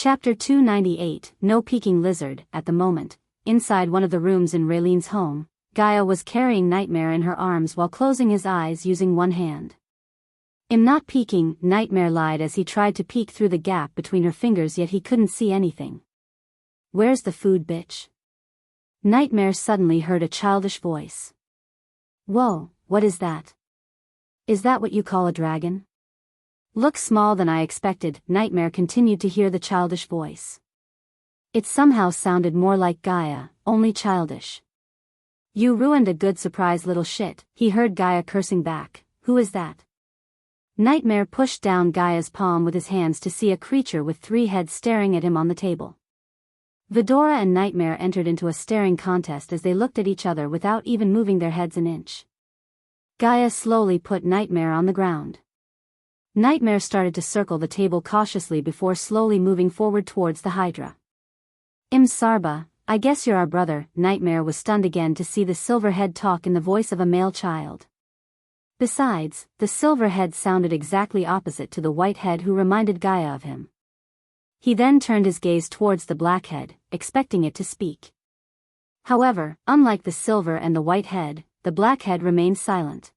Chapter 298, No Peeking Lizard. At the moment, inside one of the rooms in Raylene's home, Gaia was carrying Nightmare in her arms while closing his eyes using one hand. "I'm not peeking," Nightmare lied as he tried to peek through the gap between her fingers, yet he couldn't see anything. "Where's the food, bitch?" Nightmare suddenly heard a childish voice. "Whoa, what is that? Is that what you call a dragon?" "Looks small than I expected," Nightmare continued to hear the childish voice. It somehow sounded more like Gaia, only childish. "You ruined a good surprise, little shit," he heard Gaia cursing back. "Who is that?" Nightmare pushed down Gaia's palm with his hands to see a creature with 3 heads staring at him on the table. Vidora and Nightmare entered into a staring contest as they looked at each other without even moving their heads an inch. Gaia slowly put Nightmare on the ground. Nightmare started to circle the table cautiously before slowly moving forward towards the Hydra. Sarba, I guess you're our brother." Nightmare was stunned again to see the silver head talk in the voice of a male child. Besides, the silver head sounded exactly opposite to the white head who reminded Gaia of him. He then turned his gaze towards the black head, expecting it to speak. However, unlike the silver and the white head, the black head remained silent.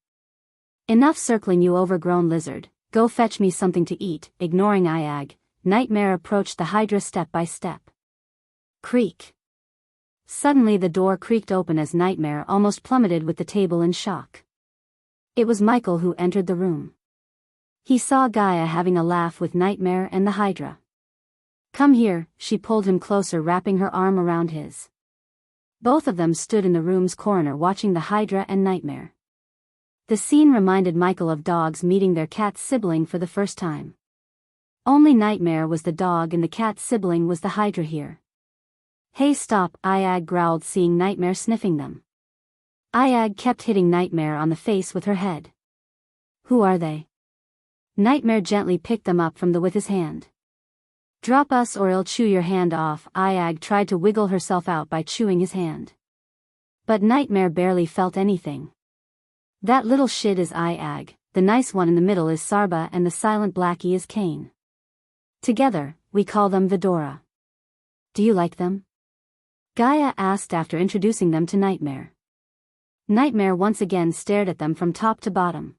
"Enough circling, you overgrown lizard. Go fetch me something to eat." Ignoring Iag, Nightmare approached the Hydra step by step. Creak. Suddenly the door creaked open as Nightmare almost plummeted with the table in shock. It was Michael who entered the room. He saw Gaia having a laugh with Nightmare and the Hydra. "Come here," she pulled him closer, wrapping her arm around his. Both of them stood in the room's corner watching the Hydra and Nightmare. The scene reminded Michael of dogs meeting their cat sibling for the first time. Only Nightmare was the dog and the cat sibling was the Hydra here. "Hey, stop," Iag growled, seeing Nightmare sniffing them. Iag kept hitting Nightmare on the face with her head. "Who are they?" Nightmare gently picked them up with his hand. "Drop us or I'll chew your hand off." Iag tried to wiggle herself out by chewing his hand. But Nightmare barely felt anything. "That little shit is Iag, the nice one in the middle is Sarba, and the silent blackie is Kane. Together, we call them Vidora. Do you like them?" Gaia asked after introducing them to Nightmare. Nightmare once again stared at them from top to bottom.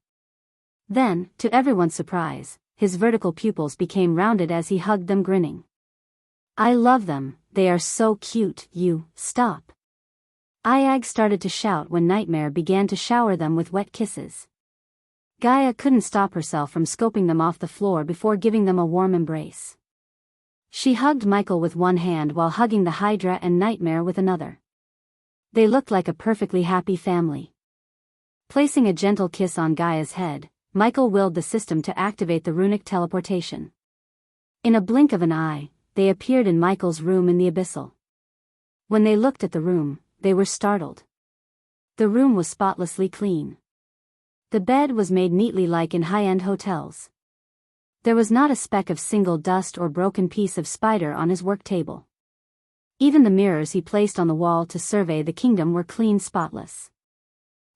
Then, to everyone's surprise, his vertical pupils became rounded as he hugged them, grinning. "I love them, they are so cute." "You, stop." Iag started to shout when Nightmare began to shower them with wet kisses. Gaia couldn't stop herself from scoping them off the floor before giving them a warm embrace. She hugged Michael with one hand while hugging the Hydra and Nightmare with another. They looked like a perfectly happy family. Placing a gentle kiss on Gaia's head, Michael willed the system to activate the runic teleportation. In a blink of an eye, they appeared in Michael's room in the Abyssal. When they looked at the room, they were startled. The room was spotlessly clean. The bed was made neatly like in high-end hotels. There was not a speck of single dust or broken piece of spider on his work table. Even the mirrors he placed on the wall to survey the kingdom were clean, spotless.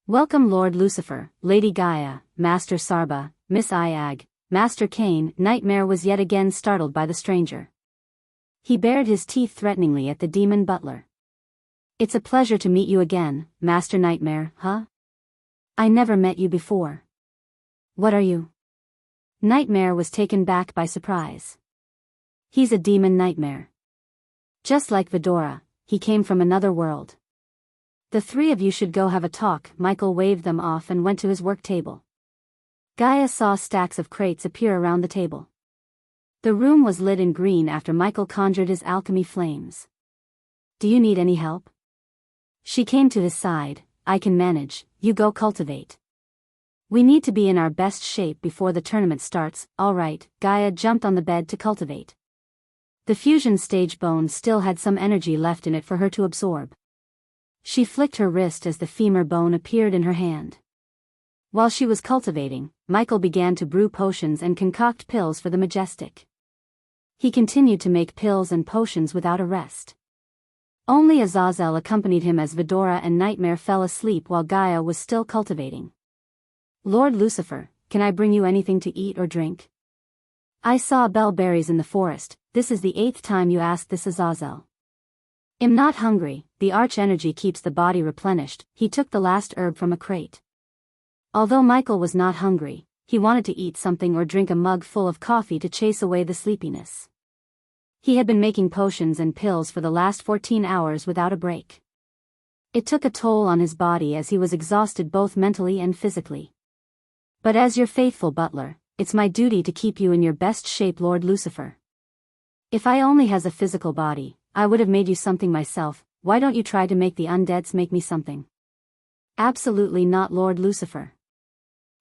"Welcome, Lord Lucifer, Lady Gaia, Master Sarba, Miss Iag, Master Kane." Nightmare was yet again startled by the stranger. He bared his teeth threateningly at the demon butler. "It's a pleasure to meet you again, Master Nightmare." "Huh? I never met you before. What are you?" Nightmare was taken back by surprise. "He's a demon, Nightmare. Just like Vidora, he came from another world. The 3 of you should go have a talk." Michael waved them off and went to his work table. Gaia saw stacks of crates appear around the table. The room was lit in green after Michael conjured his alchemy flames. "Do you need any help?" She came to his side. "I can manage, you go cultivate. We need to be in our best shape before the tournament starts." "All right." Gaia jumped on the bed to cultivate. The fusion stage bone still had some energy left in it for her to absorb. She flicked her wrist as the femur bone appeared in her hand. While she was cultivating, Michael began to brew potions and concoct pills for the Majestic. He continued to make pills and potions without a rest. Only Azazel accompanied him as Vidora and Nightmare fell asleep while Gaia was still cultivating. "Lord Lucifer, can I bring you anything to eat or drink?" "I saw bellberries in the forest," this is the 8th time you asked this, Azazel. I'm not hungry, the arch energy keeps the body replenished. He took the last herb from a crate. Although Michael was not hungry, he wanted to eat something or drink a mug full of coffee to chase away the sleepiness. He had been making potions and pills for the last 14 hours without a break. It took a toll on his body as he was exhausted both mentally and physically. But as your faithful butler, it's my duty to keep you in your best shape, Lord Lucifer. If I only has a physical body, I would have made you something myself. Why don't you try to make the undeads make me something? Absolutely not, Lord Lucifer.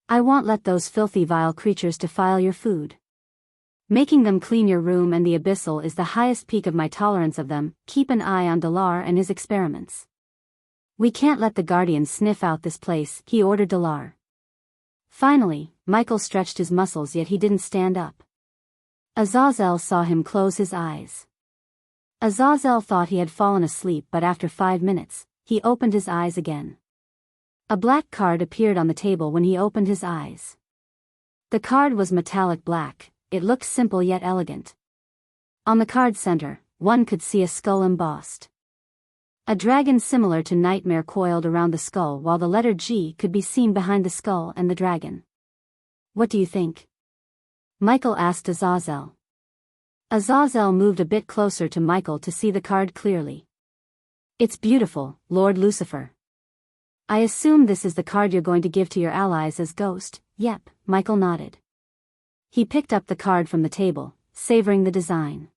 I won't let those filthy vile creatures defile your food. Making them clean your room and the abyssal is the highest peak of my tolerance of them. Keep an eye on Dalar and his experiments. We can't let the guardians sniff out this place, he ordered Dalar. Finally, Michael stretched his muscles, yet he didn't stand up. Azazel saw him close his eyes. Azazel thought he had fallen asleep, but after 5 minutes, he opened his eyes again. A black card appeared on the table when he opened his eyes. The card was metallic black, it looked simple yet elegant. On the card's center, one could see a skull embossed. A dragon similar to Nightmare coiled around the skull, while the letter G could be seen behind the skull and the dragon. What do you think? Michael asked Azazel. Azazel moved a bit closer to Michael to see the card clearly. It's beautiful, Lord Lucifer. I assume this is the card you're going to give to your allies as ghost. Yep, Michael nodded. He picked up the card from the table, savoring the design.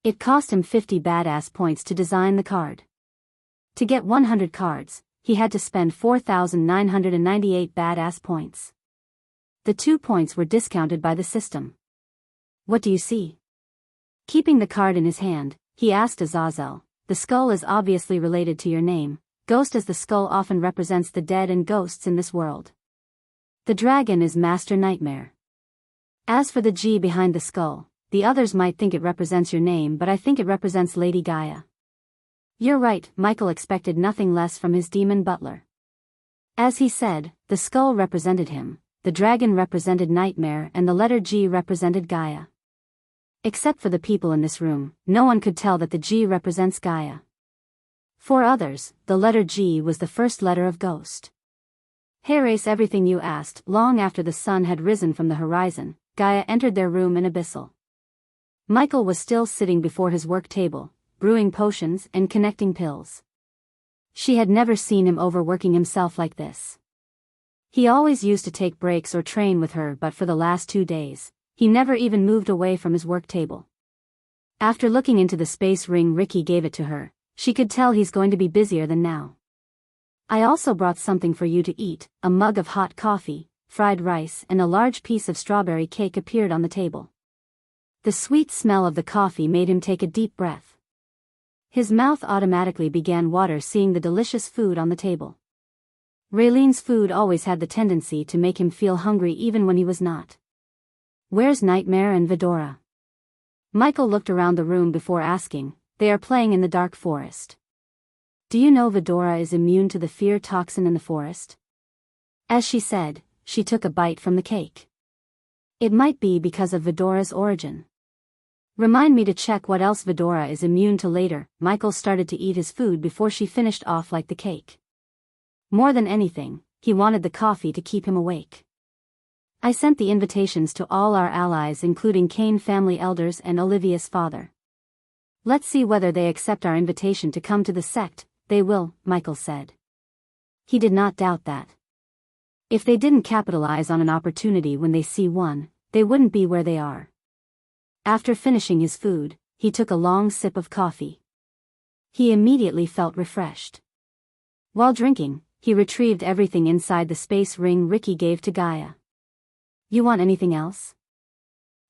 It cost him 50 badass points to design the card. To get 100 cards, he had to spend 4,998 badass points. The 2 points were discounted by the system. What do you see? Keeping the card in his hand, he asked Azazel, the skull is obviously related to your name, ghost, as the skull often represents the dead and ghosts in this world. The dragon is Master Nightmare. As for the G behind the skull, the others might think it represents your name, but I think it represents Lady Gaia. You're right, Michael expected nothing less from his demon butler. As he said, the skull represented him, the dragon represented Nightmare, and the letter G represented Gaia. Except for the people in this room, no one could tell that the G represents Gaia. For others, the letter G was the first letter of ghost. Erase everything you asked. Long after the sun had risen from the horizon, Gaia entered their room in Abyssal. Michael was still sitting before his work table, brewing potions and connecting pills. She had never seen him overworking himself like this. He always used to take breaks or train with her, but for the last 2 days, he never even moved away from his work table. After looking into the space ring Ricky gave it to her, she could tell he's going to be busier than now. I also brought something for you to eat. A mug of hot coffee, fried rice, and a large piece of strawberry cake appeared on the table. The sweet smell of the coffee made him take a deep breath. His mouth automatically began water seeing the delicious food on the table. Raylene's food always had the tendency to make him feel hungry even when he was not. Where's Nightmare and Vidora? Michael looked around the room before asking. They are playing in the dark forest. Do you know Vidora is immune to the fear toxin in the forest? As she said, she took a bite from the cake. It might be because of Vidora's origin. Remind me to check what else Vidora is immune to later. Michael started to eat his food before she finished off like the cake. More than anything, he wanted the coffee to keep him awake. I sent the invitations to all our allies, including Kane family elders and Olivia's father. Let's see whether they accept our invitation to come to the sect. They will, Michael said. He did not doubt that. If they didn't capitalize on an opportunity when they see one, they wouldn't be where they are. After finishing his food, he took a long sip of coffee. He immediately felt refreshed. While drinking, he retrieved everything inside the space ring Ricky gave to Gaia. You want anything else?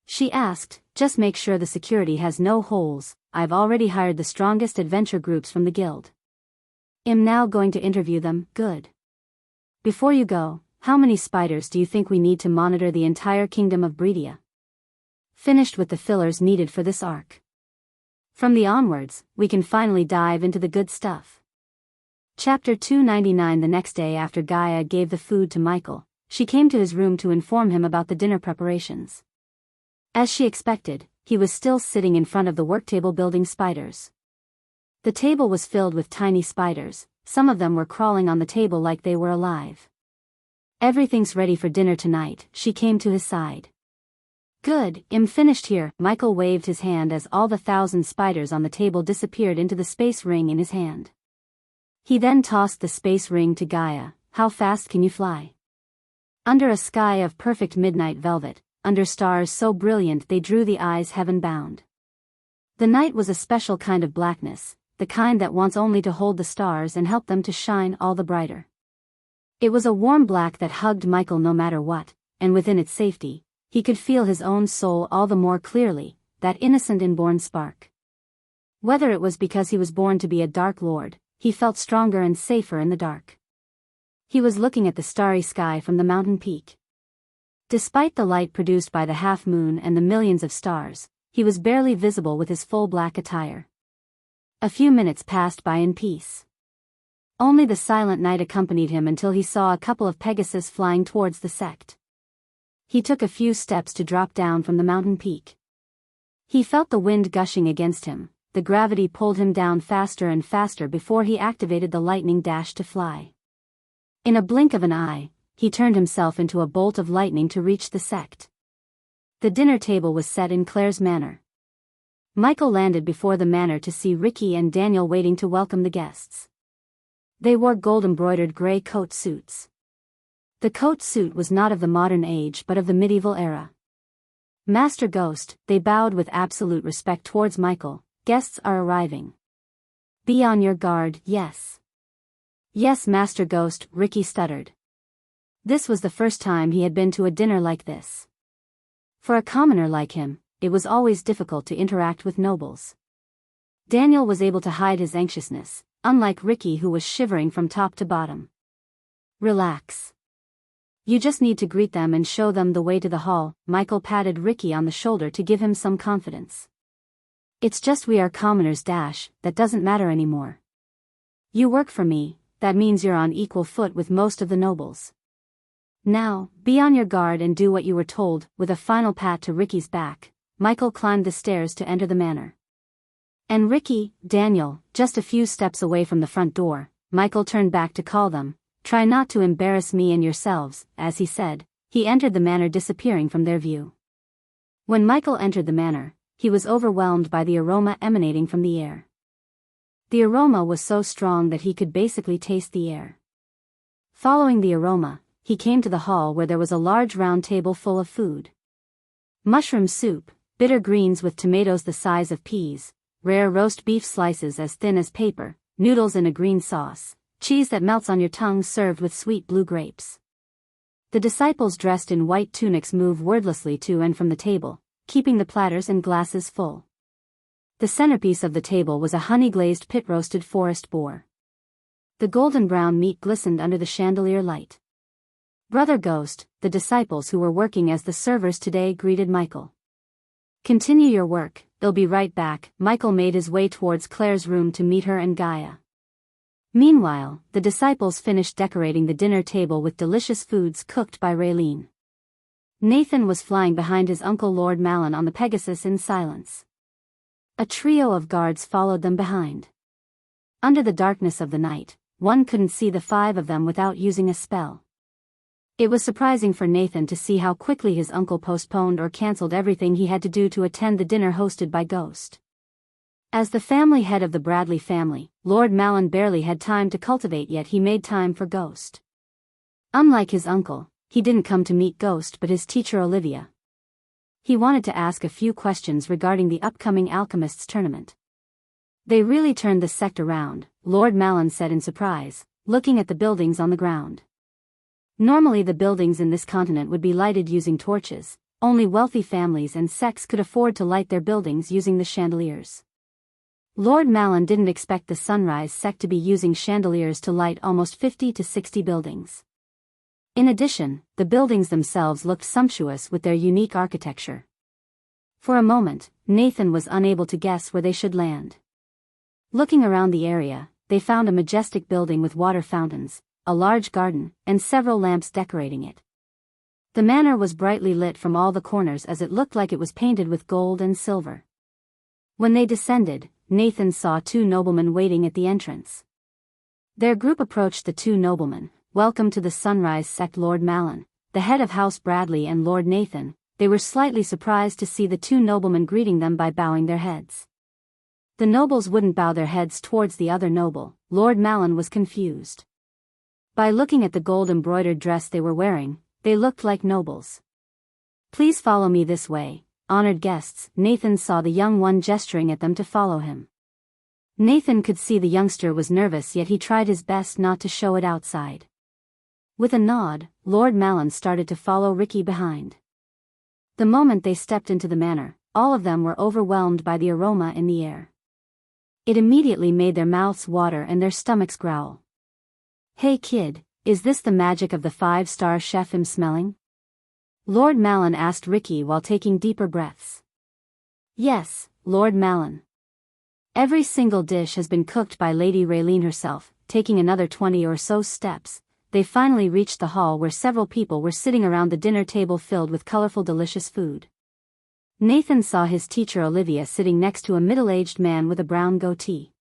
She asked. Just make sure the security has no holes. I've already hired the strongest adventure groups from the guild. I'm now going to interview them. Good. Before you go, how many spiders do you think we need to monitor the entire kingdom of Breedia? Finished with the fillers needed for this arc. From the onwards, we can finally dive into the good stuff. Chapter 299. The next day after Gaia gave the food to Michael, she came to his room to inform him about the dinner preparations. As she expected, he was still sitting in front of the worktable building spiders. The table was filled with tiny spiders, some of them were crawling on the table like they were alive. "Everything's ready for dinner tonight," she came to his side. "Good, I'm finished here." Michael waved his hand as all the 1,000 spiders on the table disappeared into the space ring in his hand. He then tossed the space ring to Gaia. "How fast can you fly?" Under a sky of perfect midnight velvet, under stars so brilliant they drew the eyes heaven-bound. The night was a special kind of blackness, the kind that wants only to hold the stars and help them to shine all the brighter. It was a warm black that hugged Michael no matter what, and within its safety, he could feel his own soul all the more clearly, that innocent inborn spark. Whether it was because he was born to be a Dark Lord, he felt stronger and safer in the dark. He was looking at the starry sky from the mountain peak. Despite the light produced by the half-moon and the millions of stars, he was barely visible with his full black attire. A few minutes passed by in peace. Only the silent night accompanied him until he saw a couple of Pegasus flying towards the sect. He took a few steps to drop down from the mountain peak. He felt the wind gushing against him, the gravity pulled him down faster and faster before he activated the lightning dash to fly. In a blink of an eye, he turned himself into a bolt of lightning to reach the sect. The dinner table was set in Claire's manor. Michael landed before the manor to see Ricky and Daniel waiting to welcome the guests. They wore gold-embroidered gray coat suits. The coat suit was not of the modern age but of the medieval era. "Master Ghost," they bowed with absolute respect towards Michael, "guests are arriving." "Be on your guard." "Yes." "Yes, Master Ghost," Ricky stuttered. This was the first time he had been to a dinner like this. For a commoner like him, it was always difficult to interact with nobles. Daniel was able to hide his anxiousness, unlike Ricky who was shivering from top to bottom. "Relax. You just need to greet them and show them the way to the hall." Michael patted Ricky on the shoulder to give him some confidence. "It's just we are commoners, that doesn't matter anymore. You work for me, that means you're on equal foot with most of the nobles. Now, be on your guard and do what you were told." With a final pat to Ricky's back, Michael climbed the stairs to enter the manor. And Ricky, Daniel, just a few steps away from the front door, Michael turned back to call them. "Try not to embarrass me and yourselves." As he said, he entered the manor, disappearing from their view. When Michael entered the manor, he was overwhelmed by the aroma emanating from the air. The aroma was so strong that he could basically taste the air. Following the aroma, he came to the hall where there was a large round table full of food. Mushroom soup, bitter greens with tomatoes the size of peas, rare roast beef slices as thin as paper, noodles in a green sauce, cheese that melts on your tongue served with sweet blue grapes. The disciples dressed in white tunics moved wordlessly to and from the table, keeping the platters and glasses full. The centerpiece of the table was a honey-glazed pit-roasted forest boar. The golden-brown meat glistened under the chandelier light. "Brother Ghost," the disciples who were working as the servers today greeted Michael. "Continue your work, they'll be right back." Michael made his way towards Claire's room to meet her and Gaia. Meanwhile, the disciples finished decorating the dinner table with delicious foods cooked by Raylene. Nathan was flying behind his uncle Lord Malin on the Pegasus in silence. A trio of guards followed them behind. Under the darkness of the night, one couldn't see the 5 of them without using a spell. It was surprising for Nathan to see how quickly his uncle postponed or cancelled everything he had to do to attend the dinner hosted by Ghost. As the family head of the Bradley family, Lord Malin barely had time to cultivate, yet he made time for Ghost. Unlike his uncle, he didn't come to meet Ghost but his teacher Olivia. He wanted to ask a few questions regarding the upcoming Alchemists tournament. "They really turned the sect around," Lord Malin said in surprise, looking at the buildings on the ground. Normally the buildings in this continent would be lighted using torches, only wealthy families and sects could afford to light their buildings using the chandeliers. Lord Malin didn't expect the Sunrise sect to be using chandeliers to light almost 50 to 60 buildings. In addition, the buildings themselves looked sumptuous with their unique architecture. For a moment, Nathan was unable to guess where they should land. Looking around the area, they found a majestic building with water fountains, a large garden, and several lamps decorating it. The manor was brightly lit from all the corners as it looked like it was painted with gold and silver. When they descended, Nathan saw two noblemen waiting at the entrance. Their group approached the two noblemen. "Welcome to the Sunrise sect, Lord Malin, the head of House Bradley and Lord Nathan." They were slightly surprised to see the two noblemen greeting them by bowing their heads. The nobles wouldn't bow their heads towards the other noble. Lord Malin was confused. By looking at the gold-embroidered dress they were wearing, they looked like nobles. "Please follow me this way, honored guests." Nathan saw the young one gesturing at them to follow him. Nathan could see the youngster was nervous, yet he tried his best not to show it outside. With a nod, Lord Malin started to follow Ricky behind. The moment they stepped into the manor, all of them were overwhelmed by the aroma in the air. It immediately made their mouths water and their stomachs growl. "Hey kid, is this the magic of the 5-star chef I'm smelling?" Lord Malin asked Ricky while taking deeper breaths. "Yes, Lord Malin. Every single dish has been cooked by Lady Raylene herself." Taking another 20 or so steps, they finally reached the hall where several people were sitting around the dinner table filled with colorful delicious food. Nathan saw his teacher Olivia sitting next to a middle-aged man with a brown goatee.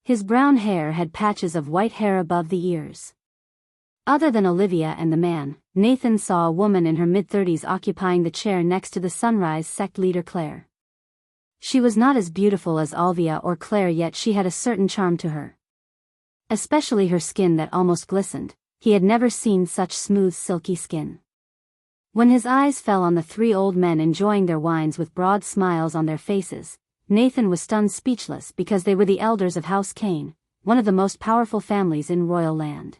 His brown hair had patches of white hair above the ears. Other than Olivia and the man, Nathan saw a woman in her mid-30s occupying the chair next to the Sunrise sect leader Claire. She was not as beautiful as Alvia or Claire, yet she had a certain charm to her. Especially her skin that almost glistened. He had never seen such smooth silky skin. When his eyes fell on the three old men enjoying their wines with broad smiles on their faces, Nathan was stunned speechless because they were the elders of House Kane, one of the most powerful families in royal land.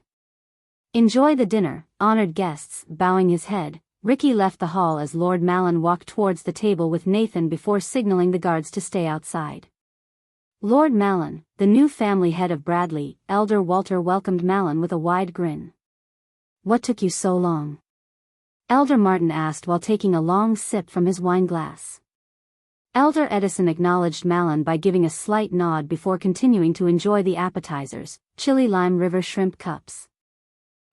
"Enjoy the dinner, honored guests." Bowing his head, Ricky left the hall as Lord Malin walked towards the table with Nathan before signaling the guards to stay outside. Lord Malin, the new family head of Bradley, Elder Walter welcomed Malin with a wide grin. "What took you so long?" Elder Martin asked while taking a long sip from his wine glass. Elder Edison acknowledged Malin by giving a slight nod before continuing to enjoy the appetizers, chili lime river shrimp cups.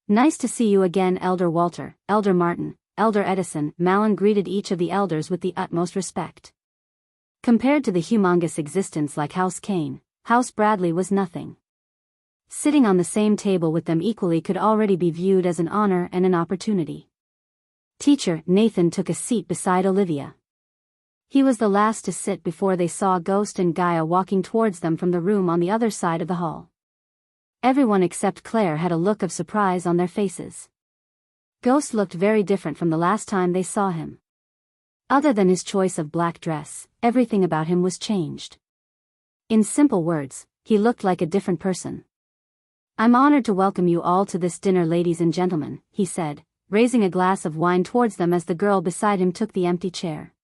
"Nice to see you again, Elder Walter, Elder Martin, Elder Edison." Malin greeted each of the elders with the utmost respect. Compared to the humongous existence like House Kane, House Bradley was nothing. Sitting on the same table with them equally could already be viewed as an honor and an opportunity. "Teacher." Nathan took a seat beside Olivia. He was the last to sit before they saw Ghost and Gaia walking towards them from the room on the other side of the hall. Everyone except Claire had a look of surprise on their faces. Ghost looked very different from the last time they saw him. Other than his choice of black dress, everything about him was changed. In simple words, he looked like a different person. "I'm honored to welcome you all to this dinner, ladies and gentlemen," he said, raising a glass of wine towards them as the girl beside him took the empty chair.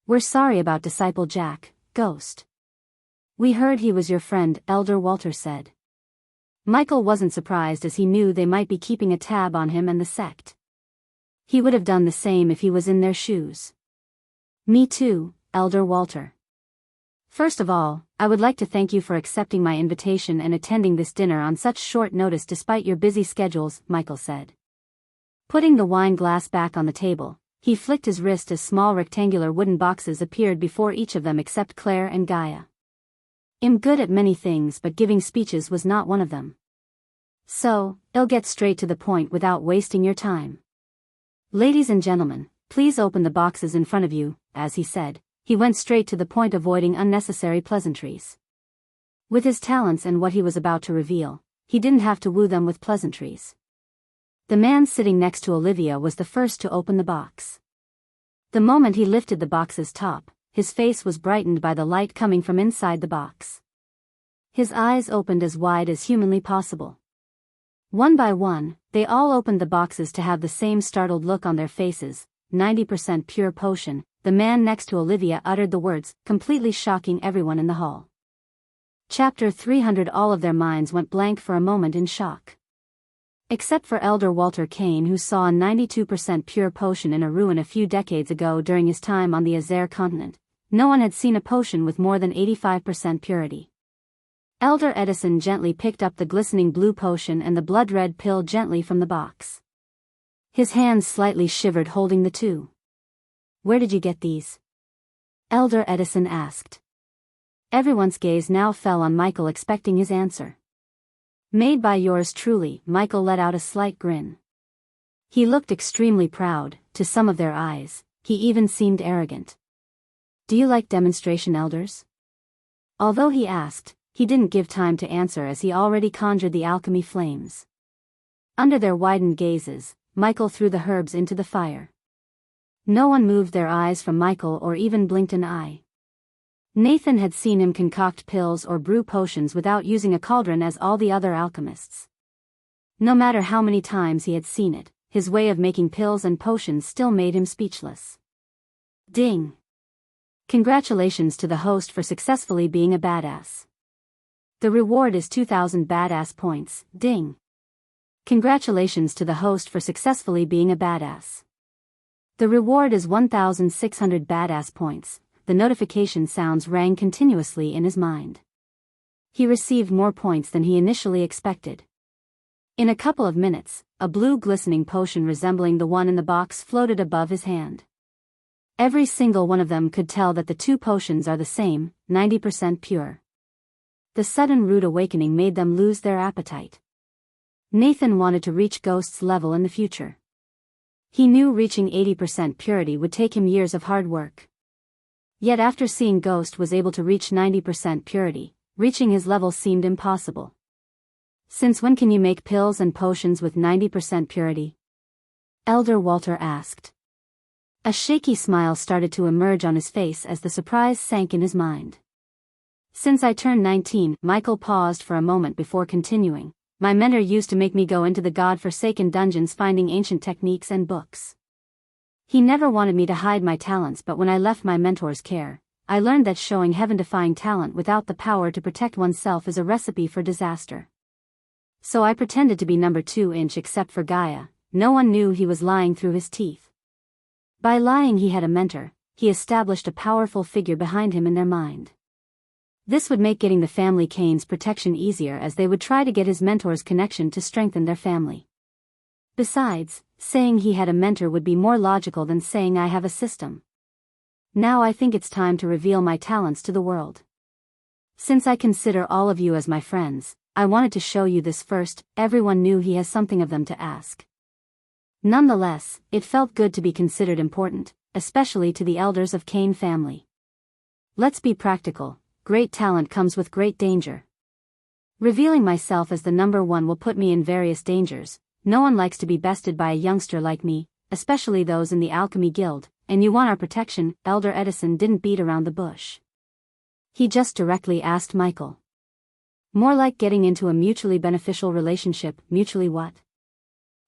"We're sorry about Disciple Jack, Ghost. We heard he was your friend," Elder Walter said. Michael wasn't surprised as he knew they might be keeping a tab on him and the sect. He would have done the same if he was in their shoes. "Me too, Elder Walter. First of all, I would like to thank you for accepting my invitation and attending this dinner on such short notice despite your busy schedules," Michael said. Putting the wine glass back on the table, he flicked his wrist as small rectangular wooden boxes appeared before each of them except Claire and Gaia. "I'm good at many things, but giving speeches was not one of them. So, I'll get straight to the point without wasting your time. Ladies and gentlemen, please open the boxes in front of you." As he said, he went straight to the point, avoiding unnecessary pleasantries. With his talents and what he was about to reveal, he didn't have to woo them with pleasantries. The man sitting next to Olivia was the first to open the box. The moment he lifted the box's top, his face was brightened by the light coming from inside the box. His eyes opened as wide as humanly possible. One by one, they all opened the boxes to have the same startled look on their faces. 90% pure potion. The man next to Olivia uttered the words, completely shocking everyone in the hall. Chapter 300. All of their minds went blank for a moment in shock. Except for Elder Walter Kane, who saw a 92% pure potion in a ruin a few decades ago during his time on the Azer continent, no one had seen a potion with more than 85% purity. Elder Edison gently picked up the glistening blue potion and the blood-red pill gently from the box. His hands slightly shivered holding the two. "Where did you get these?" Elder Edison asked. Everyone's gaze now fell on Michael, expecting his answer. "Made by yours truly," Michael let out a slight grin. He looked extremely proud, to some of their eyes, he even seemed arrogant. "Do you like demonstration, elders?" Although he asked, he didn't give time to answer as he already conjured the alchemy flames. Under their widened gazes, Michael threw the herbs into the fire. No one moved their eyes from Michael or even blinked an eye. Nathan had seen him concoct pills or brew potions without using a cauldron as all the other alchemists. No matter how many times he had seen it, his way of making pills and potions still made him speechless. Ding! Congratulations to the host for successfully being a badass. The reward is 2,000 badass points, ding! Congratulations to the host for successfully being a badass. The reward is 1,600 badass points. The notification sounds rang continuously in his mind. He received more points than he initially expected. In a couple of minutes, a blue glistening potion resembling the one in the box floated above his hand. Every single one of them could tell that the two potions are the same, 90% pure. The sudden rude awakening made them lose their appetite. Nathan wanted to reach Ghost's level in the future. He knew reaching 80% purity would take him years of hard work. Yet after seeing Ghost was able to reach 90% purity, reaching his level seemed impossible. "Since when can you make pills and potions with 90% purity?" Elder Walter asked. A shaky smile started to emerge on his face as the surprise sank in his mind. "Since I turned 19, Michael paused for a moment before continuing. "My mentor used to make me go into the god-forsaken dungeons finding ancient techniques and books. He never wanted me to hide my talents, but when I left my mentor's care, I learned that showing heaven-defying talent without the power to protect oneself is a recipe for disaster. So I pretended to be number 2 except for Gaia. No one knew he was lying through his teeth. By lying he had a mentor, he established a powerful figure behind him in their mind. This would make getting the family Kane's protection easier as they would try to get his mentor's connection to strengthen their family. Besides, saying he had a mentor would be more logical than saying I have a system. Now I think it's time to reveal my talents to the world. Since I consider all of you as my friends, I wanted to show you this first." Everyone knew he has something of them to ask. Nonetheless, it felt good to be considered important, especially to the elders of Kane family. "Let's be practical. Great talent comes with great danger. Revealing myself as the number 1 will put me in various dangers. No one likes to be bested by a youngster like me, especially those in the Alchemy Guild, and you want our protection." Elder Edison didn't beat around the bush. He just directly asked Michael. More like getting into a mutually beneficial relationship. Mutually what?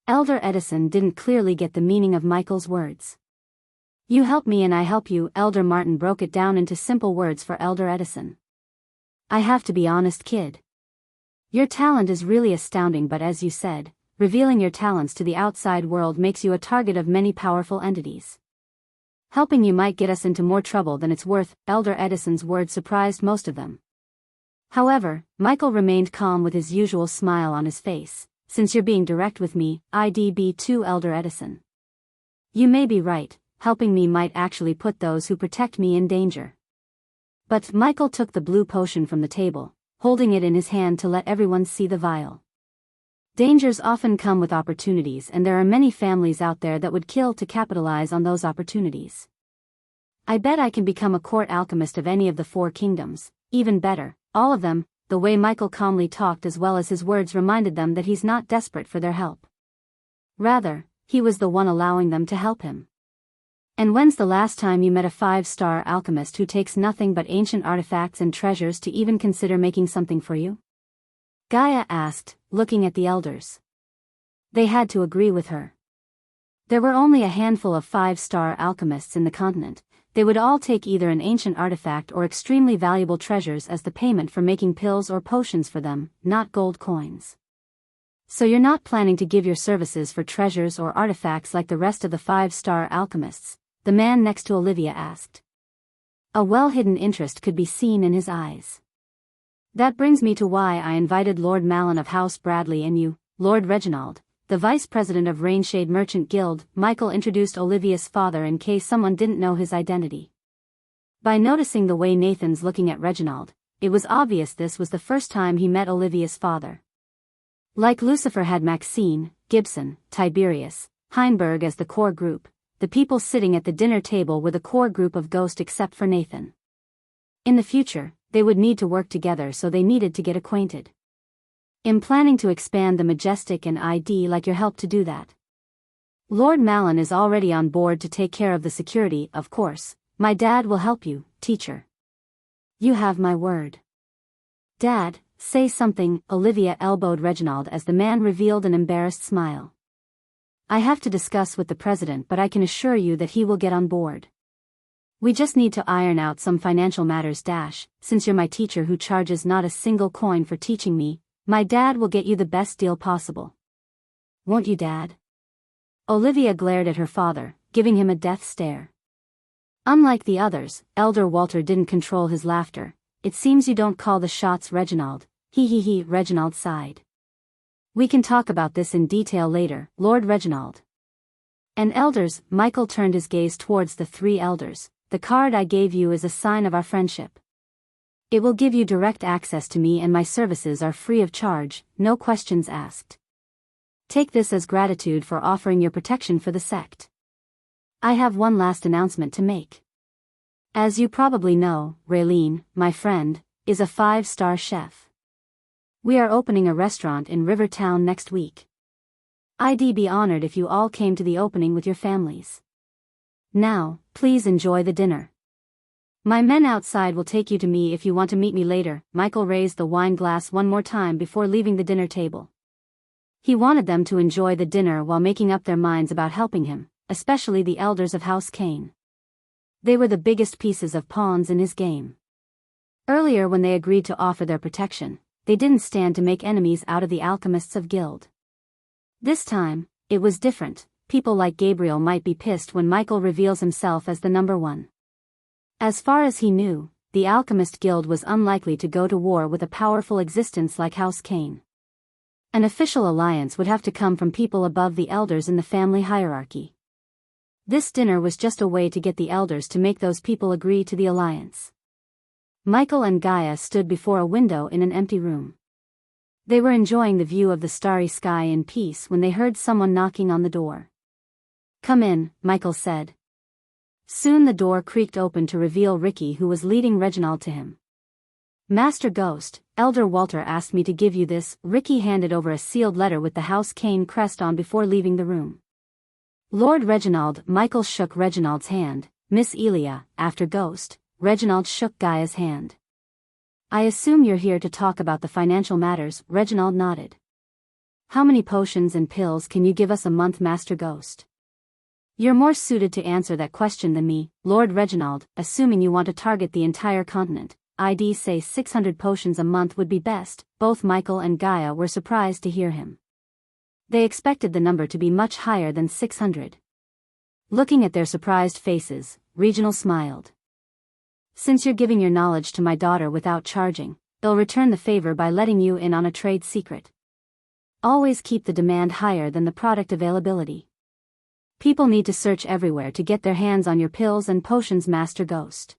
Elder Edison didn't clearly get the meaning of Michael's words. "You help me and I help you." Elder Martin broke it down into simple words for Elder Edison. "I have to be honest, kid. Your talent is really astounding, but as you said, revealing your talents to the outside world makes you a target of many powerful entities. Helping you might get us into more trouble than it's worth." Elder Edison's words surprised most of them. However, Michael remained calm with his usual smile on his face. "Since you're being direct with me, IDB to Elder Edison. You may be right, helping me might actually put those who protect me in danger." But Michael took the blue potion from the table, holding it in his hand to let everyone see the vial. Dangers often come with opportunities, and there are many families out there that would kill to capitalize on those opportunities. I bet I can become a court alchemist of any of the 4 kingdoms, even better, all of them. The way Michael calmly talked as well as his words reminded them that he's not desperate for their help. Rather, he was the one allowing them to help him. "And when's the last time you met a 5-star alchemist who takes nothing but ancient artifacts and treasures to even consider making something for you?" Gaia asked, looking at the elders. They had to agree with her. There were only a handful of 5-star alchemists in the continent. They would all take either an ancient artifact or extremely valuable treasures as the payment for making pills or potions for them, not gold coins. "So you're not planning to give your services for treasures or artifacts like the rest of the 5-star alchemists?" the man next to Olivia asked. A well-hidden interest could be seen in his eyes. "That brings me to why I invited Lord Malin of House Bradley and you, Lord Reginald," the vice president of Rainshade Merchant Guild, Michael introduced Olivia's father in case someone didn't know his identity. By noticing the way Nathan's looking at Reginald, it was obvious this was the first time he met Olivia's father. Like Lucifer had Maxine, Gibson, Tiberius, Heinberg as the core group, the people sitting at the dinner table were the core group of Ghost except for Nathan. In the future, they would need to work together, so they needed to get acquainted. I'm planning to expand the Majestic and I'd like your help to do that. Lord Malin is already on board to take care of the security, of course. My dad will help you, teacher. You have my word. Dad, say something, Olivia elbowed Reginald as the man revealed an embarrassed smile. I have to discuss with the president, but I can assure you that he will get on board. We just need to iron out some financial matters. Since you're my teacher who charges not a single coin for teaching me, my dad will get you the best deal possible. Won't you, Dad? Olivia glared at her father, giving him a death stare. Unlike the others, Elder Walter didn't control his laughter. It seems you don't call the shots, Reginald. He, Reginald sighed. We can talk about this in detail later, Lord Reginald. And elders, Michael turned his gaze towards the three elders. The card I gave you is a sign of our friendship. It will give you direct access to me, and my services are free of charge, no questions asked. Take this as gratitude for offering your protection for the sect. I have one last announcement to make. As you probably know, Raylene, my friend, is a 5-star chef. We are opening a restaurant in Rivertown next week. I'd be honored if you all came to the opening with your families. Now, please enjoy the dinner. My men outside will take you to me if you want to meet me later. Michael raised the wine glass one more time before leaving the dinner table. He wanted them to enjoy the dinner while making up their minds about helping him, especially the elders of House Kane. They were the biggest pieces of pawns in his game. Earlier, when they agreed to offer their protection, they didn't stand to make enemies out of the alchemists of Guild. This time, it was different. People like Gabriel might be pissed when Michael reveals himself as the number one. As far as he knew, the Alchemist Guild was unlikely to go to war with a powerful existence like House Kane. An official alliance would have to come from people above the elders in the family hierarchy. This dinner was just a way to get the elders to make those people agree to the alliance. Michael and Gaia stood before a window in an empty room. They were enjoying the view of the starry sky in peace when they heard someone knocking on the door. Come in, Michael said. Soon the door creaked open to reveal Ricky, who was leading Reginald to him. Master Ghost, Elder Walter asked me to give you this. Ricky handed over a sealed letter with the House Kane crest on before leaving the room. Lord Reginald, Michael shook Reginald's hand. Miss Elia, after Ghost, Reginald shook Gaia's hand. I assume you're here to talk about the financial matters, Reginald nodded. How many potions and pills can you give us a month, Master Ghost? You're more suited to answer that question than me, Lord Reginald, assuming you want to target the entire continent. I'd say 600 potions a month would be best. Both Michael and Gaia were surprised to hear him. They expected the number to be much higher than 600. Looking at their surprised faces, Reginald smiled. Since you're giving your knowledge to my daughter without charging, they'll return the favor by letting you in on a trade secret. Always keep the demand higher than the product availability. People need to search everywhere to get their hands on your pills and potions, Master Ghost.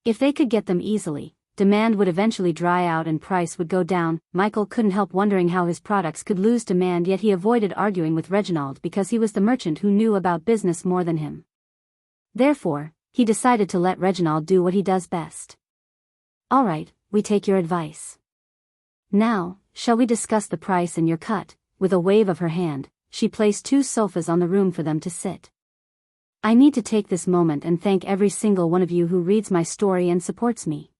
If they could get them easily, demand would eventually dry out and price would go down. Michael couldn't help wondering how his products could lose demand, yet he avoided arguing with Reginald because he was the merchant who knew about business more than him. Therefore, he decided to let Reginald do what he does best. All right, we take your advice. Now, shall we discuss the price and your cut? With a wave of her hand, she placed 2 sofas on the room for them to sit. I need to take this moment and thank every single one of you who reads my story and supports me.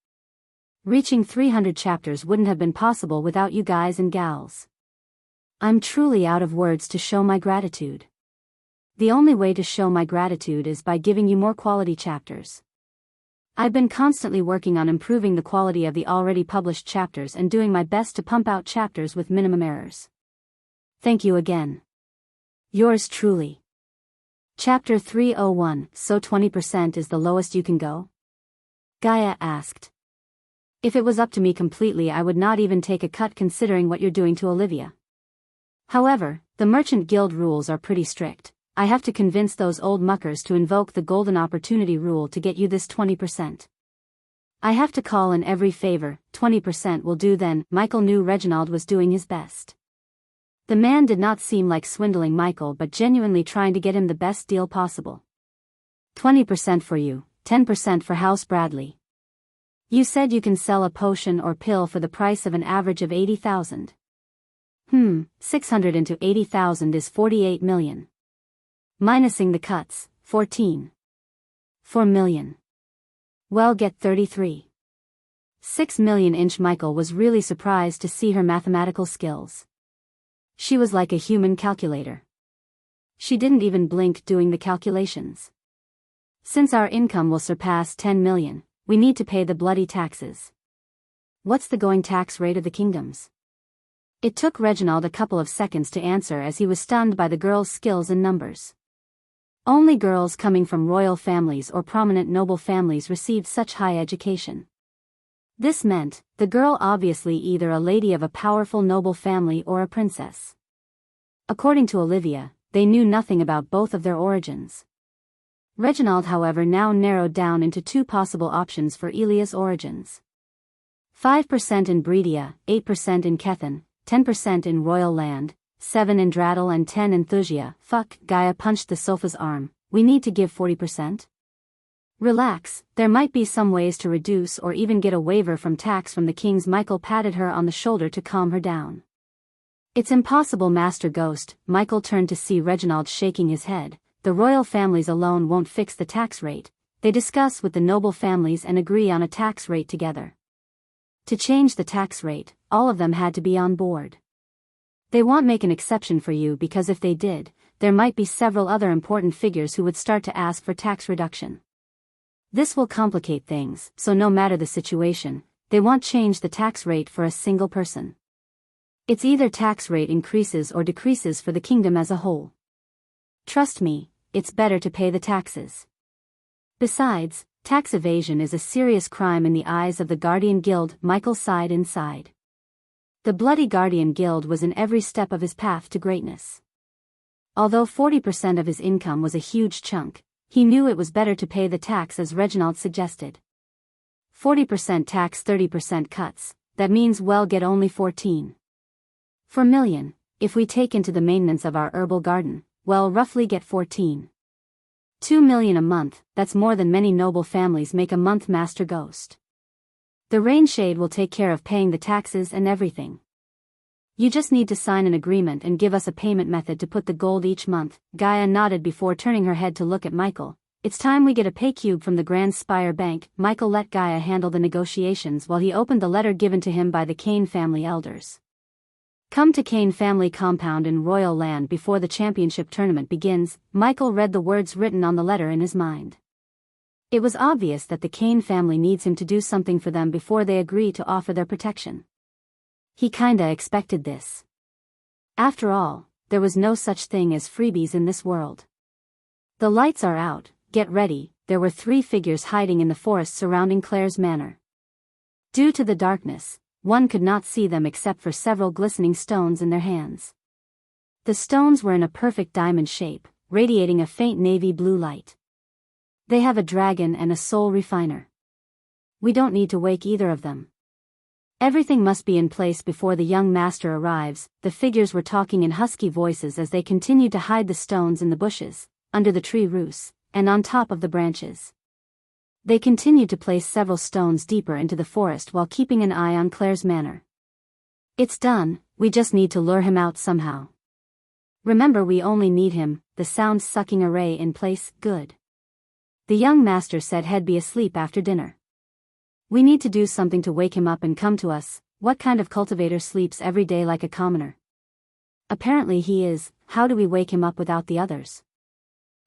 Reaching 300 chapters wouldn't have been possible without you guys and gals. I'm truly out of words to show my gratitude. The only way to show my gratitude is by giving you more quality chapters. I've been constantly working on improving the quality of the already published chapters and doing my best to pump out chapters with minimum errors. Thank you again. Yours truly. Chapter 301. So 20% is the lowest you can go? Gaia asked. If it was up to me completely, I would not even take a cut considering what you're doing to Olivia. However, The Merchant Guild rules are pretty strict. I have to convince those old muckers to invoke the Golden Opportunity rule to get you this 20%. I have to call in every favor, 20% will do then. Michael knew Reginald was doing his best. The man did not seem like swindling Michael but genuinely trying to get him the best deal possible. 20% for you, 10% for House Bradley. You said you can sell a potion or pill for the price of an average of 80,000. 600 into 80,000 is 48 million. Minusing the cuts, 14. 4 million. Well, get 33. 6 million. Michael was really surprised to see her mathematical skills. She was like a human calculator. She didn't even blink doing the calculations. Since our income will surpass 10 million, we need to pay the bloody taxes. What's the going tax rate of the kingdoms? It took Reginald a couple of seconds to answer as he was stunned by the girl's skills and numbers. Only girls coming from royal families or prominent noble families received such high education. This meant, the girl obviously either a lady of a powerful noble family or a princess. According to Olivia, they knew nothing about both of their origins. Reginald, however, now narrowed down into two possible options for Elia's origins. 5% in Breedia, 8% in Kethen, 10% in Royal Land, 7 in Draddle and 10 in Thusia. Fuck, Gaia punched the sofa's arm. We need to give 40%? Relax, there might be some ways to reduce or even get a waiver from tax from the kings. Michael patted her on the shoulder to calm her down. It's impossible, Master Ghost. Michael turned to see Reginald shaking his head. The royal families alone won't fix the tax rate. They discuss with the noble families and agree on a tax rate together. To change the tax rate, all of them had to be on board. They won't make an exception for you because if they did, there might be several other important figures who would start to ask for tax reduction. This will complicate things, so no matter the situation, they won't change the tax rate for a single person. It's either tax rate increases or decreases for the kingdom as a whole. Trust me, it's better to pay the taxes. Besides, tax evasion is a serious crime in the eyes of the Guardian Guild. Michael sighed inside. The bloody Guardian Guild was in every step of his path to greatness. Although 40% of his income was a huge chunk, he knew it was better to pay the tax as Reginald suggested. 40% tax, 30% cuts, that means we'll get only 14. 4 million, if we take into the maintenance of our herbal garden, we'll roughly get 14. 2 million a month, that's more than many noble families make a month, Master Ghost. The Rainshade will take care of paying the taxes and everything. You just need to sign an agreement and give us a payment method to put the gold each month. Gaia nodded before turning her head to look at Michael. It's time we get a pay cube from the Grand Spire Bank. Michael let Gaia handle the negotiations while he opened the letter given to him by the Kane family elders. Come to Kane family compound in Royal Land before the championship tournament begins. Michael read the words written on the letter in his mind. It was obvious that the Kane family needs him to do something for them before they agree to offer their protection. He kinda expected this. After all, there was no such thing as freebies in this world. The lights are out, get ready. There were 3 figures hiding in the forest surrounding Claire's manor. Due to the darkness, one could not see them except for several glistening stones in their hands. The stones were in a perfect diamond shape, radiating a faint navy blue light. They have a dragon and a soul refiner. We don't need to wake either of them. Everything must be in place before the young master arrives. The figures were talking in husky voices as they continued to hide the stones in the bushes, under the tree roots, and on top of the branches. They continued to place several stones deeper into the forest while keeping an eye on Claire's manor. It's done, we just need to lure him out somehow. Remember, we only need him, the sound-sucking array in place. Good. The young master said he'd be asleep after dinner. We need to do something to wake him up and come to us. What kind of cultivator sleeps every day like a commoner? Apparently he is. How do we wake him up without the others?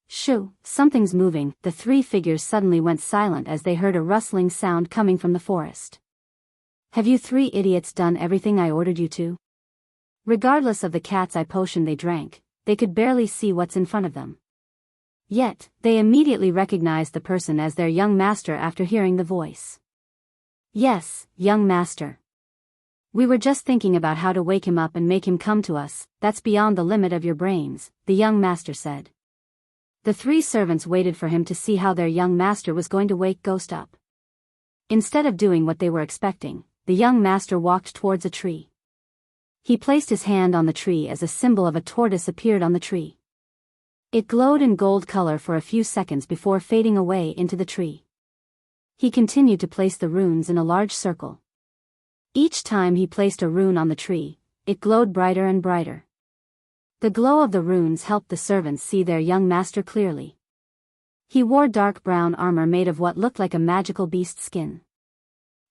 Shoo, something's moving. The 3 figures suddenly went silent as they heard a rustling sound coming from the forest. Have you 3 idiots done everything I ordered you to? Regardless of the cat's eye potion they drank, they could barely see what's in front of them. Yet, they immediately recognized the person as their young master after hearing the voice. Yes, young master. We were just thinking about how to wake him up and make him come to us. That's beyond the limit of your brains, the young master said. The 3 servants waited for him to see how their young master was going to wake Ghost up. Instead of doing what they were expecting, the young master walked towards a tree. He placed his hand on the tree as a symbol of a tortoise appeared on the tree. It glowed in gold color for a few seconds before fading away into the tree. He continued to place the runes in a large circle. Each time he placed a rune on the tree, it glowed brighter and brighter. The glow of the runes helped the servants see their young master clearly. He wore dark brown armor made of what looked like a magical beast skin.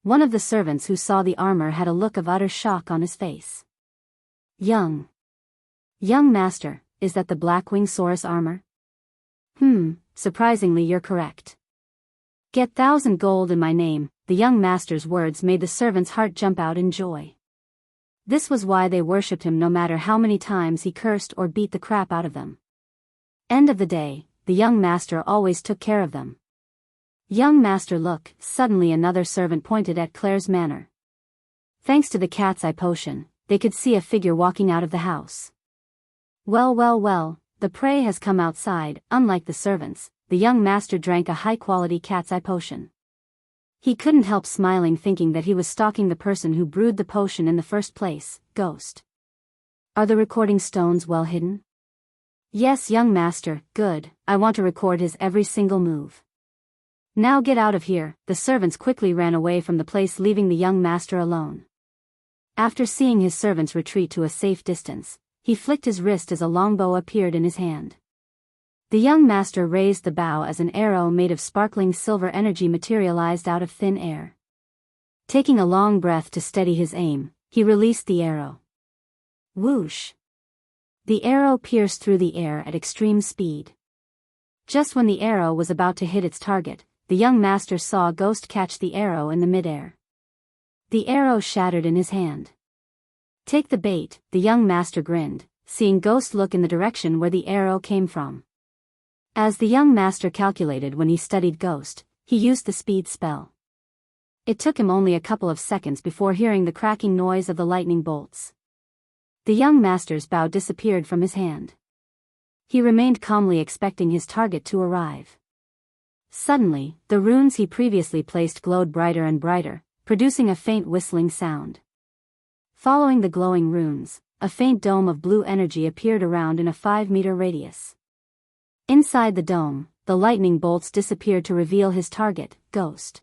One of the servants who saw the armor had a look of utter shock on his face. Young master, is that the Blackwing Saurus armor? Surprisingly you're correct. Get 1,000 gold in my name. The young master's words made the servant's heart jump out in joy. This was why they worshipped him no matter how many times he cursed or beat the crap out of them. End of the day, the young master always took care of them. Young master, look, suddenly another servant pointed at Claire's manor. Thanks to the cat's eye potion, they could see a figure walking out of the house. Well, the prey has come outside. Unlike the servants, the young master drank a high-quality cat's eye potion. He couldn't help smiling, thinking that he was stalking the person who brewed the potion in the first place, Ghost. Are the recording stones well hidden? Yes, young master, good. I want to record his every single move. Now get out of here. The servants quickly ran away from the place, leaving the young master alone. After seeing his servants retreat to a safe distance, he flicked his wrist as a longbow appeared in his hand. The young master raised the bow as an arrow made of sparkling silver energy materialized out of thin air. Taking a long breath to steady his aim, he released the arrow. Whoosh! The arrow pierced through the air at extreme speed. Just when the arrow was about to hit its target, the young master saw Ghost catch the arrow in the midair. The arrow shattered in his hand. Take the bait, the young master grinned, seeing Ghost look in the direction where the arrow came from. As the young master calculated when he studied Ghost, he used the speed spell. It took him only a couple of seconds before hearing the cracking noise of the lightning bolts. The young master's bow disappeared from his hand. He remained calmly expecting his target to arrive. Suddenly, the runes he previously placed glowed brighter and brighter, producing a faint whistling sound. Following the glowing runes, a faint dome of blue energy appeared around in a 5-meter radius. Inside the dome, the lightning bolts disappeared to reveal his target, Ghost.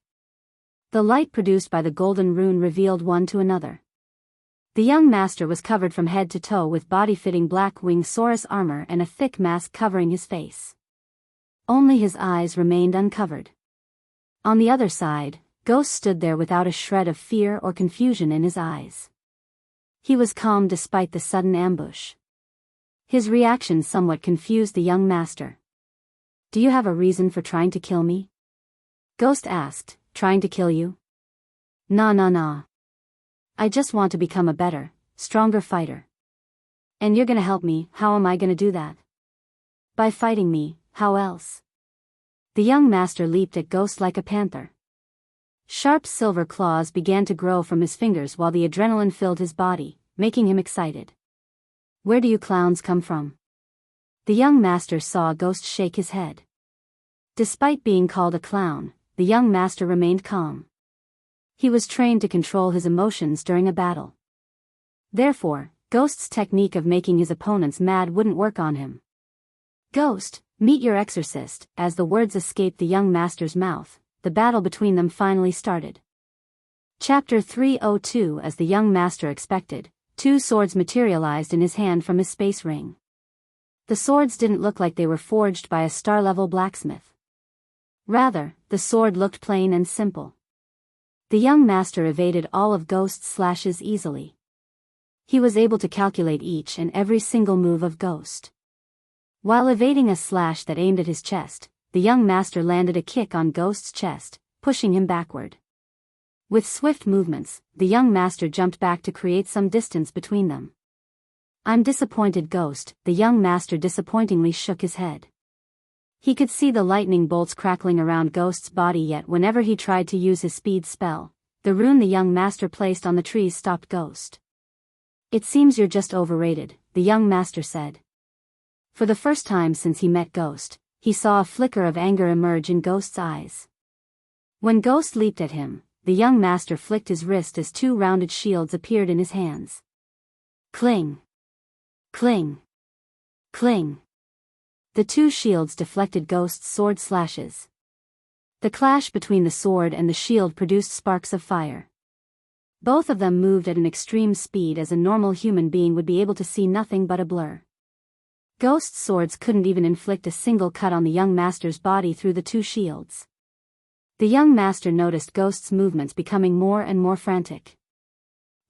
The light produced by the golden rune revealed one to another. The young master was covered from head to toe with body-fitting Blackwing Saurus armor and a thick mask covering his face. Only his eyes remained uncovered. On the other side, Ghost stood there without a shred of fear or confusion in his eyes. He was calm despite the sudden ambush. His reaction somewhat confused the young master. Do you have a reason for trying to kill me? Ghost asked. Trying to kill you? Nah. I just want to become a better, stronger fighter. And you're gonna help me. How am I gonna do that? By fighting me, how else? The young master leaped at Ghost like a panther. Sharp silver claws began to grow from his fingers while the adrenaline filled his body, making him excited. Where do you clowns come from? The young master saw Ghost shake his head. Despite being called a clown, the young master remained calm. He was trained to control his emotions during a battle. Therefore, Ghost's technique of making his opponents mad wouldn't work on him. Ghost, meet your exorcist. As the words escaped the young master's mouth, the battle between them finally started. Chapter 302. As the young master expected, 2 swords materialized in his hand from his space ring. The swords didn't look like they were forged by a star-level blacksmith. Rather, the sword looked plain and simple. The young master evaded all of Ghost's slashes easily. He was able to calculate each and every single move of Ghost. While evading a slash that aimed at his chest, the young master landed a kick on Ghost's chest, pushing him backward. With swift movements, the young master jumped back to create some distance between them. I'm disappointed, Ghost. The young master disappointingly shook his head. He could see the lightning bolts crackling around Ghost's body, yet whenever he tried to use his speed spell, the rune the young master placed on the trees stopped Ghost. "It seems you're just overrated," the young master said. For the first time since he met Ghost, he saw a flicker of anger emerge in Ghost's eyes. When Ghost leaped at him, the young master flicked his wrist as two rounded shields appeared in his hands. Cling! Cling! Cling! The two shields deflected Ghost's sword slashes. The clash between the sword and the shield produced sparks of fire. Both of them moved at an extreme speed as a normal human being would be able to see nothing but a blur. Ghost's swords couldn't even inflict a single cut on the young master's body through the two shields. The young master noticed Ghost's movements becoming more and more frantic.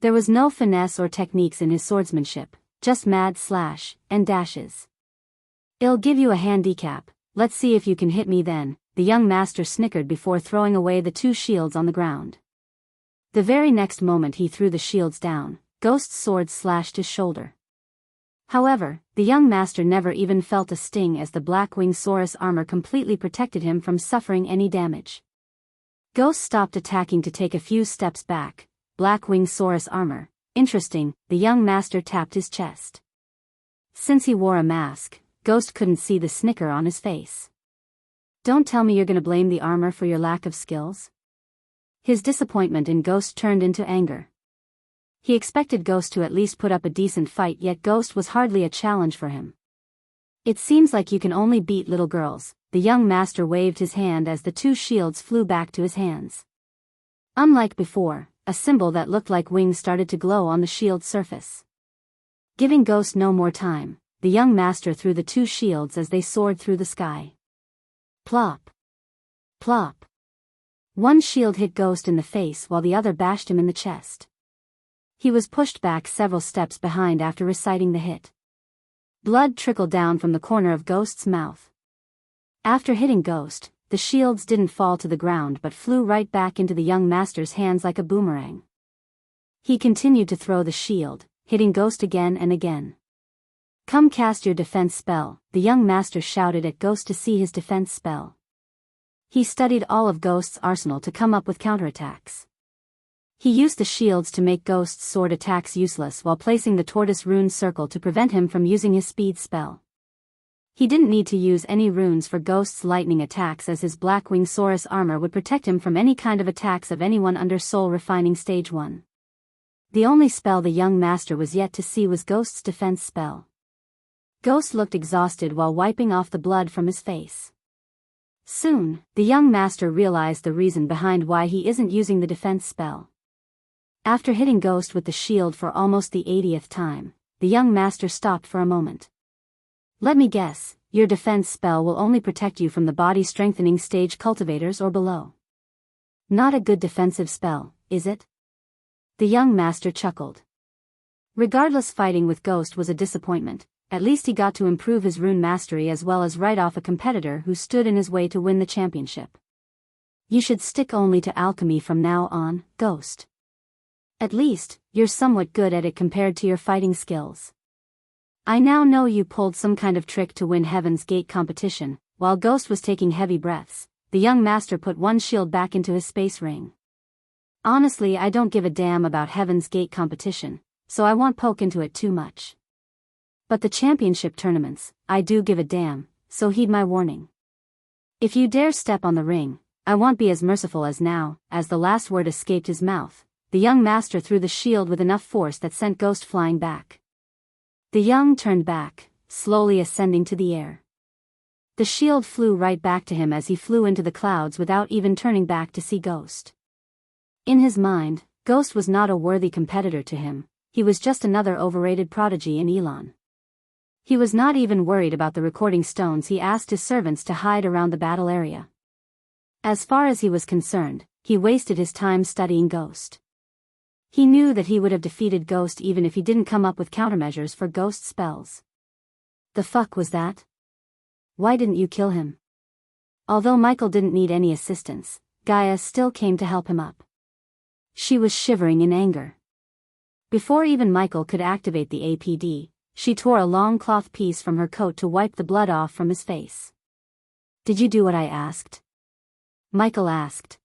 There was no finesse or techniques in his swordsmanship, just mad slash and dashes. "I'll give you a handicap, let's see if you can hit me then," the young master snickered before throwing away the two shields on the ground. The very next moment he threw the shields down, Ghost's sword slashed his shoulder. However, the young master never even felt a sting as the Blackwing Saurus armor completely protected him from suffering any damage. Ghost stopped attacking to take a few steps back. Blackwing Saurus armor, interesting, the young master tapped his chest. Since he wore a mask, Ghost couldn't see the snicker on his face. "Don't tell me you're gonna blame the armor for your lack of skills?" His disappointment in Ghost turned into anger. He expected Ghost to at least put up a decent fight, yet Ghost was hardly a challenge for him. "It seems like you can only beat little girls," the young master waved his hand as the two shields flew back to his hands. Unlike before, a symbol that looked like wings started to glow on the shield's surface. Giving Ghost no more time, the young master threw the two shields as they soared through the sky. Plop! Plop! One shield hit Ghost in the face while the other bashed him in the chest. He was pushed back several steps behind after reciting the hit. Blood trickled down from the corner of Ghost's mouth. After hitting Ghost, the shields didn't fall to the ground but flew right back into the young master's hands like a boomerang. He continued to throw the shield, hitting Ghost again and again. "Come cast your defense spell," the young master shouted at Ghost to see his defense spell. He studied all of Ghost's arsenal to come up with counterattacks. He used the shields to make Ghost's sword attacks useless while placing the tortoise rune circle to prevent him from using his speed spell. He didn't need to use any runes for Ghost's lightning attacks as his Blackwing Saurus armor would protect him from any kind of attacks of anyone under Soul Refining Stage 1. The only spell the young master was yet to see was Ghost's defense spell. Ghost looked exhausted while wiping off the blood from his face. Soon, the young master realized the reason behind why he isn't using the defense spell. After hitting Ghost with the shield for almost the 80th time, the young master stopped for a moment. "Let me guess, your defense spell will only protect you from the body strengthening stage cultivators or below. Not a good defensive spell, is it?" The young master chuckled. Regardless, fighting with Ghost was a disappointment. At least he got to improve his rune mastery as well as write off a competitor who stood in his way to win the championship. "You should stick only to alchemy from now on, Ghost. At least, you're somewhat good at it compared to your fighting skills. I now know you pulled some kind of trick to win Heaven's Gate competition." While Ghost was taking heavy breaths, the young master put one shield back into his space ring. "Honestly, I don't give a damn about Heaven's Gate competition, so I won't poke into it too much. But the championship tournaments, I do give a damn, so heed my warning. If you dare step on the ring, I won't be as merciful as now." As the last word escaped his mouth, the young master threw the shield with enough force that sent Ghost flying back. The young turned back, slowly ascending to the air. The shield flew right back to him as he flew into the clouds without even turning back to see Ghost. In his mind, Ghost was not a worthy competitor to him, he was just another overrated prodigy in Elon. He was not even worried about the recording stones he asked his servants to hide around the battle area. As far as he was concerned, he wasted his time studying Ghost. He knew that he would have defeated Ghost even if he didn't come up with countermeasures for Ghost spells. The fuck was that? Why didn't you kill him? Although Michael didn't need any assistance, Gaia still came to help him up. She was shivering in anger. Before even Michael could activate the APD, she tore a long cloth piece from her coat to wipe the blood off from his face. "Did you do what I asked?" Michael asked.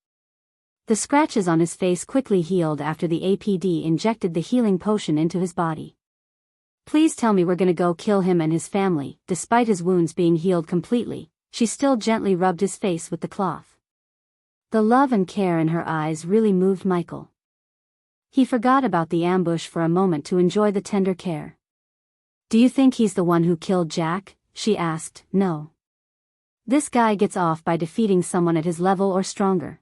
The scratches on his face quickly healed after the APD injected the healing potion into his body. Please tell me we're gonna go kill him and his family. Despite his wounds being healed completely, she still gently rubbed his face with the cloth. The love and care in her eyes really moved Michael. He forgot about the ambush for a moment to enjoy the tender care. Do you think he's the one who killed Jack? She asked. No. This guy gets off by defeating someone at his level or stronger.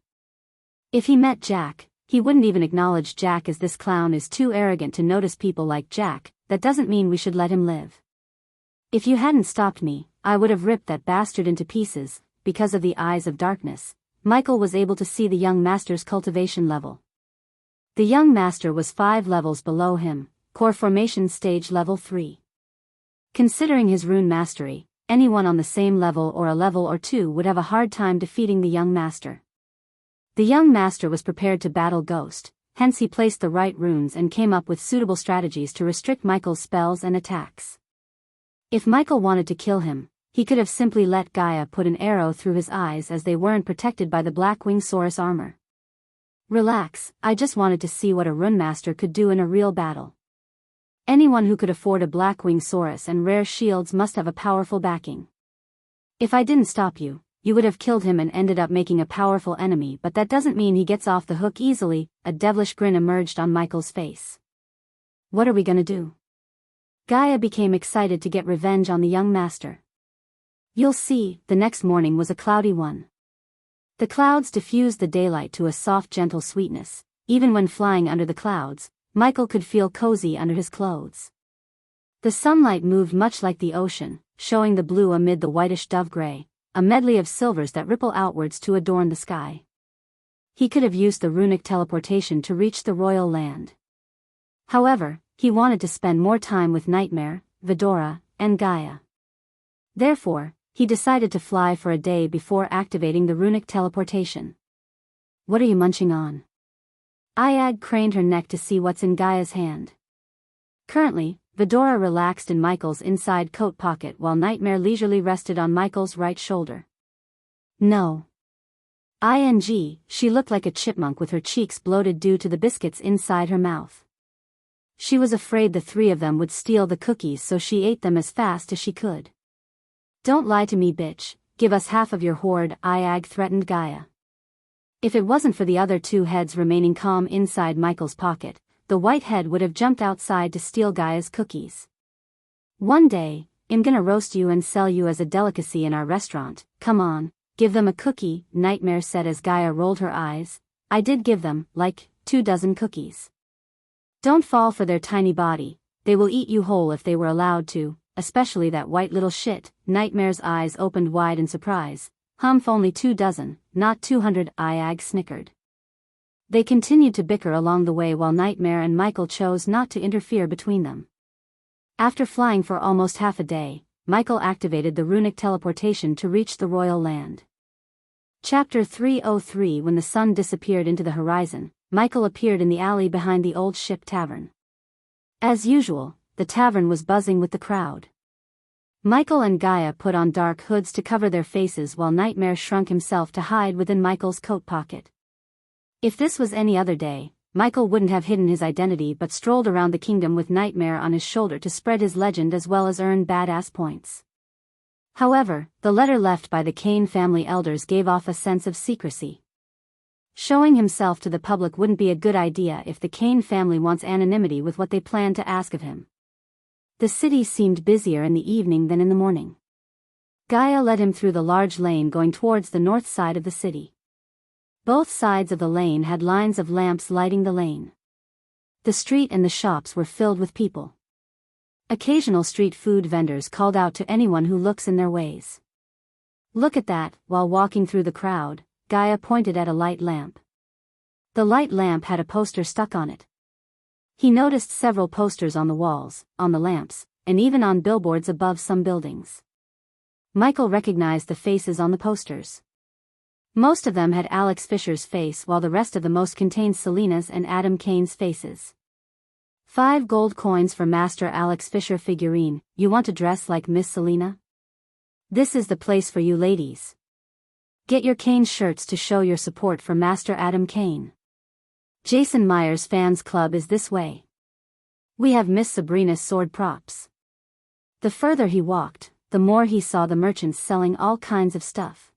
If he met Jack, he wouldn't even acknowledge Jack, as this clown is too arrogant to notice people like Jack. That doesn't mean we should let him live. If you hadn't stopped me, I would have ripped that bastard into pieces. Because of the eyes of darkness, Michael was able to see the young master's cultivation level. The young master was 5 levels below him, core formation stage level 3. Considering his rune mastery, anyone on the same level or a level or 2 would have a hard time defeating the young master. The young master was prepared to battle Ghost, hence he placed the right runes and came up with suitable strategies to restrict Michael's spells and attacks. If Michael wanted to kill him, he could have simply let Gaia put an arrow through his eyes, as they weren't protected by the Blackwing Saurus armor. Relax, I just wanted to see what a rune master could do in a real battle. Anyone who could afford a Blackwing Saurus and rare shields must have a powerful backing. If I didn't stop you, you would have killed him and ended up making a powerful enemy, but that doesn't mean he gets off the hook easily. A devilish grin emerged on Michael's face. What are we gonna do? Gaia became excited to get revenge on the young master. You'll see. The next morning was a cloudy one. The clouds diffused the daylight to a soft, gentle sweetness. Even when flying under the clouds, Michael could feel cozy under his clothes. The sunlight moved much like the ocean, showing the blue amid the whitish dove gray, a medley of silvers that ripple outwards to adorn the sky. He could have used the runic teleportation to reach the royal land. However, he wanted to spend more time with Nightmare, Vidora, and Gaia. Therefore, he decided to fly for a day before activating the runic teleportation. What are you munching on? Ayag craned her neck to see what's in Gaia's hand. Currently, Vidora relaxed in Michael's inside coat pocket while Nightmare leisurely rested on Michael's right shoulder. No. She looked like a chipmunk with her cheeks bloated due to the biscuits inside her mouth. She was afraid the 3 of them would steal the cookies, so she ate them as fast as she could. Don't lie to me, bitch. Give us half of your hoard, Ayag threatened Gaia. If it wasn't for the other 2 heads remaining calm inside Michael's pocket, the white head would have jumped outside to steal Gaia's cookies. One day, I'm gonna roast you and sell you as a delicacy in our restaurant. Come on, give them a cookie, Nightmare said as Gaia rolled her eyes. I did give them, like, 24 cookies. Don't fall for their tiny body, they will eat you whole if they were allowed to, especially that white little shit. Nightmare's eyes opened wide in surprise. Humph, only 24, not 200, Ayag snickered. They continued to bicker along the way while Nightmare and Michael chose not to interfere between them. After flying for almost half a day, Michael activated the runic teleportation to reach the royal land. Chapter 303. When the sun disappeared into the horizon, Michael appeared in the alley behind the Old Ship Tavern. As usual, the tavern was buzzing with the crowd. Michael and Gaia put on dark hoods to cover their faces while Nightmare shrunk himself to hide within Michael's coat pocket. If this was any other day, Michael wouldn't have hidden his identity but strolled around the kingdom with Nightmare on his shoulder to spread his legend as well as earn badass points. However, the letter left by the Kane family elders gave off a sense of secrecy. Showing himself to the public wouldn't be a good idea if the Kane family wants anonymity with what they plan to ask of him. The city seemed busier in the evening than in the morning. Gaia led him through the large lane going towards the north side of the city. Both sides of the lane had lines of lamps lighting the lane. The street and the shops were filled with people. Occasional street food vendors called out to anyone who looks in their ways. Look at that. While walking through the crowd, Gaia pointed at a light lamp. The light lamp had a poster stuck on it. He noticed several posters on the walls, on the lamps, and even on billboards above some buildings. Michael recognized the faces on the posters. Most of them had Alex Fisher's face while the rest of the most contained Selena's and Adam Kane's faces. 5 gold coins for Master Alex Fisher figurine. You want to dress like Miss Selena? This is the place for you ladies. Get your Kane shirts to show your support for Master Adam Kane. Jason Myers Fans Club is this way. We have Miss Sabrina's sword props. The further he walked, the more he saw the merchants selling all kinds of stuff.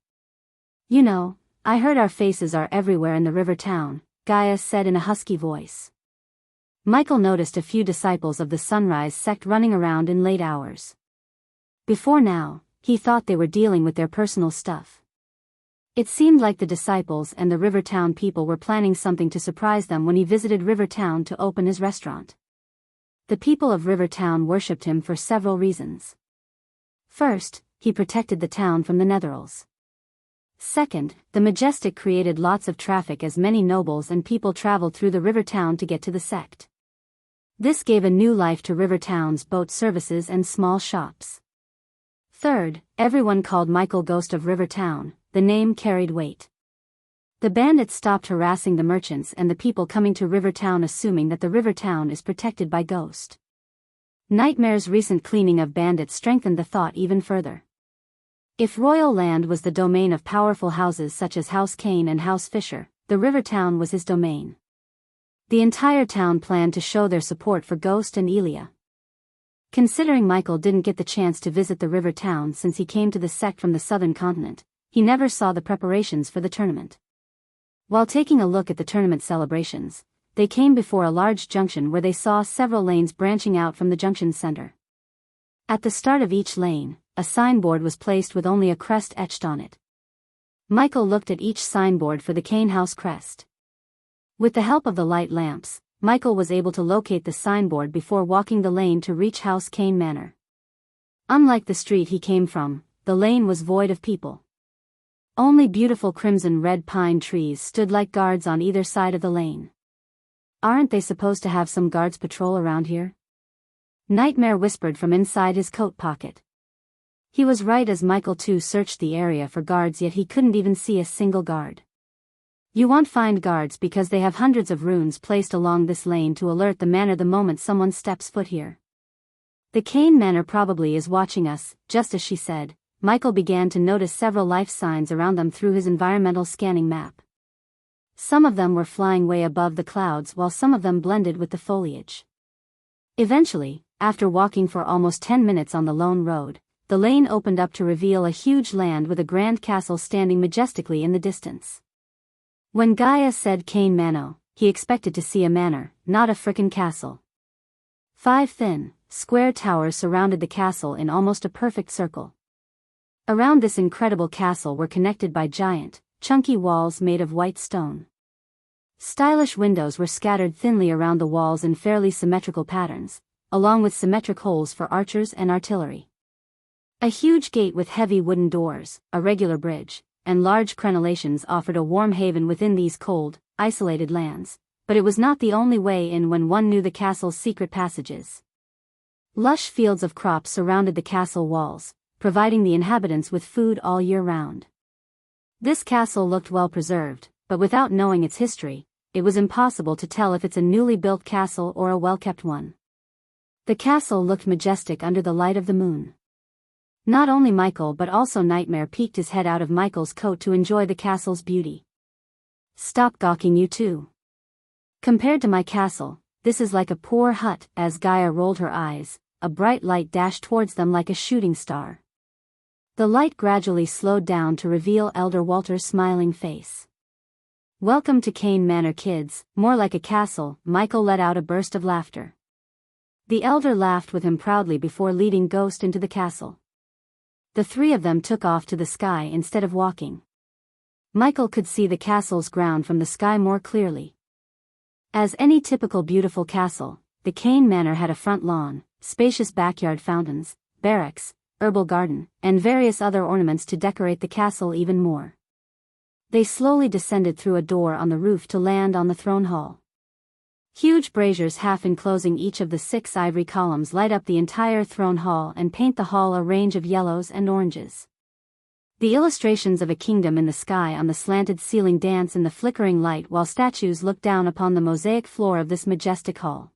You know, I heard our faces are everywhere in the river town, Gaia said in a husky voice. Michael noticed a few disciples of the Sunrise sect running around in late hours. Before now, he thought they were dealing with their personal stuff. It seemed like the disciples and the Rivertown people were planning something to surprise them when he visited Rivertown to open his restaurant. The people of Rivertown worshipped him for several reasons. First, he protected the town from the Netherals. Second, the Majestic created lots of traffic as many nobles and people traveled through the Rivertown to get to the sect. This gave a new life to Rivertown's boat services and small shops. Third, everyone called Michael Ghost of Rivertown. The name carried weight. The bandits stopped harassing the merchants and the people coming to Rivertown, assuming that the Rivertown is protected by Ghost. Nightmare's recent cleaning of bandits strengthened the thought even further. If royal land was the domain of powerful houses such as House Kane and House Fisher, the Rivertown was his domain. The entire town planned to show their support for Ghost and Elia. Considering Michael didn't get the chance to visit the Rivertown since he came to the sect from the southern continent, he never saw the preparations for the tournament. While taking a look at the tournament celebrations, they came before a large junction where they saw several lanes branching out from the junction center. At the start of each lane, a signboard was placed with only a crest etched on it. Michael looked at each signboard for the Kane House crest. With the help of the light lamps, Michael was able to locate the signboard before walking the lane to reach House Kane Manor. Unlike the street he came from, the lane was void of people. Only beautiful crimson-red pine trees stood like guards on either side of the lane. Aren't they supposed to have some guards patrol around here? Nightmare whispered from inside his coat pocket. He was right as Michael too searched the area for guards, yet he couldn't even see a single guard. You won't find guards because they have hundreds of runes placed along this lane to alert the manor the moment someone steps foot here. The Kane Manor probably is watching us. Just as she said, Michael began to notice several life signs around them through his environmental scanning map. Some of them were flying way above the clouds while some of them blended with the foliage. Eventually, after walking for almost 10 minutes on the lone road, the lane opened up to reveal a huge land with a grand castle standing majestically in the distance. When Gaia said Kane Manor, he expected to see a manor, not a frickin' castle. 5 thin, square towers surrounded the castle in almost a perfect circle. Around this incredible castle were connected by giant, chunky walls made of white stone. Stylish windows were scattered thinly around the walls in fairly symmetrical patterns, along with symmetric holes for archers and artillery. A huge gate with heavy wooden doors, a regular bridge, and large crenellations offered a warm haven within these cold, isolated lands, but it was not the only way in when one knew the castle's secret passages. Lush fields of crops surrounded the castle walls, providing the inhabitants with food all year round. This castle looked well preserved, but without knowing its history, it was impossible to tell if it's a newly built castle or a well-kept one. The castle looked majestic under the light of the moon. Not only Michael but also Nightmare peeked his head out of Michael's coat to enjoy the castle's beauty. Stop gawking, you two. Compared to my castle, this is like a poor hut. As Gaia rolled her eyes, a bright light dashed towards them like a shooting star. The light gradually slowed down to reveal Elder Walter's smiling face. Welcome to Kane Manor, kids, more like a castle. Michael let out a burst of laughter. The elder laughed with him proudly before leading Ghost into the castle. The three of them took off to the sky instead of walking. Michael could see the castle's ground from the sky more clearly. As any typical beautiful castle, the Kane Manor had a front lawn, spacious backyard fountains, barracks, herbal garden, and various other ornaments to decorate the castle even more. They slowly descended through a door on the roof to land on the throne hall. Huge braziers half enclosing each of the 6 ivory columns light up the entire throne hall and paint the hall a range of yellows and oranges. The illustrations of a kingdom in the sky on the slanted ceiling dance in the flickering light while statues look down upon the mosaic floor of this majestic hall.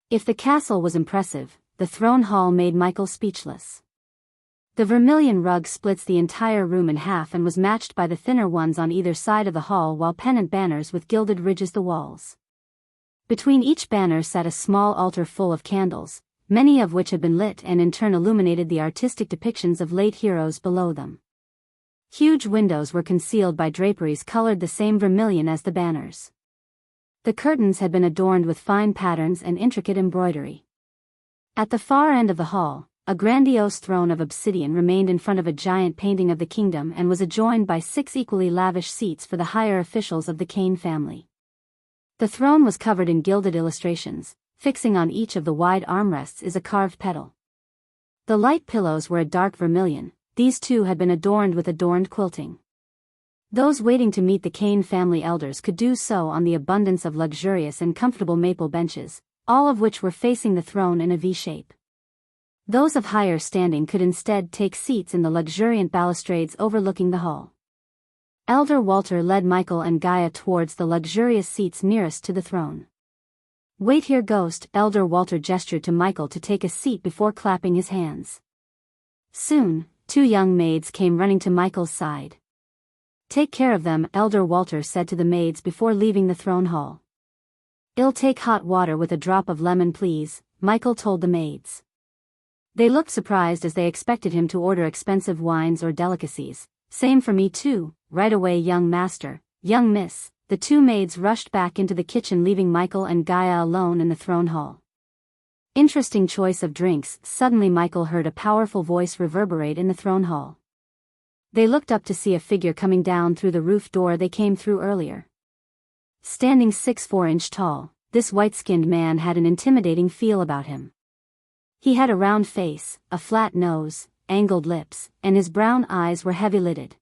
If the castle was impressive, the throne hall made Michael speechless. The vermilion rug splits the entire room in half and was matched by the thinner ones on either side of the hall, while pennant banners with gilded ridges the walls. Between each banner sat a small altar full of candles, many of which had been lit and in turn illuminated the artistic depictions of late heroes below them. Huge windows were concealed by draperies colored the same vermilion as the banners. The curtains had been adorned with fine patterns and intricate embroidery. At the far end of the hall, a grandiose throne of obsidian remained in front of a giant painting of the kingdom and was adjoined by 6 equally lavish seats for the higher officials of the Kane family. The throne was covered in gilded illustrations. Fixing on each of the wide armrests is a carved petal. The light pillows were a dark vermilion. These too had been adorned with adorned quilting. Those waiting to meet the Kane family elders could do so on the abundance of luxurious and comfortable maple benches, all of which were facing the throne in a V shape. Those of higher standing could instead take seats in the luxuriant balustrades overlooking the hall. Elder Walter led Michael and Gaia towards the luxurious seats nearest to the throne. "Wait here, Ghost," Elder Walter gestured to Michael to take a seat before clapping his hands. Soon, 2 young maids came running to Michael's side. "Take care of them," Elder Walter said to the maids before leaving the throne hall. "I'll take hot water with a drop of lemon, please," Michael told the maids. They looked surprised as they expected him to order expensive wines or delicacies. "Same for me too, right away, young master, young miss." The 2 maids rushed back into the kitchen, leaving Michael and Gaia alone in the throne hall. Interesting choice of drinks. Suddenly Michael heard a powerful voice reverberate in the throne hall. They looked up to see a figure coming down through the roof door they came through earlier. Standing 6'4" tall, this white-skinned man had an intimidating feel about him. He had a round face, a flat nose, angled lips, and his brown eyes were heavy-lidded.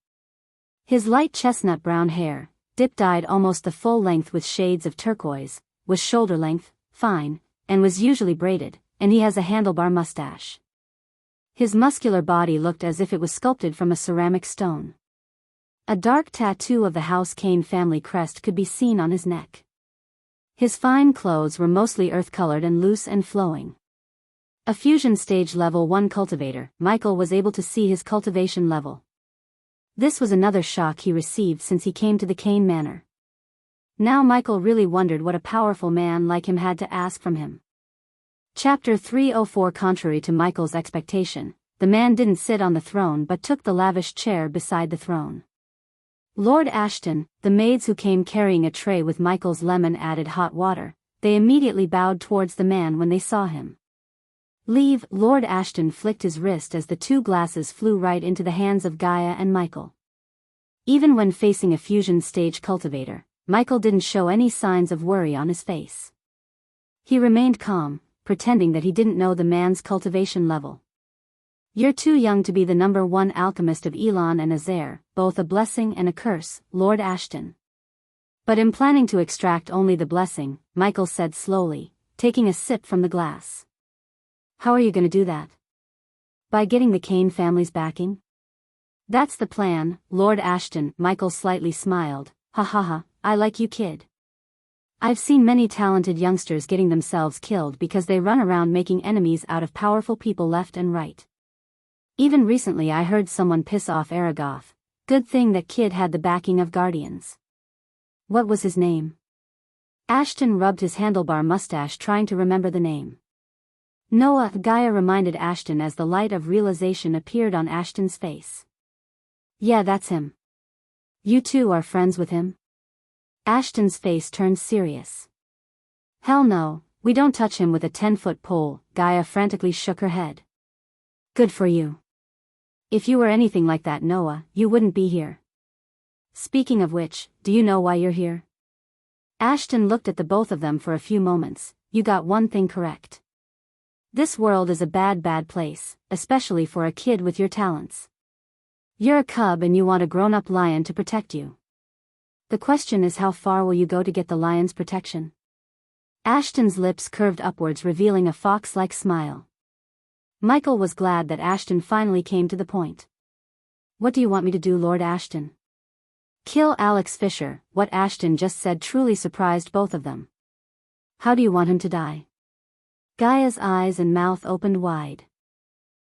His light chestnut brown hair, dip-dyed almost the full length with shades of turquoise, was shoulder-length, fine, and was usually braided, and he has a handlebar mustache. His muscular body looked as if it was sculpted from a ceramic stone. A dark tattoo of the House Kane family crest could be seen on his neck. His fine clothes were mostly earth-colored and loose and flowing. A fusion stage level 1 cultivator, Michael was able to see his cultivation level. This was another shock he received since he came to the Kane Manor. Now Michael really wondered what a powerful man like him had to ask from him. Chapter 304. Contrary to Michael's expectation, the man didn't sit on the throne but took the lavish chair beside the throne. Lord Ashton, the maids who came carrying a tray with Michael's lemon-added hot water, they immediately bowed towards the man when they saw him. "Leave," Lord Ashton flicked his wrist as the 2 glasses flew right into the hands of Gaia and Michael. Even when facing a fusion stage cultivator, Michael didn't show any signs of worry on his face. He remained calm, pretending that he didn't know the man's cultivation level. "You're too young to be the number 1 alchemist of Elon and Azair, both a blessing and a curse, Lord Ashton." "But I'm planning to extract only the blessing," Michael said slowly, taking a sip from the glass. "How are you going to do that?" "By getting the Kane family's backing." "That's the plan, Lord Ashton." Michael slightly smiled. "Ha ha ha, I like you, kid. I've seen many talented youngsters getting themselves killed because they run around making enemies out of powerful people left and right. Even recently I heard someone piss off Aragoth. Good thing that kid had the backing of guardians." "What was his name?" Ashton rubbed his handlebar mustache trying to remember the name. "Noah," Gaia reminded Ashton as the light of realization appeared on Ashton's face. "Yeah, that's him. You two are friends with him?" Ashton's face turned serious. "Hell no, we don't touch him with a 10-foot pole," Gaia frantically shook her head. "Good for you. If you were anything like that, Noah, you wouldn't be here. Speaking of which, do you know why you're here?" Ashton looked at the both of them for a few moments. "You got one thing correct. This world is a bad place, especially for a kid with your talents. You're a cub and you want a grown-up lion to protect you. The question is, how far will you go to get the lion's protection?" Ashton's lips curved upwards, revealing a fox-like smile. Michael was glad that Ashton finally came to the point. "What do you want me to do, Lord Ashton?" "Kill Alex Fisher." What Ashton just said truly surprised both of them. "How do you want him to die?" Gaia's eyes and mouth opened wide.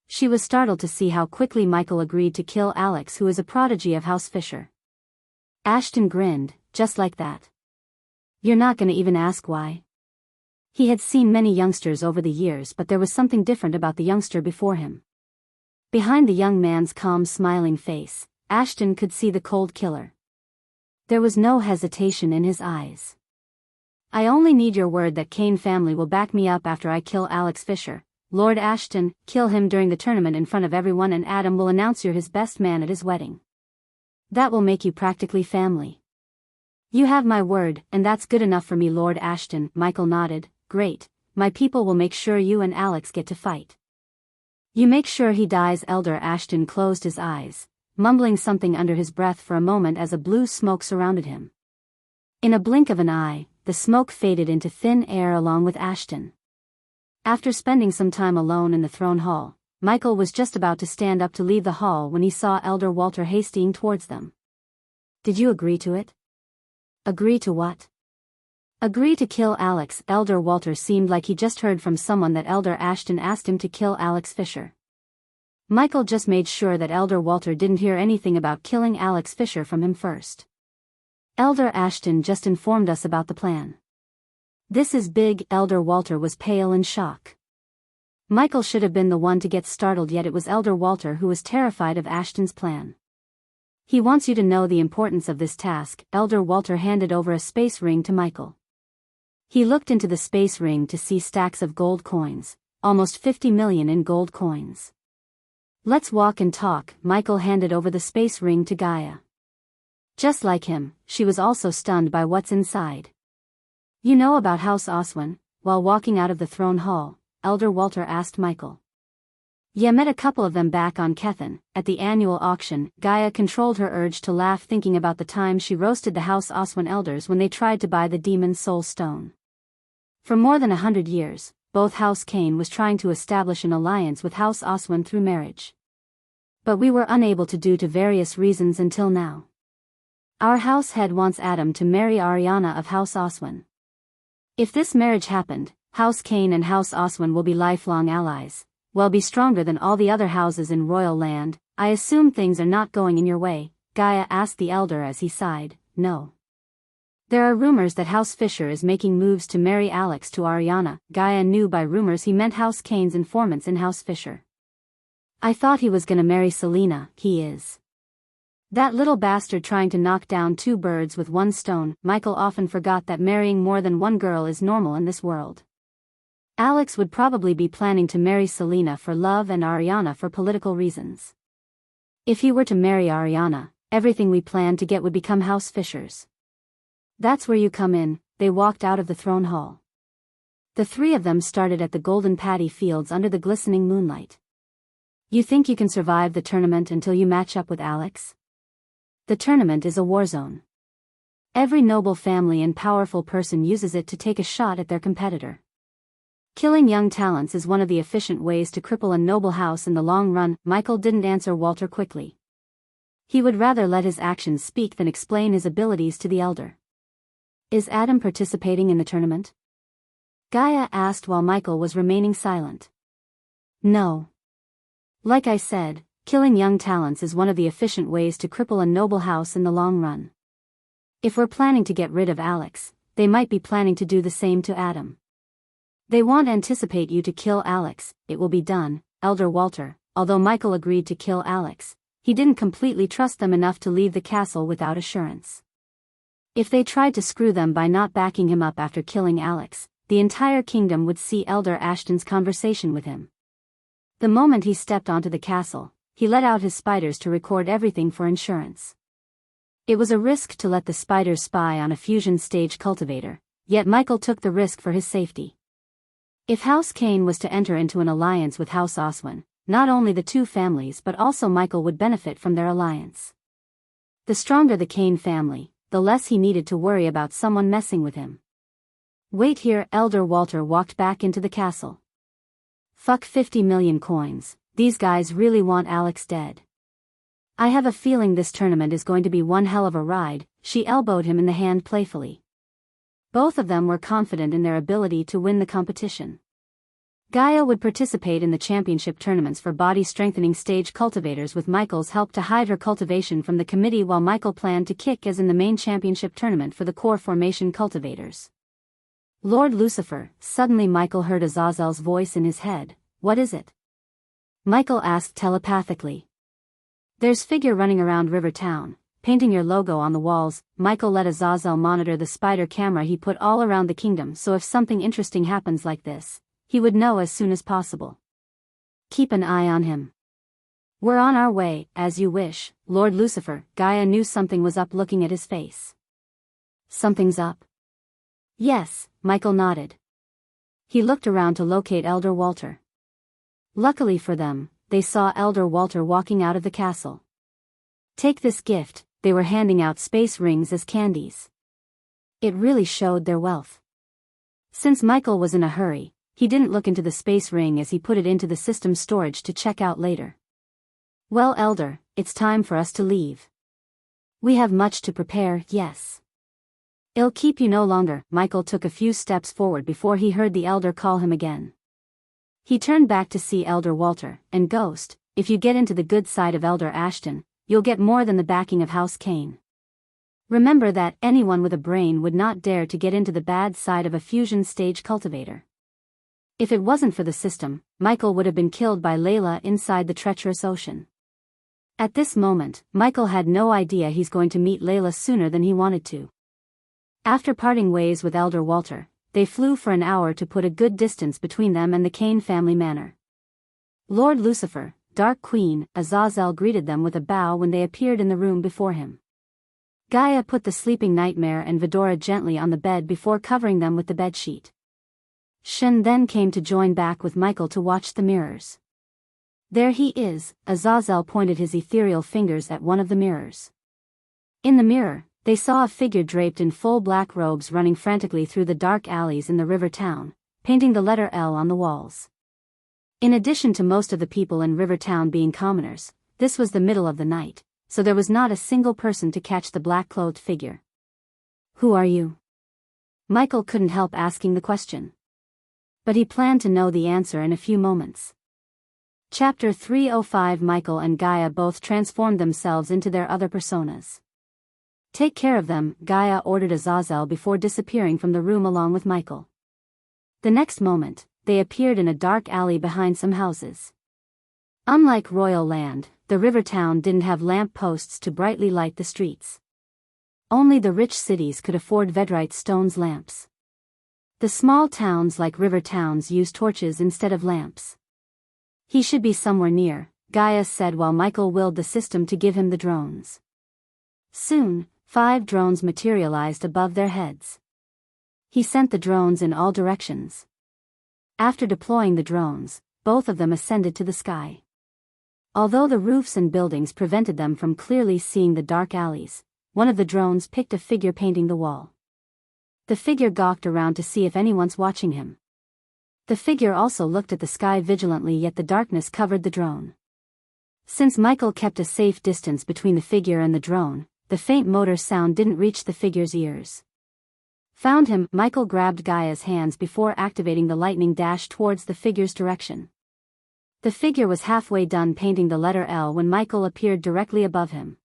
She was startled to see how quickly Michael agreed to kill Alex, who is a prodigy of House Fisher. Ashton grinned, just like that. You're not gonna even ask why? He had seen many youngsters over the years, but there was something different about the youngster before him. Behind the young man's calm, smiling face, Ashton could see the cold killer. There was no hesitation in his eyes. I only need your word that Kane family will back me up after I kill Alex Fisher. Lord Ashton, kill him during the tournament in front of everyone, and Adam will announce you're his best man at his wedding. That will make you practically family. You have my word, and that's good enough for me, Lord Ashton. Michael nodded. Great, my people will make sure you and Alex get to fight. You make sure he dies. Elder Ashton closed his eyes, mumbling something under his breath for a moment as a blue smoke surrounded him. In a blink of an eye, the smoke faded into thin air along with Ashton. After spending some time alone in the throne hall, Michael was just about to stand up to leave the hall when he saw Elder Walter hastening towards them. Did you agree to it? Agree to what? Agree to kill Alex. Elder Walter seemed like he just heard from someone that Elder Ashton asked him to kill Alex Fisher. Michael just made sure that Elder Walter didn't hear anything about killing Alex Fisher from him first. Elder Ashton just informed us about the plan. This is big. Elder Walter was pale in shock. Michael should have been the one to get startled, yet it was Elder Walter who was terrified of Ashton's plan. He wants you to know the importance of this task. Elder Walter handed over a space ring to Michael. He looked into the space ring to see stacks of gold coins, almost 50 million in gold coins. Let's walk and talk. Michael handed over the space ring to Gaia. Just like him, she was also stunned by what's inside. You know about House Oswin? While walking out of the throne hall, Elder Walter asked Michael. Yeah, met a couple of them back on Kethen, at the annual auction. Gaia controlled her urge to laugh thinking about the time she roasted the House Oswin elders when they tried to buy the Demon's Soul Stone. For more than 100 years, both House Kane was trying to establish an alliance with House Oswin through marriage. But we were unable to due to various reasons until now. Our house head wants Adam to marry Ariana of House Oswin. If this marriage happened, House Kane and House Oswin will be lifelong allies, will be stronger than all the other houses in royal land. I assume things are not going in your way, Gaia asked the elder as he sighed. No. There are rumors that House Fisher is making moves to marry Alex to Ariana. Gaia knew by rumors he meant House Kane's informants in House Fisher. I thought he was gonna marry Selena. He is. That little bastard trying to knock down two birds with one stone. Michael often forgot that marrying more than one girl is normal in this world. Alex would probably be planning to marry Selena for love and Ariana for political reasons. If he were to marry Ariana, everything we planned to get would become House Fisher's. That's where you come in. They walked out of the throne hall. The three of them started at the golden paddy fields under the glistening moonlight. You think you can survive the tournament until you match up with Alex? The tournament is a war zone. Every noble family and powerful person uses it to take a shot at their competitor. Killing young talents is one of the efficient ways to cripple a noble house in the long run. Michael didn't answer Walter quickly. He would rather let his actions speak than explain his abilities to the elder. Is Adam participating in the tournament? Gaia asked while Michael was remaining silent. No. Like I said, killing young talents is one of the efficient ways to cripple a noble house in the long run. If we're planning to get rid of Alex, they might be planning to do the same to Adam. They won't anticipate you to kill Alex. It will be done. Elder Walter, although Michael agreed to kill Alex, he didn't completely trust them enough to leave the castle without assurance. If they tried to screw them by not backing him up after killing Alex, the entire kingdom would see Elder Ashton's conversation with him. The moment he stepped onto the castle, he let out his spiders to record everything for insurance. It was a risk to let the spiders spy on a fusion stage cultivator, yet Michael took the risk for his safety. If House Kane was to enter into an alliance with House Oswin, not only the two families but also Michael would benefit from their alliance. The stronger the Kane family, the less he needed to worry about someone messing with him. Wait here. Elder Walter walked back into the castle. Fuck 50 million coins, these guys really want Alex dead. I have a feeling this tournament is going to be one hell of a ride. She elbowed him in the hand playfully. Both of them were confident in their ability to win the competition. Gaia would participate in the championship tournaments for body-strengthening stage cultivators with Michael's help to hide her cultivation from the committee, while Michael planned to kick as in the main championship tournament for the core formation cultivators. Lord Lucifer, suddenly Michael heard Azazel's voice in his head. What is it? Michael asked telepathically. There's figure running around River Town, painting your logo on the walls. Michael let Azazel monitor the spider camera he put all around the kingdom, so if something interesting happens like this, he would know as soon as possible. Keep an eye on him. We're on our way, as you wish, Lord Lucifer. Gaia knew something was up, looking at his face. Something's up? Yes, Michael nodded. He looked around to locate Elder Walter. Luckily for them, they saw Elder Walter walking out of the castle. Take this gift. They were handing out space rings as candies. It really showed their wealth. Since Michael was in a hurry, he didn't look into the space ring as he put it into the system's storage to check out later. Well, Elder, it's time for us to leave. We have much to prepare. Yes. It'll keep you no longer. Michael took a few steps forward before he heard the Elder call him again. He turned back to see Elder Walter. And Ghost, if you get into the good side of Elder Ashton, you'll get more than the backing of House Kane. Remember that anyone with a brain would not dare to get into the bad side of a fusion stage cultivator. If it wasn't for the system, Michael would have been killed by Layla inside the treacherous ocean. At this moment, Michael had no idea he's going to meet Layla sooner than he wanted to. After parting ways with Elder Walter, they flew for an hour to put a good distance between them and the Kane family manor. Lord Lucifer, Dark Queen, Azazel greeted them with a bow when they appeared in the room before him. Gaia put the sleeping Nightmare and Vidora gently on the bed before covering them with the bedsheet. Shen then came to join back with Michael to watch the mirrors. There he is, Azazel pointed his ethereal fingers at one of the mirrors. In the mirror, they saw a figure draped in full black robes running frantically through the dark alleys in the river town, painting the letter L on the walls. In addition to most of the people in River Town being commoners, this was the middle of the night, so there was not a single person to catch the black-clothed figure. Who are you? Michael couldn't help asking the question. But he planned to know the answer in a few moments. Chapter 305. Michael and Gaia both transformed themselves into their other personas. Take care of them, Gaia ordered Azazel before disappearing from the room along with Michael. The next moment, they appeared in a dark alley behind some houses. Unlike Royal Land, the river town didn't have lamp posts to brightly light the streets. Only the rich cities could afford Vedrite stone's lamps. The small towns like river towns use torches instead of lamps. He should be somewhere near, Gaia said while Michael willed the system to give him the drones. Soon, 5 drones materialized above their heads. He sent the drones in all directions. After deploying the drones, both of them ascended to the sky. Although the roofs and buildings prevented them from clearly seeing the dark alleys, one of the drones picked a figure painting the wall. The figure gawked around to see if anyone's watching him. The figure also looked at the sky vigilantly, yet the darkness covered the drone. Since Michael kept a safe distance between the figure and the drone, the faint motor sound didn't reach the figure's ears. Found him, Michael grabbed Gaia's hands before activating the lightning dash towards the figure's direction. The figure was halfway done painting the letter L when Michael appeared directly above him.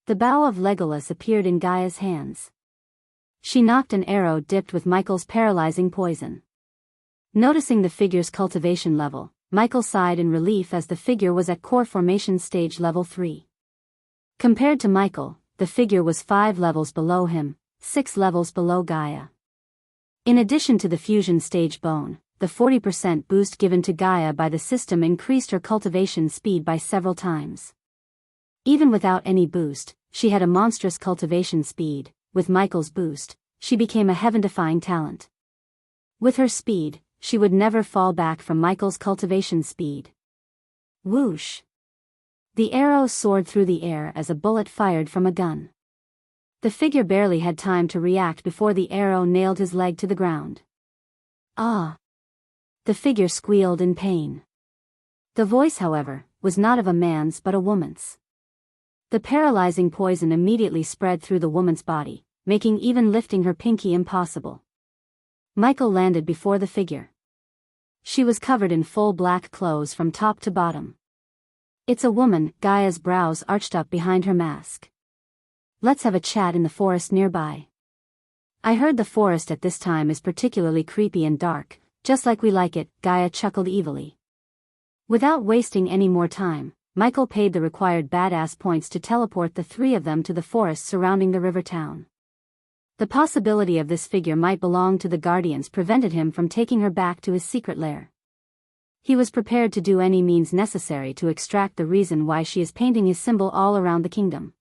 The bow of Legolas appeared in Gaia's hands. She knocked an arrow dipped with Michael's paralyzing poison. Noticing the figure's cultivation level, Michael sighed in relief as the figure was at core formation stage level 3. Compared to Michael, the figure was 5 levels below him, 6 levels below Gaia. In addition to the fusion stage bone, the 40% boost given to Gaia by the system increased her cultivation speed by several times. Even without any boost, she had a monstrous cultivation speed. With Michael's boost, she became a heaven-defying talent. With her speed, she would never fall back from Michael's cultivation speed. Whoosh! The arrow soared through the air as a bullet fired from a gun. The figure barely had time to react before the arrow nailed his leg to the ground. Ah! The figure squealed in pain. The voice, however, was not of a man's but a woman's. The paralyzing poison immediately spread through the woman's body, making even lifting her pinky impossible. Michael landed before the figure. She was covered in full black clothes from top to bottom. "It's a woman," Gaia's brows arched up behind her mask. "Let's have a chat in the forest nearby." "I heard the forest at this time is particularly creepy and dark, just like we like it," Gaia chuckled evilly. Without wasting any more time, Michael paid the required badass points to teleport the three of them to the forest surrounding the river town. The possibility of this figure might belong to the Guardians prevented him from taking her back to his secret lair. He was prepared to do any means necessary to extract the reason why she is painting his symbol all around the kingdom.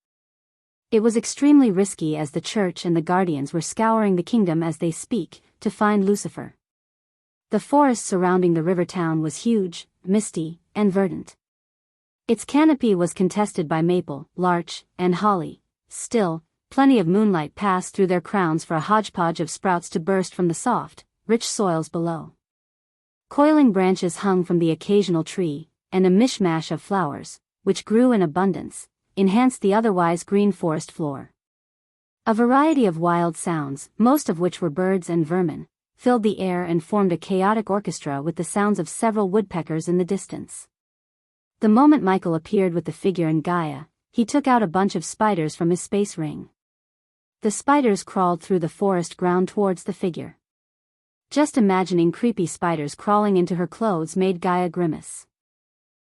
It was extremely risky as the Church and the Guardians were scouring the kingdom as they speak, to find Lucifer. The forest surrounding the river town was huge, misty, and verdant. Its canopy was contested by maple, larch, and holly. Still, plenty of moonlight passed through their crowns for a hodgepodge of sprouts to burst from the soft, rich soils below. Coiling branches hung from the occasional tree, and a mishmash of flowers, which grew in abundance, enhanced the otherwise green forest floor. A variety of wild sounds, most of which were birds and vermin, filled the air and formed a chaotic orchestra with the sounds of several woodpeckers in the distance. The moment Michael appeared with the figure and Gaia, he took out a bunch of spiders from his space ring. The spiders crawled through the forest ground towards the figure. Just imagining creepy spiders crawling into her clothes made Gaia grimace.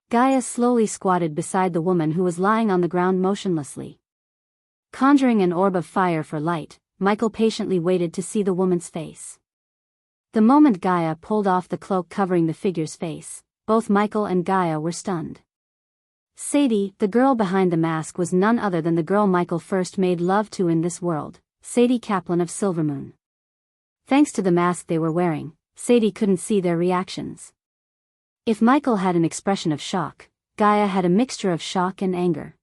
Gaia slowly squatted beside the woman who was lying on the ground motionlessly. Conjuring an orb of fire for light, Michael patiently waited to see the woman's face. The moment Gaia pulled off the cloak covering the figure's face, both Michael and Gaia were stunned. Sadie, the girl behind the mask, was none other than the girl Michael first made love to in this world, Sadie Kaplan of Silvermoon. Thanks to the mask they were wearing, Sadie couldn't see their reactions. If Michael had an expression of shock, Gaia had a mixture of shock and anger.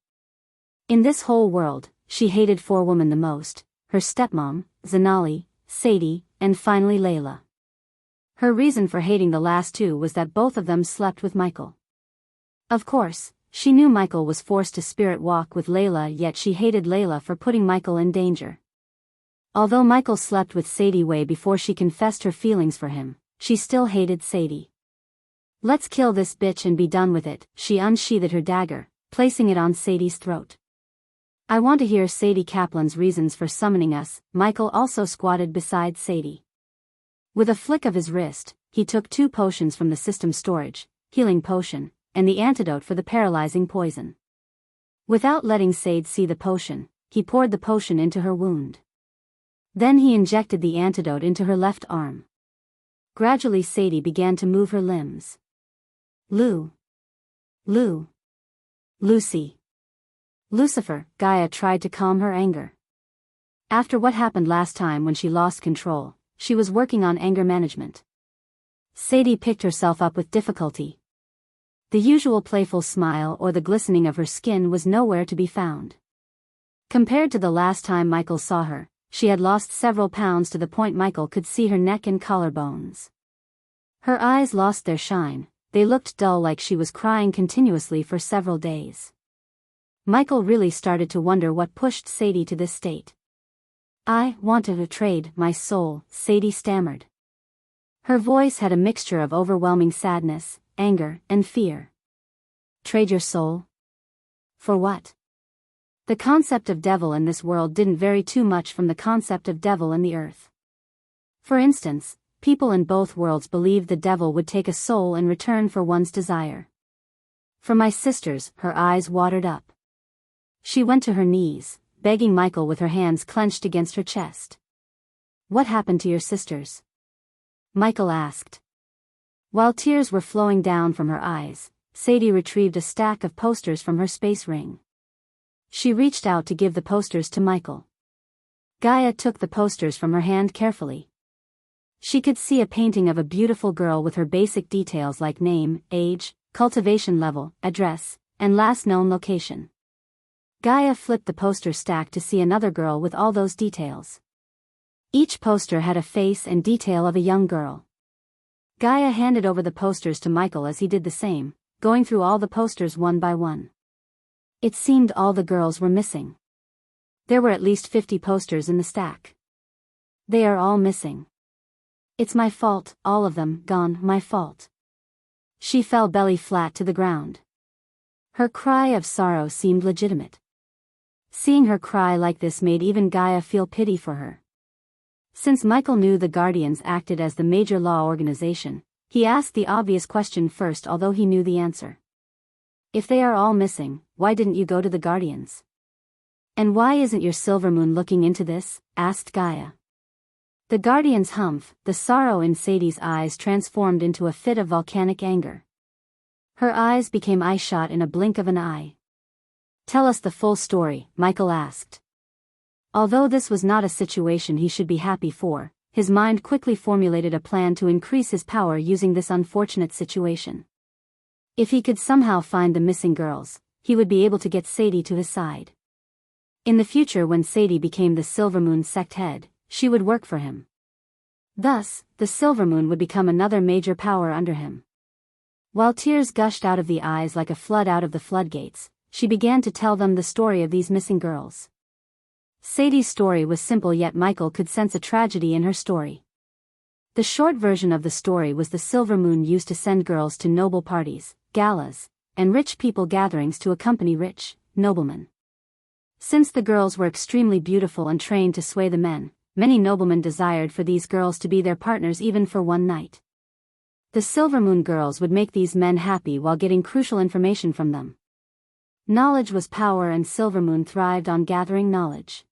In this whole world, she hated four women the most: her stepmom, Zanali, Sadie, and finally Layla. Her reason for hating the last two was that both of them slept with Michael. Of course, she knew Michael was forced to spirit walk with Layla, yet she hated Layla for putting Michael in danger. Although Michael slept with Sadie way before she confessed her feelings for him, she still hated Sadie. "Let's kill this bitch and be done with it," she unsheathed her dagger, placing it on Sadie's throat. "I want to hear Sadie Kaplan's reasons for summoning us." Michael also squatted beside Sadie. With a flick of his wrist, he took 2 potions from the system storage, healing potion, and the antidote for the paralyzing poison. Without letting Sadie see the potion, he poured the potion into her wound. Then he injected the antidote into her left arm. Gradually Sadie began to move her limbs. Lou. Lucy. Lucifer, Gaia tried to calm her anger. After what happened last time when she lost control, she was working on anger management. Sadie picked herself up with difficulty. The usual playful smile or the glistening of her skin was nowhere to be found. Compared to the last time Michael saw her, she had lost several pounds to the point Michael could see her neck and collarbones. Her eyes lost their shine, they looked dull, like she was crying continuously for several days. Michael really started to wonder what pushed Sadie to this state. "I want to trade my soul," Sadie stammered. Her voice had a mixture of overwhelming sadness, anger, and fear. "Trade your soul? For what?" The concept of devil in this world didn't vary too much from the concept of devil in the earth. For instance, people in both worlds believed the devil would take a soul in return for one's desire. "For my sisters," her eyes watered up. She went to her knees, begging Michael with her hands clenched against her chest. "What happened to your sisters?" Michael asked. While tears were flowing down from her eyes, Sadie retrieved a stack of posters from her space ring. She reached out to give the posters to Michael. Gaia took the posters from her hand carefully. She could see a painting of a beautiful girl with her basic details like name, age, cultivation level, address, and last known location. Gaia flipped the poster stack to see another girl with all those details. Each poster had a face and detail of a young girl. Gaia handed over the posters to Michael as he did the same, going through all the posters one by one. It seemed all the girls were missing. There were at least 50 posters in the stack. "They are all missing." It's my fault, all of them, gone, my fault. She fell belly flat to the ground. Her cry of sorrow seemed legitimate. Seeing her cry like this made even Gaia feel pity for her. Since Michael knew the Guardians acted as the major law organization, he asked the obvious question first, although he knew the answer. If they are all missing, why didn't you go to the Guardians? And why isn't your Silvermoon looking into this? Asked Gaia. The Guardians humph, the sorrow in Sadie's eyes transformed into a fit of volcanic anger. Her eyes became eye-shot in a blink of an eye. Tell us the full story, Michael asked. Although this was not a situation he should be happy for, his mind quickly formulated a plan to increase his power using this unfortunate situation. If he could somehow find the missing girls, he would be able to get Sadie to his side. In the future, when Sadie became the Silvermoon sect head, she would work for him. Thus, the Silvermoon would become another major power under him. While tears gushed out of the eyes like a flood out of the floodgates, she began to tell them the story of these missing girls. Sadie's story was simple, yet Michael could sense a tragedy in her story. The short version of the story was the Silvermoon used to send girls to noble parties, galas, and rich people gatherings to accompany rich noblemen. Since the girls were extremely beautiful and trained to sway the men, many noblemen desired for these girls to be their partners even for one night. The Silvermoon girls would make these men happy while getting crucial information from them. Knowledge was power, and Silvermoon thrived on gathering knowledge.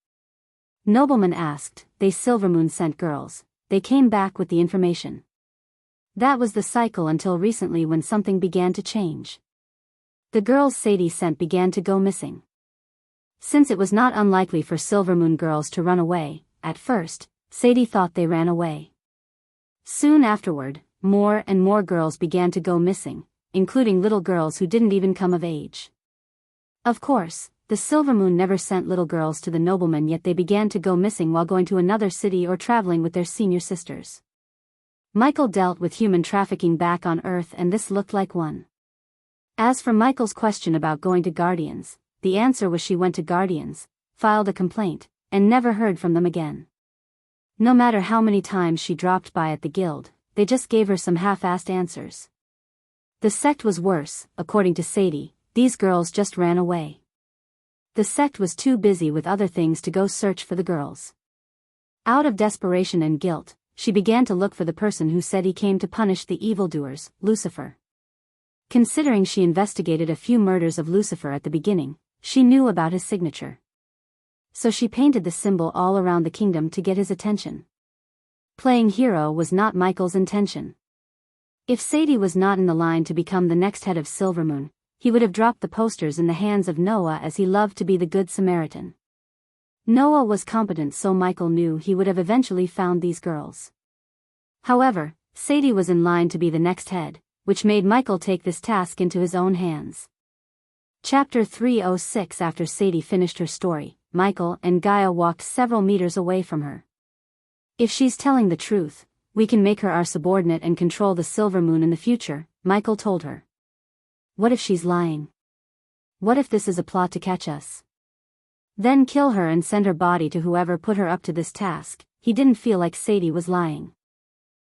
Noblemen asked, they Silvermoon sent girls, they came back with the information. That was the cycle until recently, when something began to change. The girls Sadie sent began to go missing. Since it was not unlikely for Silvermoon girls to run away, at first, Sadie thought they ran away. Soon afterward, more and more girls began to go missing, including little girls who didn't even come of age. Of course, the Silvermoon never sent little girls to the noblemen, yet they began to go missing while going to another city or traveling with their senior sisters. Michael dealt with human trafficking back on Earth, and this looked like one. As for Michael's question about going to Guardians, the answer was she went to Guardians, filed a complaint, and never heard from them again. No matter how many times she dropped by at the guild, they just gave her some half-assed answers. The sect was worse, according to Sadie. These girls just ran away. The sect was too busy with other things to go search for the girls. Out of desperation and guilt, she began to look for the person who said he came to punish the evildoers, Lucifer. Considering she investigated a few murders of Lucifer at the beginning, she knew about his signature. So she painted the symbol all around the kingdom to get his attention. Playing hero was not Michael's intention. If Sadie was not in the line to become the next head of Silvermoon, he would have dropped the posters in the hands of Noah, as he loved to be the Good Samaritan. Noah was competent, so Michael knew he would have eventually found these girls. However, Sadie was in line to be the next head, which made Michael take this task into his own hands. Chapter 306. After Sadie finished her story, Michael and Gaia walked several meters away from her. If she's telling the truth, we can make her our subordinate and control the Silvermoon in the future, Michael told her. What if she's lying? What if this is a plot to catch us? Then kill her and send her body to whoever put her up to this task. He didn't feel like Sadie was lying.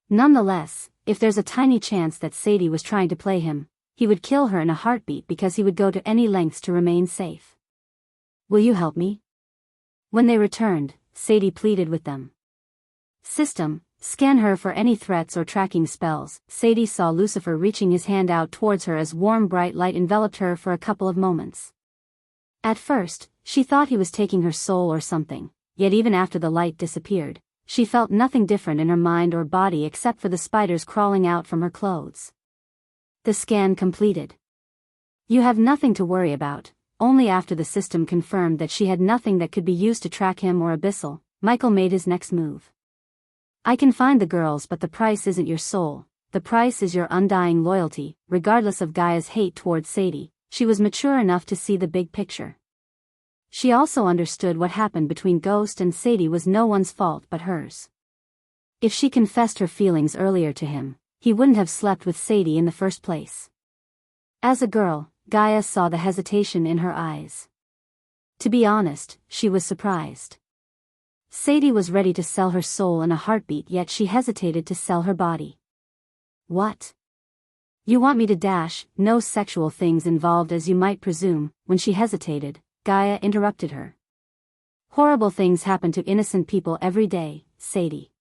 Nonetheless, if there's a tiny chance that Sadie was trying to play him, he would kill her in a heartbeat, because he would go to any lengths to remain safe. Will you help me? When they returned, Sadie pleaded with them. System, scan her for any threats or tracking spells. Sadie saw Lucifer reaching his hand out towards her as warm bright light enveloped her for a couple of moments. At first, she thought he was taking her soul or something, yet even after the light disappeared, she felt nothing different in her mind or body except for the spiders crawling out from her clothes. The scan completed. You have nothing to worry about. Only after the system confirmed that she had nothing that could be used to track him or Abyssal, Michael made his next move. I can find the girls, but the price isn't your soul. The price is your undying loyalty. Regardless of Gaia's hate towards Sadie, she was mature enough to see the big picture. She also understood what happened between Ghost and Sadie was no one's fault but hers. If she confessed her feelings earlier to him, he wouldn't have slept with Sadie in the first place. As a girl, Gaia saw the hesitation in her eyes. To be honest, she was surprised. Sadie was ready to sell her soul in a heartbeat, yet she hesitated to sell her body. What? You want me to dash? No sexual things involved as you might presume. When she hesitated, Gaia interrupted her. Horrible things happen to innocent people every day, Sadie.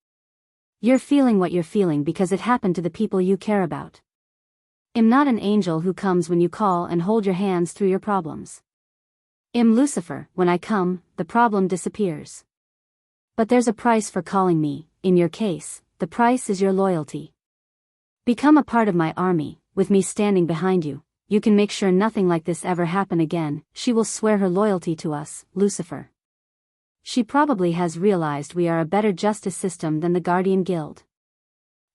You're feeling what you're feeling because it happened to the people you care about. I'm not an angel who comes when you call and hold your hands through your problems. I'm Lucifer. When I come, the problem disappears. But there's a price for calling me. In your case, the price is your loyalty. Become a part of my army. With me standing behind you, you can make sure nothing like this ever happen again. She will swear her loyalty to us, Lucifer. She probably has realized we are a better justice system than the Guardian Guild.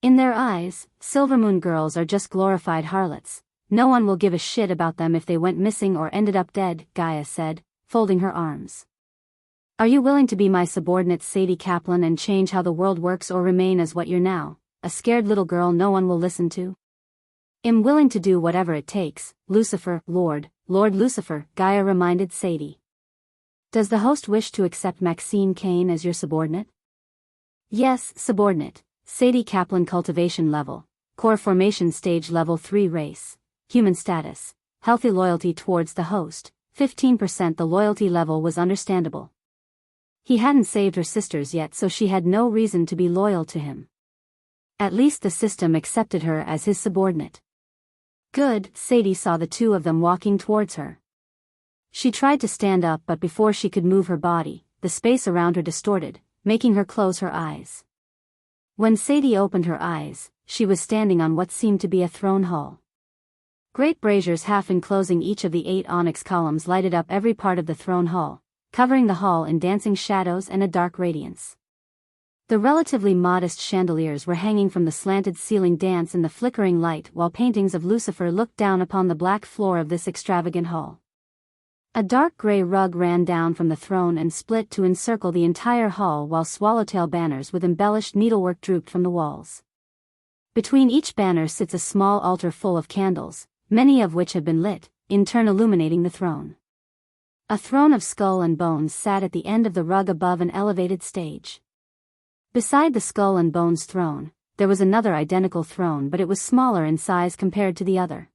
In their eyes, Silvermoon girls are just glorified harlots. No one will give a shit about them if they went missing or ended up dead, Gaia said, folding her arms. Are you willing to be my subordinate, Sadie Kaplan, and change how the world works, or remain as what you're now, a scared little girl no one will listen to? I'm willing to do whatever it takes, Lucifer, Lord Lucifer, Gaia reminded Sadie. Does the host wish to accept Maxine Kane as your subordinate? Yes, subordinate. Sadie Kaplan. Cultivation level, core formation stage level 3. Race, human status, healthy loyalty towards the host, 15%. The loyalty level was understandable. He hadn't saved her sisters yet, so she had no reason to be loyal to him. At least the system accepted her as his subordinate. Good. Sadie saw the two of them walking towards her. She tried to stand up, but before she could move her body, the space around her distorted, making her close her eyes. When Sadie opened her eyes, she was standing on what seemed to be a throne hall. Great braziers half enclosing each of the 8 onyx columns lighted up every part of the throne hall, covering the hall in dancing shadows and a dark radiance. The relatively modest chandeliers were hanging from the slanted ceiling, dance in the flickering light, while paintings of Lucifer looked down upon the black floor of this extravagant hall. A dark gray rug ran down from the throne and split to encircle the entire hall, while swallowtail banners with embellished needlework drooped from the walls. Between each banner sits a small altar full of candles, many of which have been lit, in turn illuminating the throne. A throne of skull and bones sat at the end of the rug above an elevated stage. Beside the skull and bones throne, there was another identical throne, but it was smaller in size compared to the other.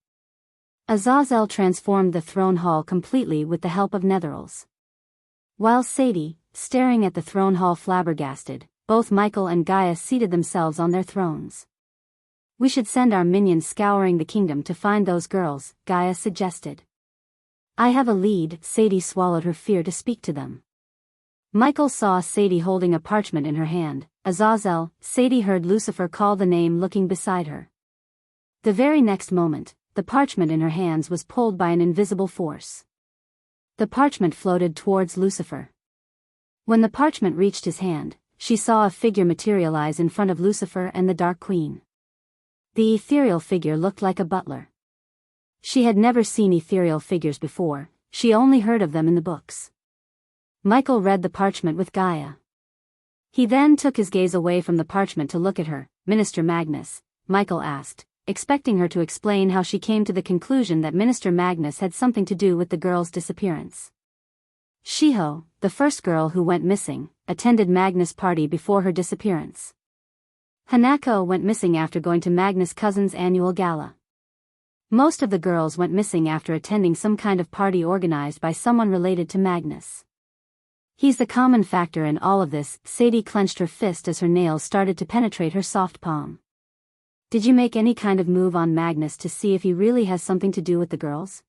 Azazel transformed the throne hall completely with the help of netherils. While Sadie, staring at the throne hall flabbergasted, both Michael and Gaia seated themselves on their thrones. We should send our minions scouring the kingdom to find those girls, Gaia suggested. I have a lead. Sadie swallowed her fear to speak to them. Michael saw Sadie holding a parchment in her hand. Azazel, Sadie heard Lucifer call the name, looking beside her. The very next moment, the parchment in her hands was pulled by an invisible force. The parchment floated towards Lucifer. When the parchment reached his hand, she saw a figure materialize in front of Lucifer and the Dark Queen. The ethereal figure looked like a butler. She had never seen ethereal figures before, she only heard of them in the books. Michael read the parchment with Gaia. He then took his gaze away from the parchment to look at her. Minister Magnus, Michael asked, expecting her to explain how she came to the conclusion that Minister Magnus had something to do with the girl's disappearance. Shiho, the first girl who went missing, attended Magnus' party before her disappearance. Hanako went missing after going to Magnus' cousin's annual gala. Most of the girls went missing after attending some kind of party organized by someone related to Magnus. He's the common factor in all of this. Sadie clenched her fist as her nails started to penetrate her soft palm. Did you make any kind of move on Magnus to see if he really has something to do with the girls?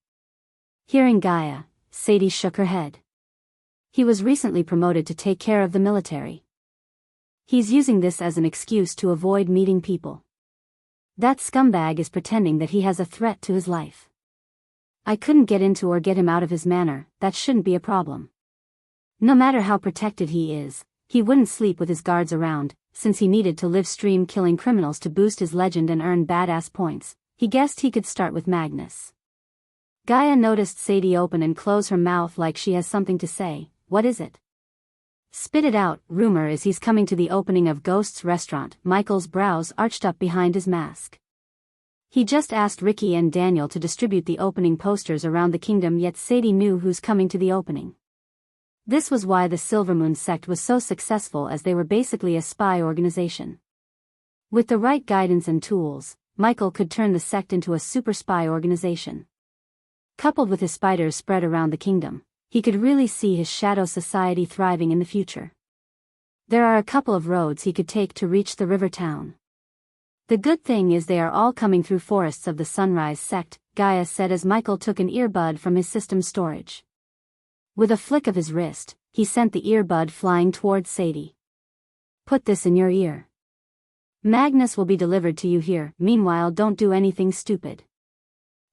Hearing Gaia, Sadie shook her head. He was recently promoted to take care of the military. He's using this as an excuse to avoid meeting people. That scumbag is pretending that he has a threat to his life. I couldn't get into or get him out of his manor. That shouldn't be a problem. No matter how protected he is, he wouldn't sleep with his guards around, since he needed to live stream killing criminals to boost his legend and earn badass points. He guessed he could start with Magnus. Gaia noticed Sadie open and close her mouth like she has something to say. What is it? Spit it out. Rumor is he's coming to the opening of Ghost's restaurant. Michael's brows arched up behind his mask. He just asked Ricky and Daniel to distribute the opening posters around the kingdom, yet Sadie knew who's coming to the opening. This was why the Silvermoon sect was so successful, as they were basically a spy organization. With the right guidance and tools, Michael could turn the sect into a super spy organization. Coupled with his spiders spread around the kingdom, he could really see his shadow society thriving in the future. There are a couple of roads he could take to reach the river town. The good thing is they are all coming through forests of the Sunrise sect, Gaia said as Michael took an earbud from his system's storage. With a flick of his wrist, he sent the earbud flying towards Sadie. Put this in your ear. Magnus will be delivered to you here. Meanwhile, don't do anything stupid.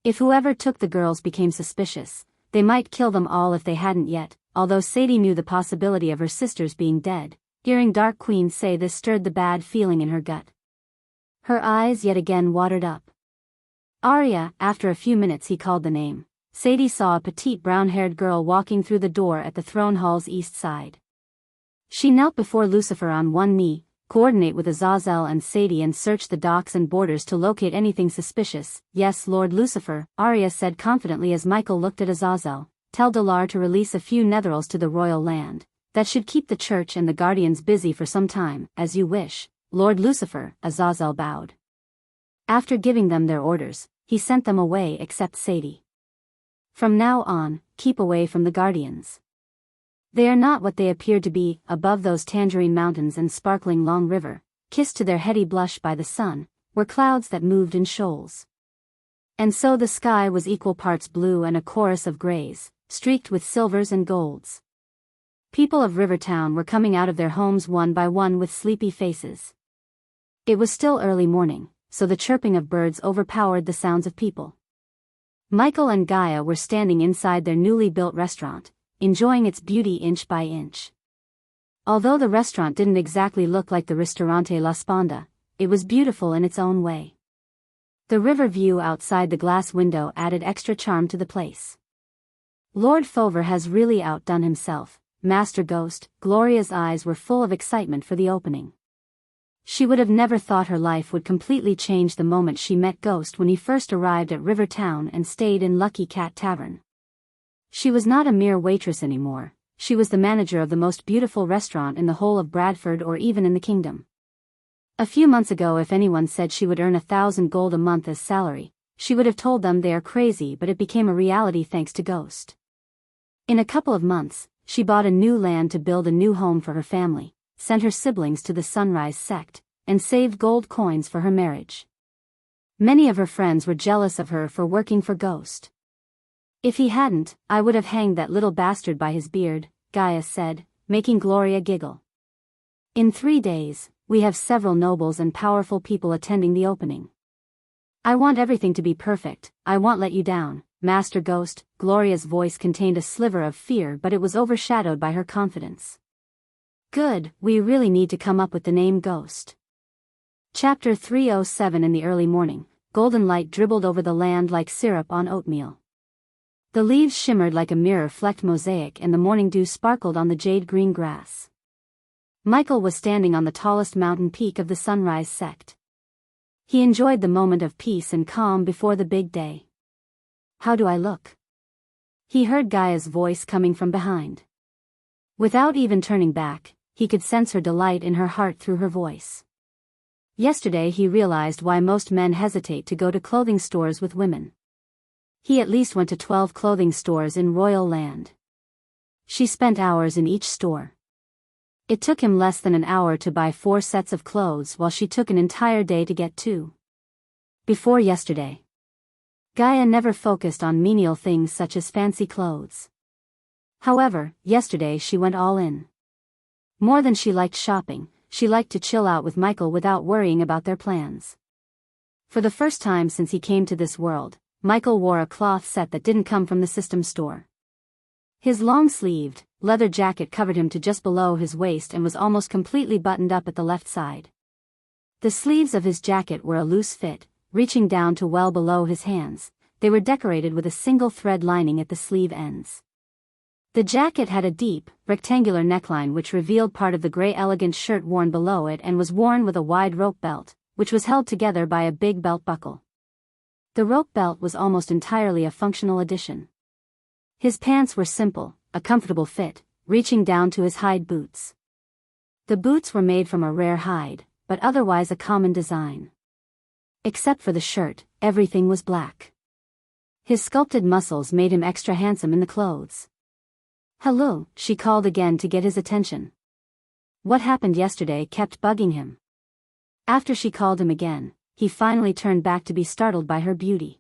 If whoever took the girls became suspicious, they might kill them all if they hadn't yet. Although Sadie knew the possibility of her sisters being dead, hearing Dark Queen say this stirred the bad feeling in her gut. Her eyes yet again watered up. Arya. After a few minutes he called the name. Sadie saw a petite brown-haired girl walking through the door at the throne hall's east side. She knelt before Lucifer on one knee, coordinate with Azazel and Sadie and search the docks and borders to locate anything suspicious. Yes, Lord Lucifer, Arya said confidently as Michael looked at Azazel. Tell Dalar to release a few netherals to the royal land. That should keep the church and the guardians busy for some time. As you wish, Lord Lucifer, Azazel bowed. After giving them their orders, he sent them away except Sadie. From now on, keep away from the guardians. They are not what they appear to be. Above those tangerine mountains and sparkling long river, kissed to their heady blush by the sun, were clouds that moved in shoals. And so the sky was equal parts blue and a chorus of grays, streaked with silvers and golds. People of Rivertown were coming out of their homes one by one with sleepy faces. It was still early morning, so the chirping of birds overpowered the sounds of people. Michael and Gaia were standing inside their newly built restaurant, enjoying its beauty inch by inch. Although the restaurant didn't exactly look like the Ristorante La Sponda, it was beautiful in its own way. The river view outside the glass window added extra charm to the place. Lord Fover has really outdone himself, Master Ghost. Gloria's eyes were full of excitement for the opening. She would have never thought her life would completely change the moment she met Ghost when he first arrived at River Town and stayed in Lucky Cat Tavern. She was not a mere waitress anymore, she was the manager of the most beautiful restaurant in the whole of Bradford or even in the kingdom. A few months ago, if anyone said she would earn 1,000 gold a month as salary, she would have told them they are crazy, but it became a reality thanks to Ghost. In a couple of months, she bought a new land to build a new home for her family, sent her siblings to the Sunrise sect, and saved gold coins for her marriage. Many of her friends were jealous of her for working for Ghost. If he hadn't, I would have hanged that little bastard by his beard, Gaia said, making Gloria giggle. In 3 days, we have several nobles and powerful people attending the opening. I want everything to be perfect. I won't let you down, Master Ghost. Gloria's voice contained a sliver of fear, but it was overshadowed by her confidence. Good, we really need to come up with the name Ghost. Chapter 307. In the early morning, golden light dribbled over the land like syrup on oatmeal. The leaves shimmered like a mirror-flecked mosaic and the morning dew sparkled on the jade-green grass. Michael was standing on the tallest mountain peak of the Sunrise sect. He enjoyed the moment of peace and calm before the big day. How do I look? He heard Gaia's voice coming from behind. Without even turning back, he could sense her delight in her heart through her voice. Yesterday he realized why most men hesitate to go to clothing stores with women. He at least went to 12 clothing stores in Royal Land. She spent hours in each store. It took him less than an hour to buy 4 sets of clothes while she took an entire day to get 2. Before yesterday, Gaia never focused on menial things such as fancy clothes. However, yesterday she went all in. More than she liked shopping, she liked to chill out with Michael without worrying about their plans. For the first time since he came to this world, Michael wore a cloth set that didn't come from the system store. His long-sleeved, leather jacket covered him to just below his waist and was almost completely buttoned up at the left side. The sleeves of his jacket were a loose fit, reaching down to well below his hands. They were decorated with a single thread lining at the sleeve ends. The jacket had a deep, rectangular neckline which revealed part of the gray elegant shirt worn below it and was worn with a wide rope belt, which was held together by a big belt buckle. The rope belt was almost entirely a functional addition. His pants were simple, a comfortable fit, reaching down to his hide boots. The boots were made from a rare hide, but otherwise a common design. Except for the shirt, everything was black. His sculpted muscles made him extra handsome in the clothes. "Hello," she called again to get his attention. What happened yesterday kept bugging him. After she called him again, he finally turned back to be startled by her beauty.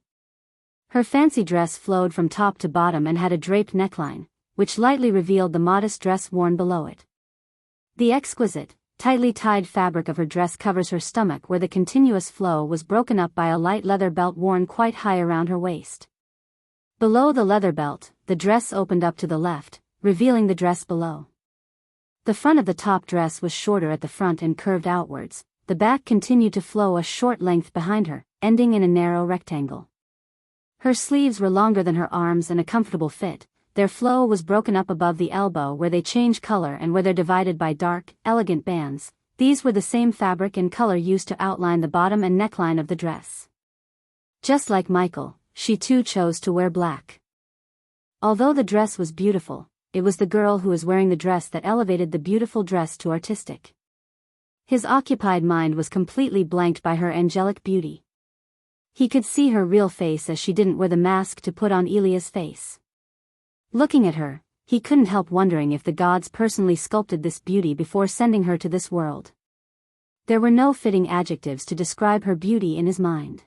Her fancy dress flowed from top to bottom and had a draped neckline, which lightly revealed the modest dress worn below it. The exquisite, tightly tied fabric of her dress covers her stomach where the continuous flow was broken up by a light leather belt worn quite high around her waist. Below the leather belt, the dress opened up to the left, revealing the dress below. The front of the top dress was shorter at the front and curved outwards. The back continued to flow a short length behind her, ending in a narrow rectangle. Her sleeves were longer than her arms and a comfortable fit. Their flow was broken up above the elbow where they change color and where they're divided by dark, elegant bands. These were the same fabric and color used to outline the bottom and neckline of the dress. Just like Michael, she too chose to wear black. Although the dress was beautiful, it was the girl who was wearing the dress that elevated the beautiful dress to artistic. His occupied mind was completely blanked by her angelic beauty. He could see her real face as she didn't wear the mask to put on Elia's face. Looking at her, he couldn't help wondering if the gods personally sculpted this beauty before sending her to this world. There were no fitting adjectives to describe her beauty in his mind.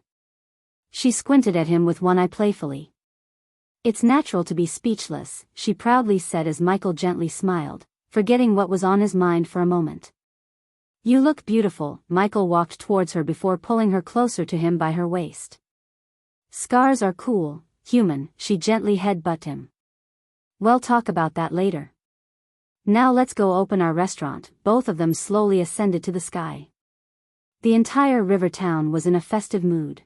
She squinted at him with one eye playfully. "It's natural to be speechless," she proudly said as Michael gently smiled, forgetting what was on his mind for a moment. "You look beautiful." Michael walked towards her before pulling her closer to him by her waist. "Scars are cool, human," she gently head-butted him. "We'll talk about that later. Now let's go open our restaurant." Both of them slowly ascended to the sky. The entire river town was in a festive mood.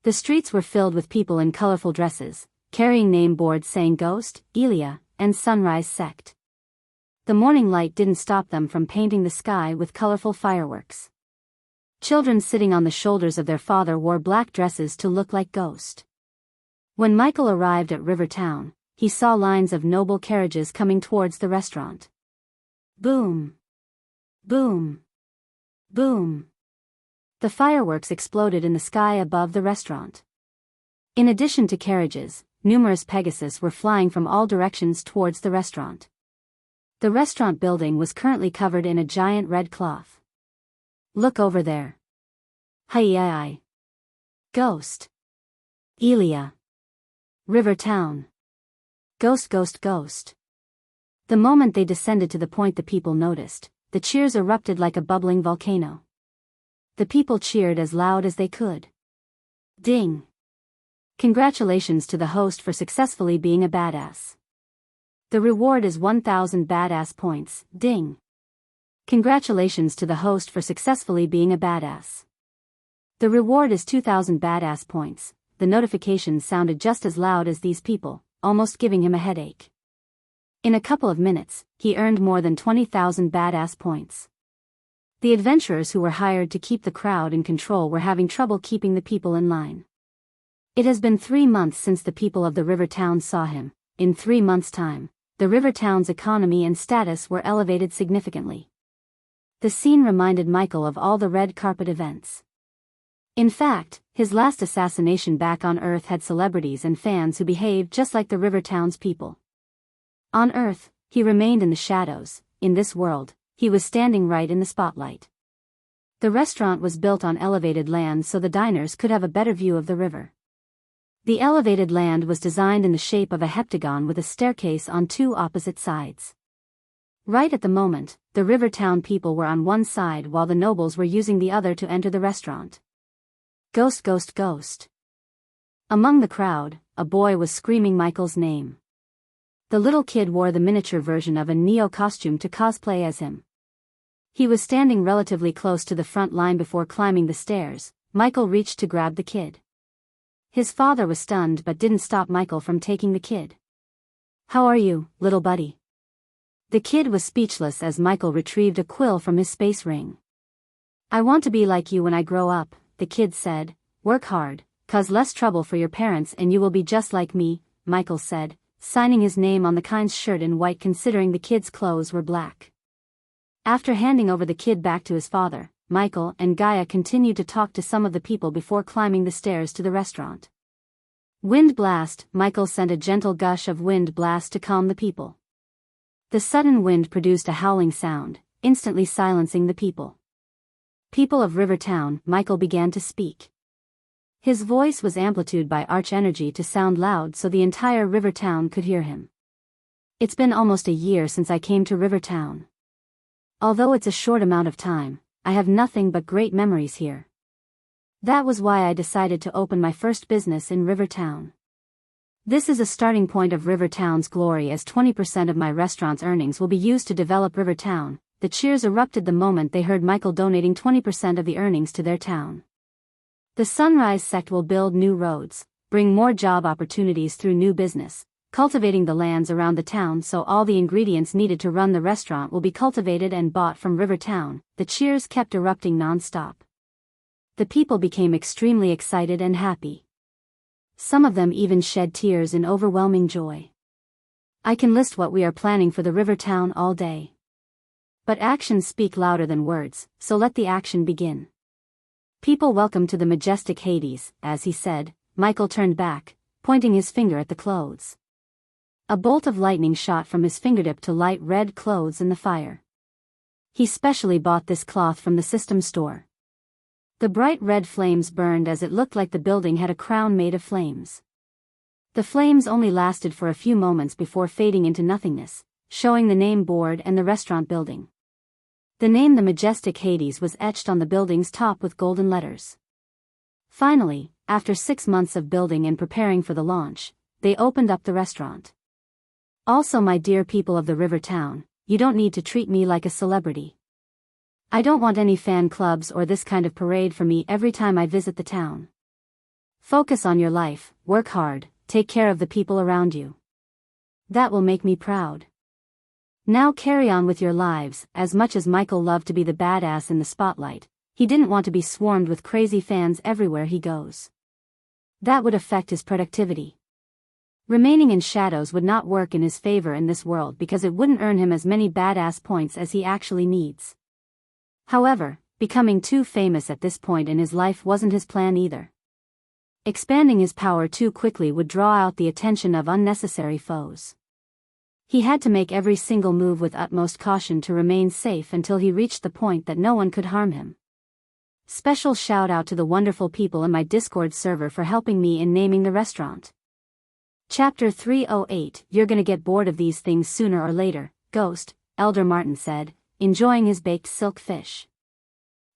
The streets were filled with people in colorful dresses, carrying name boards saying Ghost, Elia, and Sunrise Sect. The morning light didn't stop them from painting the sky with colorful fireworks. Children sitting on the shoulders of their father wore black dresses to look like Ghost. When Michael arrived at River Town, he saw lines of noble carriages coming towards the restaurant. Boom! Boom! Boom! The fireworks exploded in the sky above the restaurant. In addition to carriages, numerous Pegasus were flying from all directions towards the restaurant. The restaurant building was currently covered in a giant red cloth. "Look over there. Hi. Ghost. Elia. River Town. Ghost, ghost, ghost." The moment they descended to the point, the people noticed. The cheers erupted like a bubbling volcano. The people cheered as loud as they could. Ding! Congratulations to the host for successfully being a badass. The reward is 1,000 badass points. Ding! Congratulations to the host for successfully being a badass. The reward is 2,000 badass points. The notifications sounded just as loud as these people, almost giving him a headache. In a couple of minutes, he earned more than 20,000 badass points. The adventurers who were hired to keep the crowd in control were having trouble keeping the people in line. It has been 3 months since the people of the river town saw him. In 3 months' time, the river town's economy and status were elevated significantly. The scene reminded Michael of all the red carpet events. In fact, his last assassination back on Earth had celebrities and fans who behaved just like the river town's people. On Earth, he remained in the shadows. In this world, he was standing right in the spotlight. The restaurant was built on elevated land so the diners could have a better view of the river. The elevated land was designed in the shape of a heptagon with a staircase on 2 opposite sides. Right at the moment, the river town people were on one side while the nobles were using the other to enter the restaurant. Ghost, ghost, ghost. Among the crowd, a boy was screaming Michael's name. The little kid wore the miniature version of a Neo costume to cosplay as him. He was standing relatively close to the front line before climbing the stairs. Michael reached to grab the kid. His father was stunned but didn't stop Michael from taking the kid. "How are you, little buddy?" The kid was speechless as Michael retrieved a quill from his space ring. "I want to be like you when I grow up," the kid said. "Work hard, cause less trouble for your parents and you will be just like me," Michael said, signing his name on the kind's shirt in white considering the kid's clothes were black. After handing over the kid back to his father, Michael and Gaia continued to talk to some of the people before climbing the stairs to the restaurant. Wind blast. Michael sent a gentle gush of wind blast to calm the people. The sudden wind produced a howling sound, instantly silencing the people. People of Rivertown, Michael began to speak. His voice was amplitude by arch energy to sound loud so the entire Rivertown could hear him. It's been almost a year since I came to Rivertown. Although it's a short amount of time, I have nothing but great memories here. That was why I decided to open my first business in Rivertown. This is a starting point of Rivertown's glory as 20% of my restaurant's earnings will be used to develop Rivertown. The cheers erupted the moment they heard Michael donating 20% of the earnings to their town. The Sunrise sect will build new roads, bring more job opportunities through new business, cultivating the lands around the town so all the ingredients needed to run the restaurant will be cultivated and bought from Rivertown. The cheers kept erupting non-stop. The people became extremely excited and happy. Some of them even shed tears in overwhelming joy. I can list what we are planning for the Rivertown all day. But actions speak louder than words, so let the action begin. People welcome to the majestic Hades. As he said, Michael turned back, pointing his finger at the clothes. A bolt of lightning shot from his fingertip to light red clothes in the fire. He specially bought this cloth from the system store. The bright red flames burned as it looked like the building had a crown made of flames. The flames only lasted for a few moments before fading into nothingness, showing the name board and the restaurant building. The name The Majestic Hades was etched on the building's top with golden letters. Finally, after 6 months of building and preparing for the launch, they opened up the restaurant. Also, my dear people of the Rivertown, you don't need to treat me like a celebrity. I don't want any fan clubs or this kind of parade for me every time I visit the town. Focus on your life, work hard, take care of the people around you. That will make me proud. Now carry on with your lives. As much as Michael loved to be the badass in the spotlight, he didn't want to be swarmed with crazy fans everywhere he goes. That would affect his productivity. Remaining in shadows would not work in his favor in this world because it wouldn't earn him as many badass points as he actually needs. However, becoming too famous at this point in his life wasn't his plan either. Expanding his power too quickly would draw out the attention of unnecessary foes. He had to make every single move with utmost caution to remain safe until he reached the point that no one could harm him. Special shout out to the wonderful people in my Discord server for helping me in naming the restaurant. Chapter 308. You're gonna get bored of these things sooner or later, Ghost, Elder Martin said, enjoying his baked silk fish.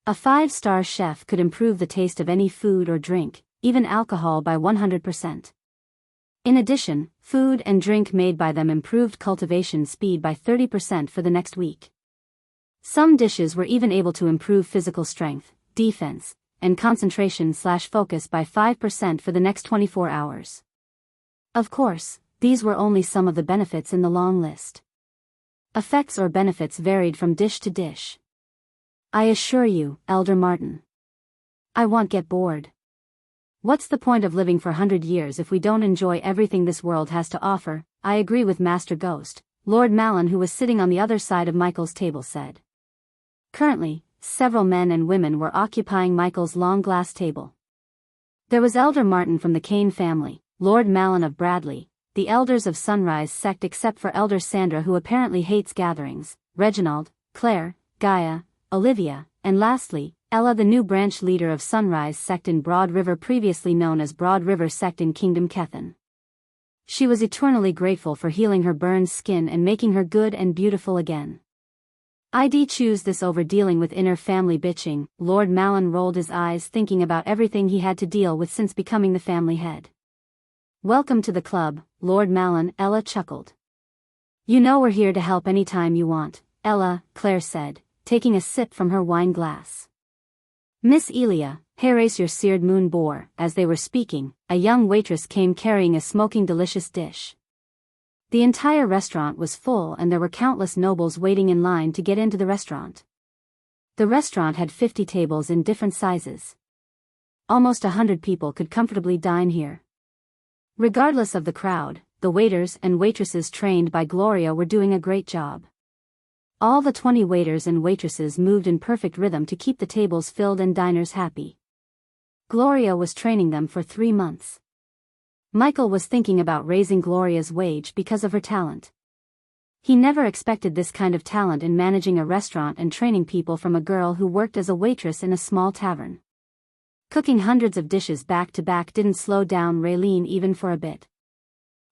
A 5-star chef could improve the taste of any food or drink, even alcohol, by 100%. In addition, food and drink made by them improved cultivation speed by 30% for the next week. Some dishes were even able to improve physical strength, defense, and concentration/focus by 5% for the next 24 hours. Of course, these were only some of the benefits in the long list. Effects or benefits varied from dish to dish. I assure you, Elder Martin, I won't get bored. What's the point of living for 100 years if we don't enjoy everything this world has to offer? I agree with Master Ghost, Lord Malin, who was sitting on the other side of Michael's table, said. Currently, several men and women were occupying Michael's long glass table. There was Elder Martin from the Kane family, Lord Malin of Bradley, the elders of Sunrise sect except for Elder Sandra, who apparently hates gatherings, Reginald, Claire, Gaia, Olivia, and lastly, Ella, the new branch leader of Sunrise sect in Broad River, previously known as Broad River sect in Kingdom Kethan. She was eternally grateful for healing her burned skin and making her good and beautiful again. I'd choose this over dealing with inner family bitching. Lord Malin rolled his eyes thinking about everything he had to deal with since becoming the family head. Welcome to the club, Lord Malin, Ella chuckled. You know we're here to help anytime you want, Ella, Claire said, taking a sip from her wine glass. Miss Elia, raise your seared moon boar. As they were speaking, a young waitress came carrying a smoking delicious dish. The entire restaurant was full and there were countless nobles waiting in line to get into the restaurant. The restaurant had 50 tables in different sizes. Almost 100 people could comfortably dine here. Regardless of the crowd, the waiters and waitresses trained by Gloria were doing a great job. All the 20 waiters and waitresses moved in perfect rhythm to keep the tables filled and diners happy. Gloria was training them for 3 months. Michael was thinking about raising Gloria's wage because of her talent. He never expected this kind of talent in managing a restaurant and training people from a girl who worked as a waitress in a small tavern. Cooking hundreds of dishes back to back didn't slow down Raylene even for a bit.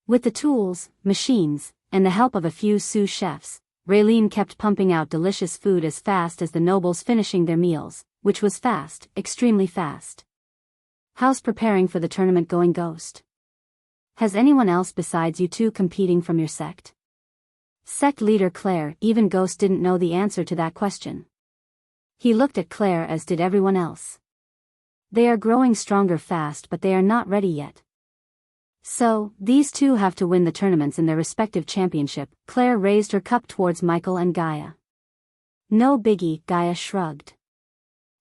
With the tools, machines, and the help of a few sous chefs, Raylene kept pumping out delicious food as fast as the nobles finishing their meals, which was fast, extremely fast. How's preparing for the tournament going, Ghost? Has anyone else besides you two competing from your sect? Sect leader Claire. Even Ghost didn't know the answer to that question. He looked at Claire as did everyone else. They are growing stronger fast, but they are not ready yet. So, these two have to win the tournaments in their respective championship. Claire raised her cup towards Michael and Gaia. No biggie, Gaia shrugged.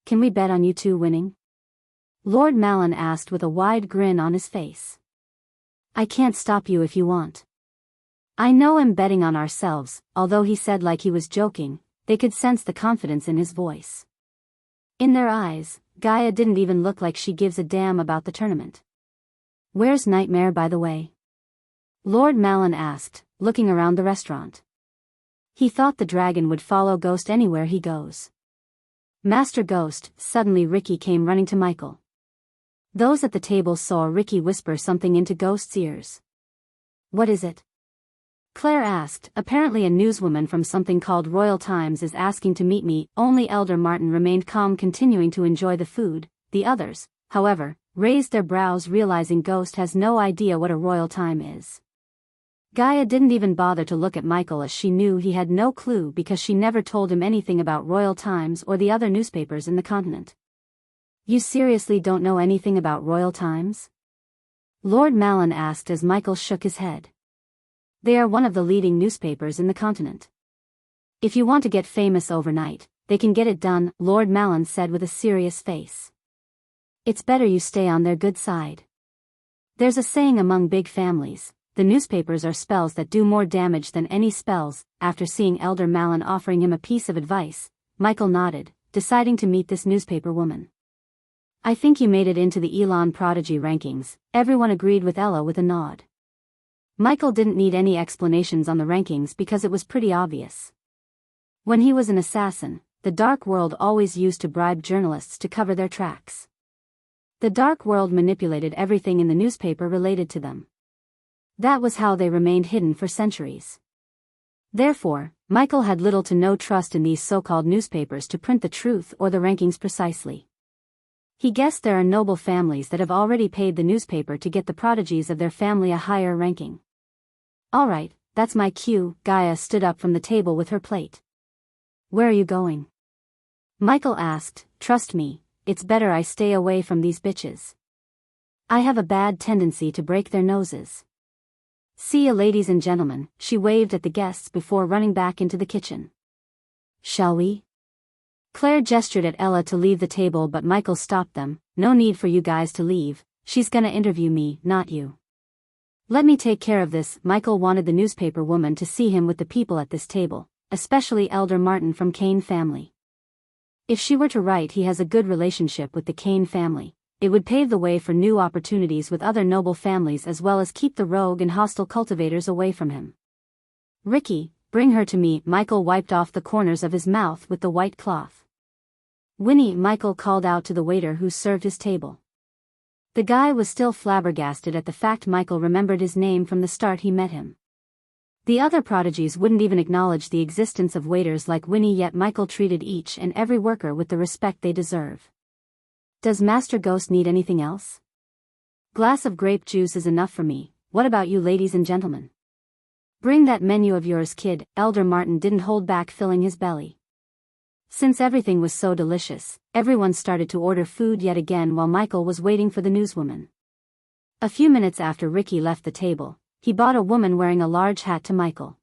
Can we bet on you two winning? Lord Malin asked with a wide grin on his face. I can't stop you if you want. I know I'm betting on ourselves. Although he said like he was joking, they could sense the confidence in his voice. In their eyes, Gaia didn't even look like she gives a damn about the tournament. Where's Nightmare, by the way? Lord Malin asked, looking around the restaurant. He thought the dragon would follow Ghost anywhere he goes. Master Ghost. Suddenly Ricky came running to Michael. Those at the table saw Ricky whisper something into Ghost's ears. What is it? Claire asked. Apparently a newswoman from something called Royal Times is asking to meet me. Only Elder Martin remained calm, continuing to enjoy the food. The others, however, raised their brows, realizing Ghost has no idea what a Royal Time is. Gaia didn't even bother to look at Michael, as she knew he had no clue because she never told him anything about Royal Times or the other newspapers in the continent. You seriously don't know anything about Royal Times? Lord Malin asked as Michael shook his head. They are one of the leading newspapers in the continent. If you want to get famous overnight, they can get it done, Lord Malin said with a serious face. It's better you stay on their good side. There's a saying among big families, the newspapers are spells that do more damage than any spells. After seeing Elder Malin offering him a piece of advice, Michael nodded, deciding to meet this newspaper woman. I think you made it into the Elon Prodigy rankings. Everyone agreed with Ella with a nod. Michael didn't need any explanations on the rankings because it was pretty obvious. When he was an assassin, the Dark World always used to bribe journalists to cover their tracks. The Dark World manipulated everything in the newspaper related to them. That was how they remained hidden for centuries. Therefore, Michael had little to no trust in these so-called newspapers to print the truth or the rankings precisely. He guessed there are noble families that have already paid the newspaper to get the prodigies of their family a higher ranking. All right, that's my cue. Gaia stood up from the table with her plate. Where are you going? Michael asked. Trust me, it's better I stay away from these bitches. I have a bad tendency to break their noses. See ya, ladies and gentlemen. She waved at the guests before running back into the kitchen. Shall we? Claire gestured at Ella to leave the table, but Michael stopped them. No need for you guys to leave. She's gonna interview me, not you. Let me take care of this. Michael wanted the newspaper woman to see him with the people at this table, especially Elder Martin from Kane family. If she were to write he has a good relationship with the Kane family, it would pave the way for new opportunities with other noble families as well as keep the rogue and hostile cultivators away from him. Ricky, bring her to me. Michael wiped off the corners of his mouth with the white cloth. Winnie, Michael called out to the waiter who served his table. The guy was still flabbergasted at the fact Michael remembered his name from the start he met him. The other prodigies wouldn't even acknowledge the existence of waiters like Winnie, yet Michael treated each and every worker with the respect they deserve. Does Master Ghost need anything else? Glass of grape juice is enough for me. What about you, ladies and gentlemen? Bring that menu of yours, kid. Elder Martin didn't hold back filling his belly. Since everything was so delicious, everyone started to order food yet again while Michael was waiting for the newswoman. A few minutes after Ricky left the table, he bought a woman wearing a large hat to Michael.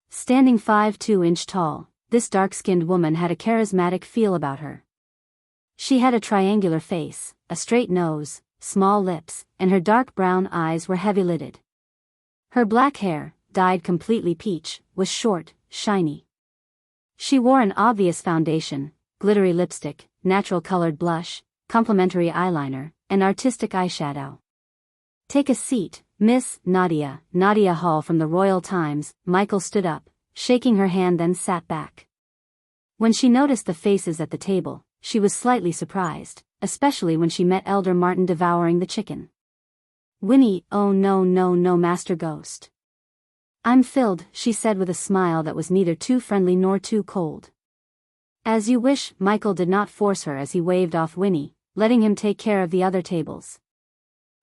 Standing 5'2" tall, this dark-skinned woman had a charismatic feel about her. She had a triangular face, a straight nose, small lips, and her dark brown eyes were heavy-lidded. Her black hair, dyed completely peach, was short, shiny. She wore an obvious foundation, glittery lipstick, natural-colored blush, complimentary eyeliner, and artistic eyeshadow. "Take a seat, Miss Nadia." Nadia Hall from the Royal Times. Michael stood up, shaking her hand, then sat back. When she noticed the faces at the table, she was slightly surprised, especially when she met Elder Martin devouring the chicken. "Winnie, oh no, Master Ghost. I'm filled," she said with a smile that was neither too friendly nor too cold. "As you wish." Michael did not force her as he waved off Winnie, letting him take care of the other tables.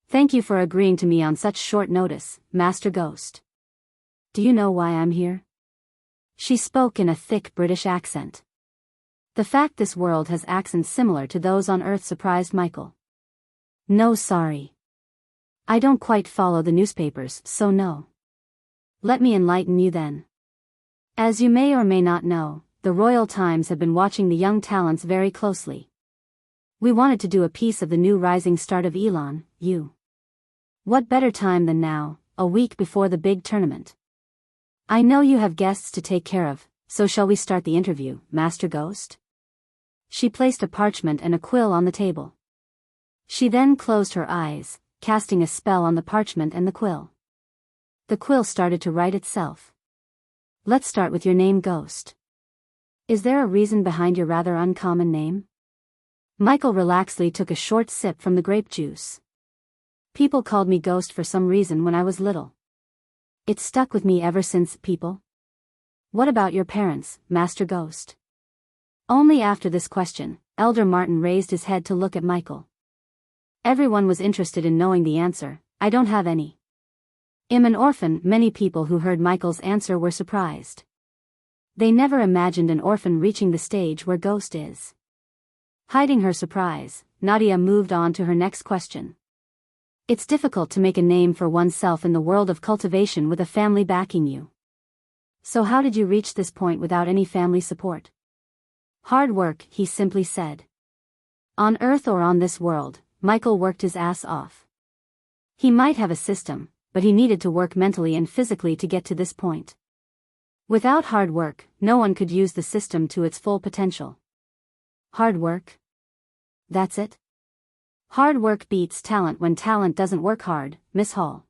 "Thank you for agreeing to me on such short notice, Master Ghost. Do you know why I'm here?" She spoke in a thick British accent. The fact this world has accents similar to those on Earth surprised Michael. "No, sorry. I don't quite follow the newspapers, so no. Let me enlighten you then. As you may or may not know, the Royal Times have been watching the young talents very closely. We wanted to do a piece of the new rising start of Elon, you. What better time than now, a week before the big tournament? I know you have guests to take care of, so shall we start the interview, Master Ghost?" She placed a parchment and a quill on the table. She then closed her eyes, casting a spell on the parchment and the quill. The quill started to write itself. "Let's start with your name, Ghost. Is there a reason behind your rather uncommon name?" Michael relaxedly took a short sip from the grape juice. "People called me Ghost for some reason when I was little. It's stuck with me ever since." "People? What about your parents, Master Ghost?" Only after this question, Elder Martin raised his head to look at Michael. Everyone was interested in knowing the answer. "I don't have any. I'm an orphan." Many people who heard Michael's answer were surprised. They never imagined an orphan reaching the stage where Ghost is. Hiding her surprise, Nadia moved on to her next question. "It's difficult to make a name for oneself in the world of cultivation with a family backing you. So how did you reach this point without any family support?" "Hard work," he simply said. On Earth or on this world, Michael worked his ass off. He might have a system, but he needed to work mentally and physically to get to this point. Without hard work, no one could use the system to its full potential. Hard work? That's it? Hard work beats talent when talent doesn't work hard, Miss Hall.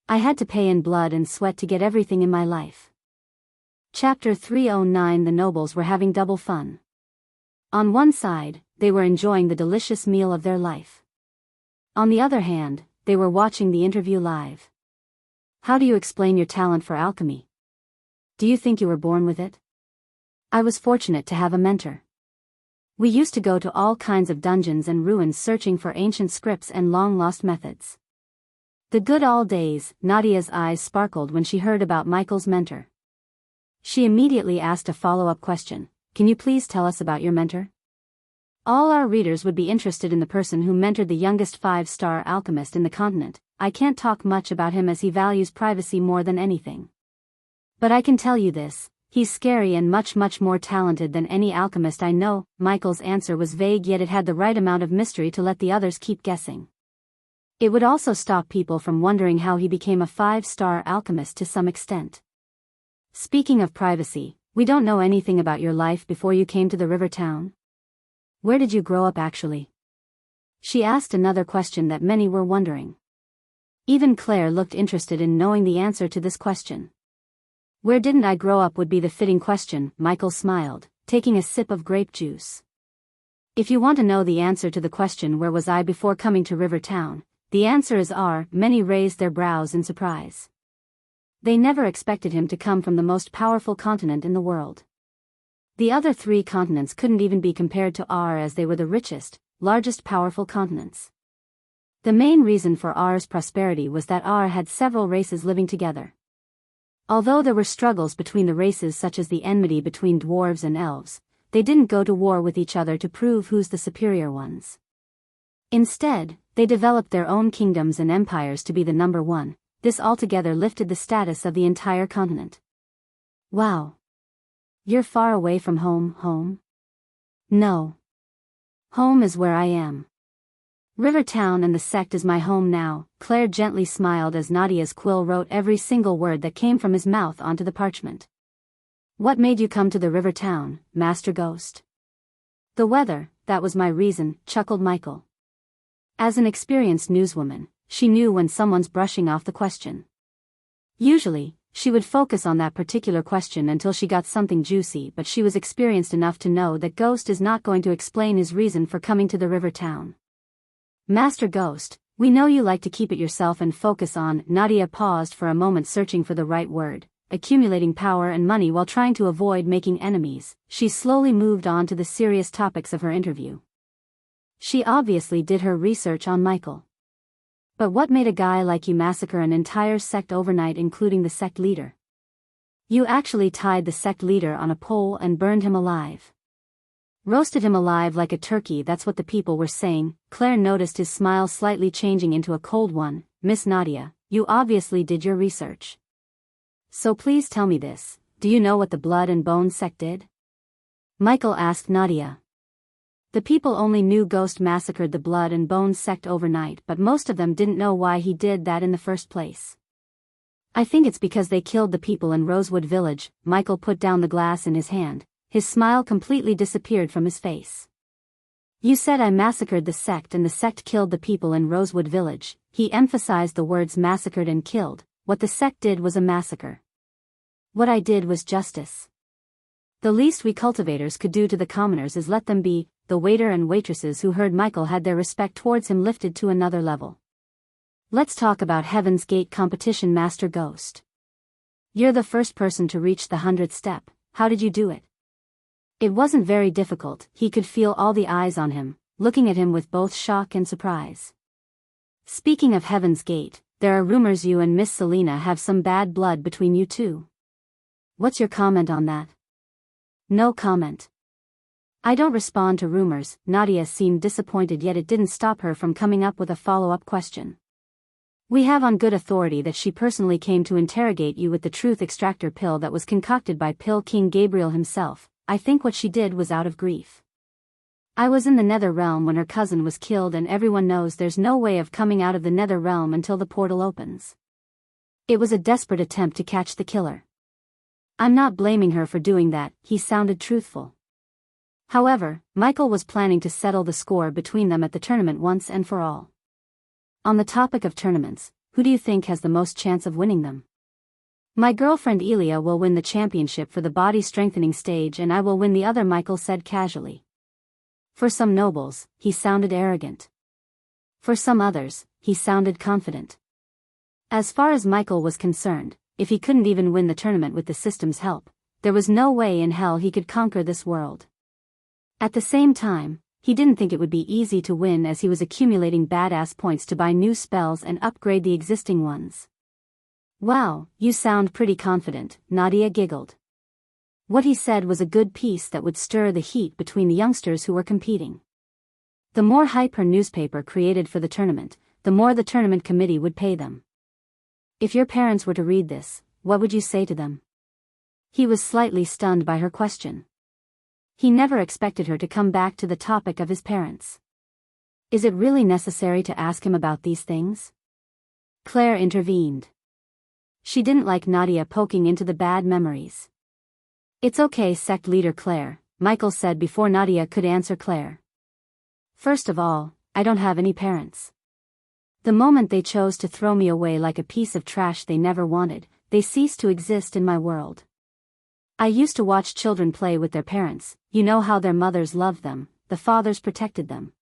I had to pay in blood and sweat to get everything in my life. Chapter 309. The nobles were having double fun. On one side, they were enjoying the delicious meal of their life. On the other hand, they were watching the interview live. "How do you explain your talent for alchemy? Do you think you were born with it?" "I was fortunate to have a mentor. We used to go to all kinds of dungeons and ruins searching for ancient scripts and long-lost methods." The good old days. Nadia's eyes sparkled when she heard about Michael's mentor. She immediately asked a follow-up question. "Can you please tell us about your mentor?" All our readers would be interested in the person who mentored the youngest 5-star alchemist in the continent. I can't talk much about him as he values privacy more than anything. But I can tell you this, he's scary and much more talented than any alchemist I know. Michael's answer was vague, yet it had the right amount of mystery to let the others keep guessing. It would also stop people from wondering how he became a 5-star alchemist to some extent. "Speaking of privacy, we don't know anything about your life before you came to the river town. Where did you grow up actually?" She asked another question that many were wondering. Even Claire looked interested in knowing the answer to this question. "Where didn't I grow up would be the fitting question," Michael smiled, taking a sip of grape juice. "If you want to know the answer to the question where was I before coming to River Town, the answer is R." Many raised their brows in surprise. They never expected him to come from the most powerful continent in the world. The other 3 continents couldn't even be compared to R, as they were the richest, largest powerful continents. The main reason for R's prosperity was that R had several races living together. Although there were struggles between the races, such as the enmity between dwarves and elves, they didn't go to war with each other to prove who's the superior ones. Instead, they developed their own kingdoms and empires to be the number one. This altogether lifted the status of the entire continent. "Wow. You're far away from home?" "No. Home is where I am. Rivertown and the sect is my home now, Claire gently smiled as Nadia's quill wrote every single word that came from his mouth onto the parchment. What made you come to the Rivertown, Master Ghost? The weather, that was my reason, chuckled Michael. As an experienced newswoman, she knew when someone's brushing off the question. Usually, she would focus on that particular question until she got something juicy, but she was experienced enough to know that Ghost is not going to explain his reason for coming to the Rivertown. Master Ghost, we know you like to keep it yourself and focus on. Nadia paused for a moment searching for the right word, accumulating power and money while trying to avoid making enemies. She slowly moved on to the serious topics of her interview. She obviously did her research on Michael. But what made a guy like you massacre an entire sect overnight, including the sect leader? You actually tied the sect leader on a pole and burned him alive. Roasted him alive like a turkey, that's what the people were saying. Claire noticed his smile slightly changing into a cold one. Miss Nadia, you obviously did your research. So please tell me this, do you know what the Blood and Bone sect did? Michael asked Nadia. The people only knew Ghost massacred the Blood and Bone sect overnight, but most of them didn't know why he did that in the first place. I think it's because they killed the people in Rosewood Village. Michael put down the glass in his hand. His smile completely disappeared from his face. You said I massacred the sect and the sect killed the people in Rosewood Village. He emphasized the words massacred and killed. What the sect did was a massacre. What I did was justice. The least we cultivators could do to the commoners is let them be. The waiter and waitresses who heard Michael had their respect towards him lifted to another level. Let's talk about Heaven's Gate competition, Master Ghost. You're the first person to reach the 100th step. How did you do it? It wasn't very difficult. He could feel all the eyes on him, looking at him with both shock and surprise. Speaking of Heaven's Gate, there are rumors you and Miss Selena have some bad blood between you two. What's your comment on that? No comment. I don't respond to rumors. Nadia seemed disappointed, yet it didn't stop her from coming up with a follow-up question. We have on good authority that she personally came to interrogate you with the truth extractor pill that was concocted by Pill King Gabriel himself. I think what she did was out of grief. I was in the Nether Realm when her cousin was killed, and everyone knows there's no way of coming out of the Nether Realm until the portal opens. It was a desperate attempt to catch the killer. I'm not blaming her for doing that. He sounded truthful. However, Michael was planning to settle the score between them at the tournament once and for all. On the topic of tournaments, who do you think has the most chance of winning them? My girlfriend Elia will win the championship for the body strengthening stage, and I will win the other, Michael said casually. For some nobles, he sounded arrogant. For some others, he sounded confident. As far as Michael was concerned, if he couldn't even win the tournament with the system's help, there was no way in hell he could conquer this world. At the same time, he didn't think it would be easy to win, as he was accumulating badass points to buy new spells and upgrade the existing ones. Wow, you sound pretty confident, Nadia giggled. What he said was a good piece that would stir the heat between the youngsters who were competing. The more hype her newspaper created for the tournament, the more the tournament committee would pay them. If your parents were to read this, what would you say to them? He was slightly stunned by her question. He never expected her to come back to the topic of his parents. Is it really necessary to ask him about these things? Claire intervened. She didn't like Nadia poking into the bad memories. It's okay, sect leader Claire, Michael said before Nadia could answer Claire. First of all, I don't have any parents. The moment they chose to throw me away like a piece of trash they never wanted, they ceased to exist in my world. I used to watch children play with their parents. You know how their mothers loved them, the fathers protected them.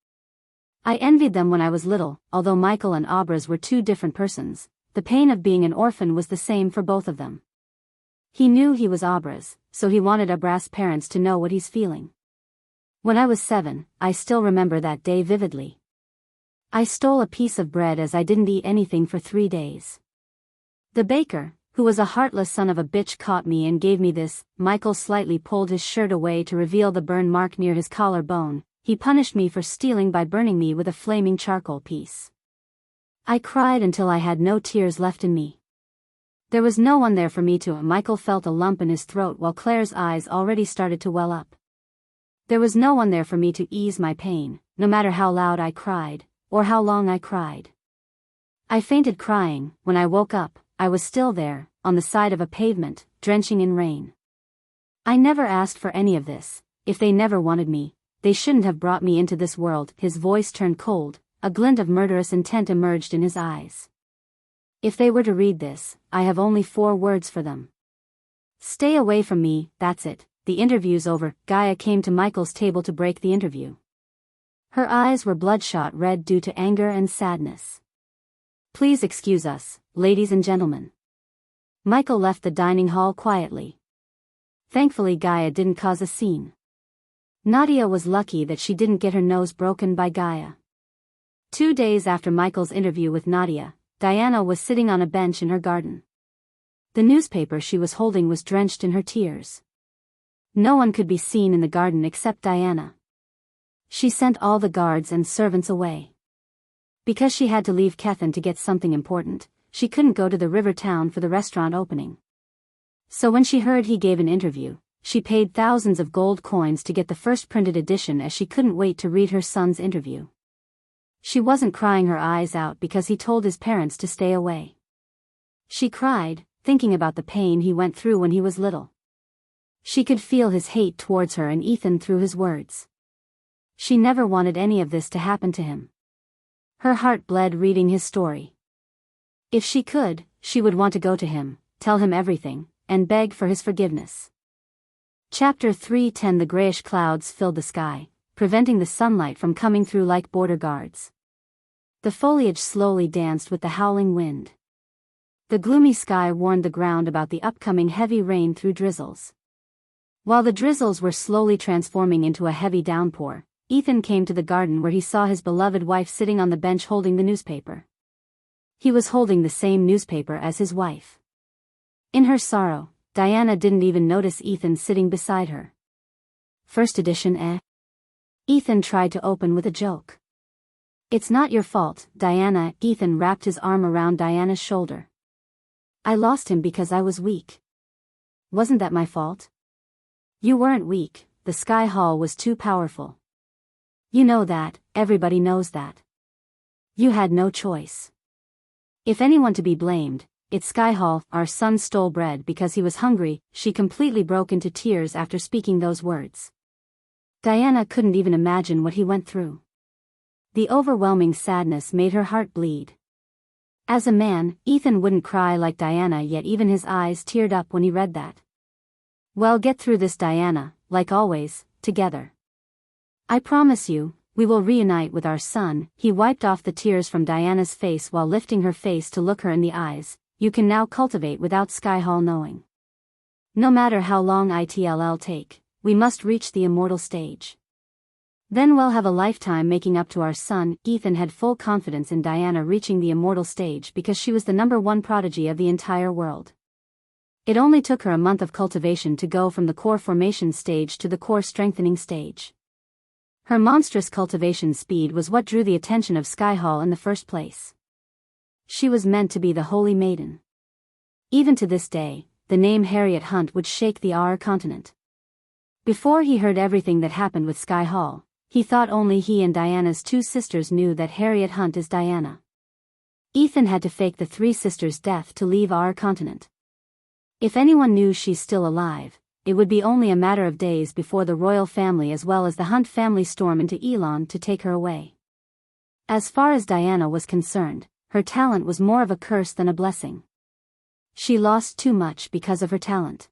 I envied them when I was little. Although Michael and Abra's were two different persons, the pain of being an orphan was the same for both of them. He knew he was Abra's, so he wanted Abra's parents to know what he's feeling. When I was 7, I still remember that day vividly. I stole a piece of bread as I didn't eat anything for 3 days. The baker, who was a heartless son of a bitch, caught me and gave me this. Michael slightly pulled his shirt away to reveal the burn mark near his collarbone. He punished me for stealing by burning me with a flaming charcoal piece. I cried until I had no tears left in me. There was no one there for me to. Michael felt a lump in his throat while Claire's eyes already started to well up. There was no one there for me to ease my pain, no matter how loud I cried, or how long I cried. I fainted crying. When I woke up, I was still there, on the side of a pavement, drenching in rain. I never asked for any of this. If they never wanted me, they shouldn't have brought me into this world." His voice turned cold, a glint of murderous intent emerged in his eyes. "If they were to read this, I have only 4 words for them. Stay away from me, that's it. The interview's over." Gaia came to Michael's table to break the interview. Her eyes were bloodshot red due to anger and sadness. "Please excuse us, ladies and gentlemen." Michael left the dining hall quietly. Thankfully Gaia didn't cause a scene. Nadia was lucky that she didn't get her nose broken by Gaia. 2 days after Michael's interview with Nadia, Diana was sitting on a bench in her garden. The newspaper she was holding was drenched in her tears. No one could be seen in the garden except Diana. She sent all the guards and servants away. Because she had to leave Kethen to get something important, she couldn't go to the river town for the restaurant opening. So when she heard he gave an interview, she paid thousands of gold coins to get the first printed edition, as she couldn't wait to read her son's interview. She wasn't crying her eyes out because he told his parents to stay away. She cried, thinking about the pain he went through when he was little. She could feel his hate towards her and Ethan through his words. She never wanted any of this to happen to him. Her heart bled reading his story. If she could, she would want to go to him, tell him everything, and beg for his forgiveness. Chapter 3:10. The grayish clouds filled the sky, preventing the sunlight from coming through like border guards. The foliage slowly danced with the howling wind. The gloomy sky warned the ground about the upcoming heavy rain through drizzles. While the drizzles were slowly transforming into a heavy downpour, Ethan came to the garden where he saw his beloved wife sitting on the bench holding the newspaper. He was holding the same newspaper as his wife. In her sorrow, Diana didn't even notice Ethan sitting beside her. "First edition, eh?" Ethan tried to open with a joke. "It's not your fault, Diana." Ethan wrapped his arm around Diana's shoulder. "I lost him because I was weak. Wasn't that my fault?" "You weren't weak, the Sky Hall was too powerful. You know that, everybody knows that. You had no choice. If anyone to be blamed, it's Sky Hall." "Our son stole bread because he was hungry." She completely broke into tears after speaking those words. Diana couldn't even imagine what he went through. The overwhelming sadness made her heart bleed. As a man, Ethan wouldn't cry like Diana, yet even his eyes teared up when he read that. "Well, get through this, Diana, like always, together. I promise you, we will reunite with our son." He wiped off the tears from Diana's face while lifting her face to look her in the eyes. "You can now cultivate without Sky Hall knowing. No matter how long it'll take, we must reach the immortal stage. Then we'll have a lifetime making up to our son." Ethan had full confidence in Diana reaching the immortal stage because she was the #1 prodigy of the entire world. It only took her a month of cultivation to go from the core formation stage to the core strengthening stage. Her monstrous cultivation speed was what drew the attention of Sky Hall in the first place. She was meant to be the Holy Maiden. Even to this day, the name Harriet Hunt would shake the Aur continent. Before he heard everything that happened with Sky Hall, he thought only he and Diana's 2 sisters knew that Harriet Hunt is Diana. Ethan had to fake the 3 sisters' death to leave Aur continent. If anyone knew she's still alive, it would be only a matter of days before the royal family as well as the Hunt family storm into Elon to take her away. As far as Diana was concerned, her talent was more of a curse than a blessing. She lost too much because of her talent.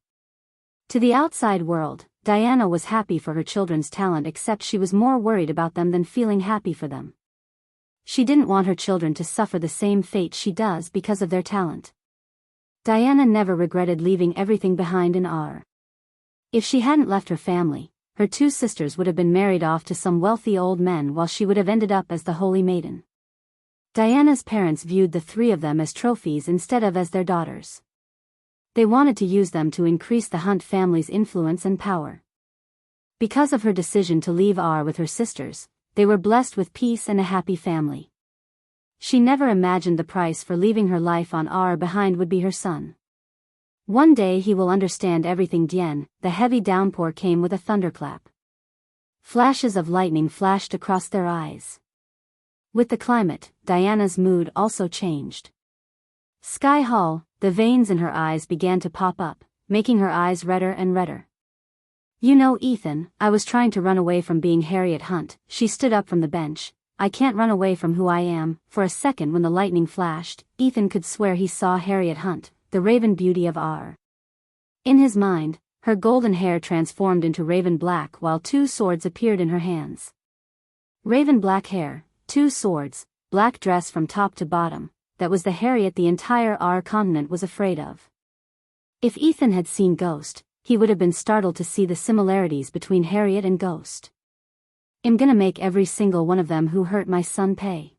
To the outside world, Diana was happy for her children's talent, except she was more worried about them than feeling happy for them. She didn't want her children to suffer the same fate she does because of their talent. Diana never regretted leaving everything behind in Aur. If she hadn't left her family, her 2 sisters would have been married off to some wealthy old men while she would have ended up as the Holy Maiden. Diana's parents viewed the 3 of them as trophies instead of as their daughters. They wanted to use them to increase the Hunt family's influence and power. Because of her decision to leave Aur with her sisters, they were blessed with peace and a happy family. She never imagined the price for leaving her life on Aur behind would be her son. One day he will understand everything. Dien. The heavy downpour came with a thunderclap. Flashes of lightning flashed across their eyes. With the climate, Diana's mood also changed. Sky Hall, the veins in her eyes began to pop up, making her eyes redder and redder. You know, Ethan, I was trying to run away from being Harriet Hunt. She stood up from the bench. I can't run away from who I am. For a second when the lightning flashed, Ethan could swear he saw Harriet Hunt, the raven beauty of R. In his mind, her golden hair transformed into raven black while two swords appeared in her hands. Raven black hair, two swords, black dress from top to bottom, that was the Harriet the entire R continent was afraid of. If Ethan had seen Ghost, he would have been startled to see the similarities between Harriet and Ghost. I'm gonna make every single one of them who hurt my son pay.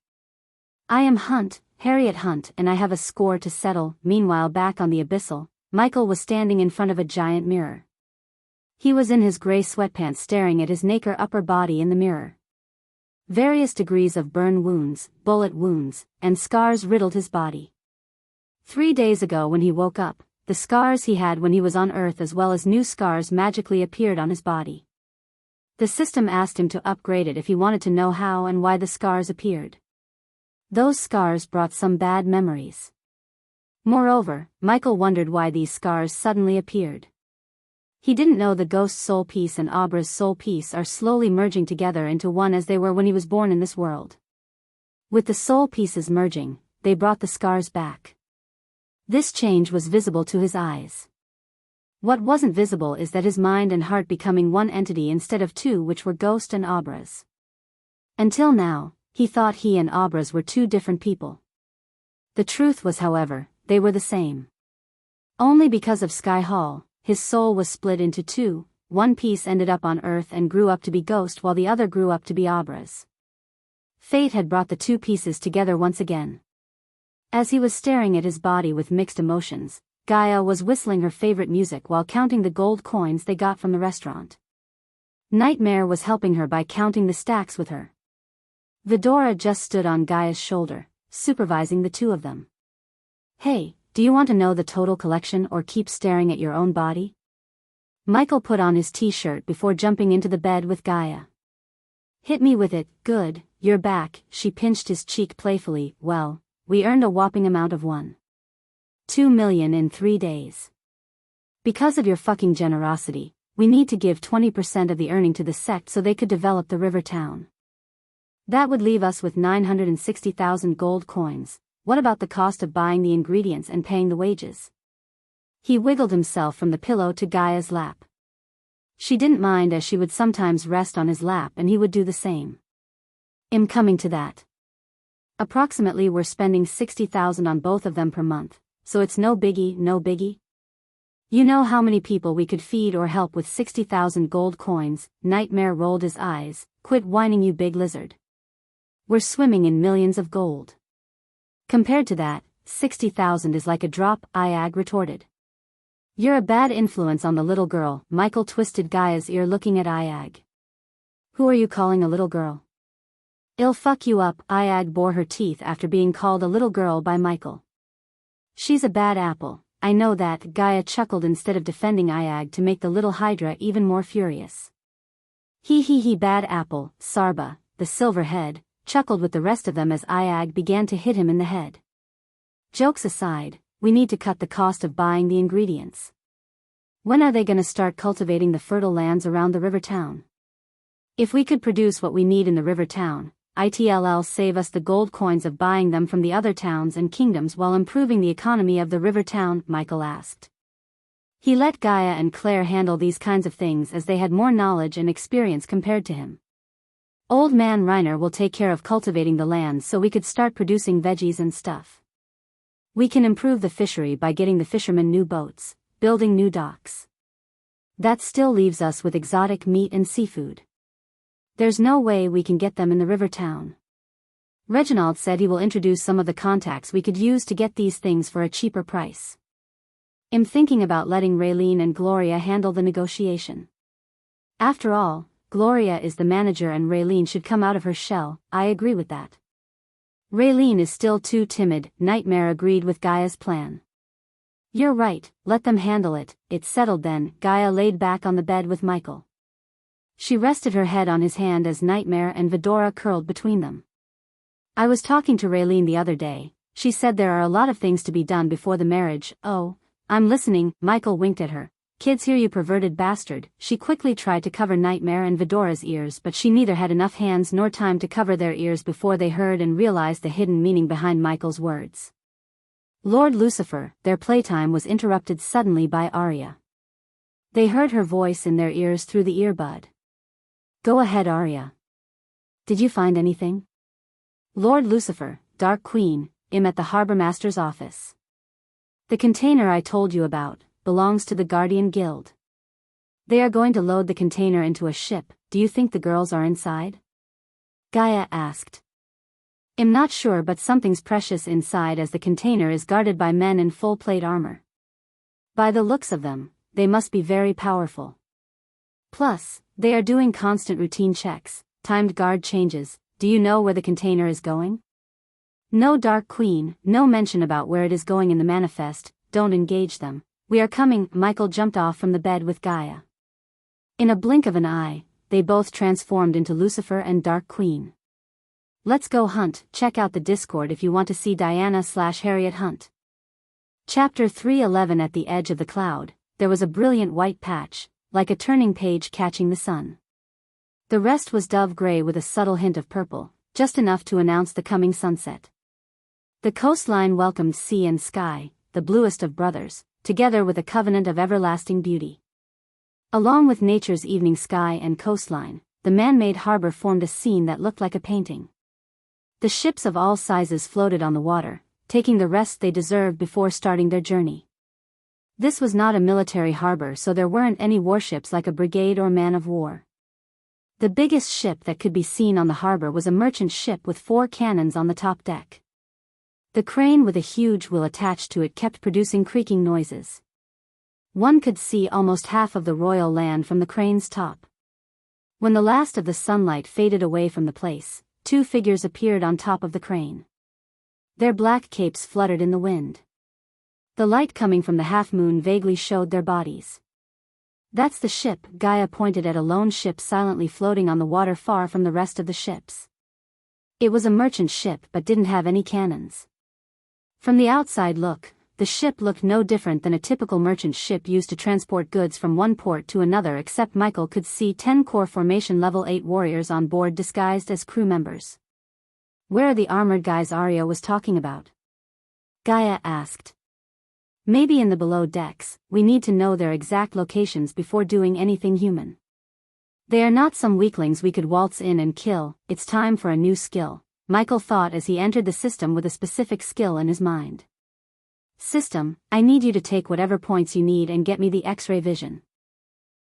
I am Hunt, Harriet Hunt, and I have a score to settle. Meanwhile, back on the Abyssal, Michael was standing in front of a giant mirror. He was in his gray sweatpants staring at his naked upper body in the mirror. Various degrees of burn wounds, bullet wounds, and scars riddled his body. 3 days ago when he woke up, the scars he had when he was on Earth as well as new scars magically appeared on his body. The system asked him to upgrade it if he wanted to know how and why the scars appeared. Those scars brought some bad memories. Moreover, Michael wondered why these scars suddenly appeared. He didn't know the Ghost's soul piece and Abra's soul piece are slowly merging together into one as they were when he was born in this world. With the soul pieces merging, they brought the scars back. This change was visible to his eyes. What wasn't visible is that his mind and heart becoming one entity instead of two, which were Ghost and Abra's. Until now, he thought he and Abra's were two different people. The truth was, however, they were the same. Only because of Sky Hall, his soul was split into two. One piece ended up on Earth and grew up to be Ghost while the other grew up to be Abra's. Fate had brought the two pieces together once again. As he was staring at his body with mixed emotions, Gaia was whistling her favorite music while counting the gold coins they got from the restaurant. Nightmare was helping her by counting the stacks with her. Vidora just stood on Gaia's shoulder, supervising the two of them. Hey, do you want to know the total collection or keep staring at your own body? Michael put on his t-shirt before jumping into the bed with Gaia. Hit me with it. Good, you're back. She pinched his cheek playfully. Well, we earned a whopping amount of 1.2 million in 3 days. Because of your fucking generosity, we need to give 20% of the earning to the sect so they could develop the river town. That would leave us with 960,000 gold coins. What about the cost of buying the ingredients and paying the wages? He wiggled himself from the pillow to Gaia's lap. She didn't mind as she would sometimes rest on his lap and he would do the same. I'm coming to that. Approximately we're spending 60,000 on both of them per month, so it's no biggie, no biggie. You know how many people we could feed or help with 60,000 gold coins. Nightmare rolled his eyes. Quit whining, you big lizard. We're swimming in millions of gold. Compared to that, 60,000 is like a drop, Iag retorted. You're a bad influence on the little girl. Michael twisted Gaia's ear looking at Iag. Who are you calling a little girl? I'll fuck you up. Iag bore her teeth after being called a little girl by Michael. She's a bad apple, I know that. Gaia chuckled instead of defending Iag to make the little Hydra even more furious. He bad apple. Sarba, the silver head, chuckled with the rest of them as Iag began to hit him in the head. Jokes aside, we need to cut the cost of buying the ingredients. When are they gonna start cultivating the fertile lands around the river town? If we could produce what we need in the river town, it'll save us the gold coins of buying them from the other towns and kingdoms while improving the economy of the river town, Michael asked. He let Gaia and Claire handle these kinds of things as they had more knowledge and experience compared to him. Old man Reiner will take care of cultivating the land so we could start producing veggies and stuff. We can improve the fishery by getting the fishermen new boats, building new docks. That still leaves us with exotic meat and seafood. There's no way we can get them in the river town. Reginald said he will introduce some of the contacts we could use to get these things for a cheaper price. I'm thinking about letting Raylene and Gloria handle the negotiation. After all, Gloria is the manager and Raylene should come out of her shell. I agree with that. Raylene is still too timid. Nightmare agreed with Gaia's plan. You're right, let them handle it. It's settled then. Gaia laid back on the bed with Michael. She rested her head on his hand as Nightmare and Vidora curled between them. I was talking to Raylene the other day. She said there are a lot of things to be done before the marriage. Oh, I'm listening. Michael winked at her. Kids hear you, perverted bastard. She quickly tried to cover Nightmare and Vidora's ears, but she neither had enough hands nor time to cover their ears before they heard and realized the hidden meaning behind Michael's words. Lord Lucifer. Their playtime was interrupted suddenly by Arya. They heard her voice in their ears through the earbud. Go ahead, Arya. Did you find anything? Lord Lucifer, Dark Queen, I'm at the Harbor Master's office. The container I told you about belongs to the Guardian Guild. They are going to load the container into a ship. Do you think the girls are inside? Gaia asked. I'm not sure, but something's precious inside, as the container is guarded by men in full plate armor. By the looks of them, they must be very powerful. Plus, they are doing constant routine checks, timed guard changes. Do you know where the container is going? No, Dark Queen, no mention about where it is going in the manifest. Don't engage them. We are coming. Michael jumped off from the bed with Gaia. In a blink of an eye, they both transformed into Lucifer and Dark Queen. Let's go hunt. Check out the Discord if you want to see Diana/Harriet hunt. Chapter 311. At the edge of the cloud, there was a brilliant white patch, like a turning page catching the sun. The rest was dove gray with a subtle hint of purple, just enough to announce the coming sunset. The coastline welcomed sea and sky, the bluest of brothers, together with a covenant of everlasting beauty. Along with nature's evening sky and coastline, the man-made harbor formed a scene that looked like a painting. The ships of all sizes floated on the water, taking the rest they deserved before starting their journey. This was not a military harbor, so there weren't any warships like a brigade or man of war. The biggest ship that could be seen on the harbor was a merchant ship with 4 cannons on the top deck. The crane with a huge wheel attached to it kept producing creaking noises. One could see almost half of the royal land from the crane's top. When the last of the sunlight faded away from the place, 2 figures appeared on top of the crane. Their black capes fluttered in the wind. The light coming from the half-moon vaguely showed their bodies. That's the ship. Gaia pointed at a lone ship silently floating on the water far from the rest of the ships. It was a merchant ship but didn't have any cannons. From the outside look, the ship looked no different than a typical merchant ship used to transport goods from one port to another, except Michael could see 10 core formation level 8 warriors on board disguised as crew members. Where are the armored guys Arya was talking about? Gaia asked. Maybe in the below decks. We need to know their exact locations before doing anything human. They are not some weaklings we could waltz in and kill. It's time for a new skill, Michael thought as he entered the system with a specific skill in his mind. System, I need you to take whatever points you need and get me the X-ray vision.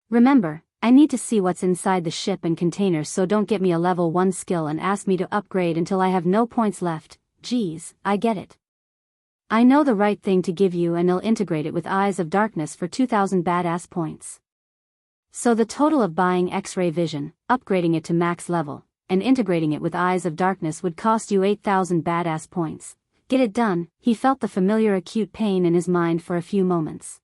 Remember, I need to see what's inside the ship and container, so don't get me a level 1 skill and ask me to upgrade until I have no points left. Geez, I get it. I know the right thing to give you, and I'll integrate it with Eyes of Darkness for 2,000 badass points. So the total of buying X-ray vision, upgrading it to max level, and integrating it with Eyes of Darkness would cost you 8,000 badass points. Get it done. He felt the familiar acute pain in his mind for a few moments.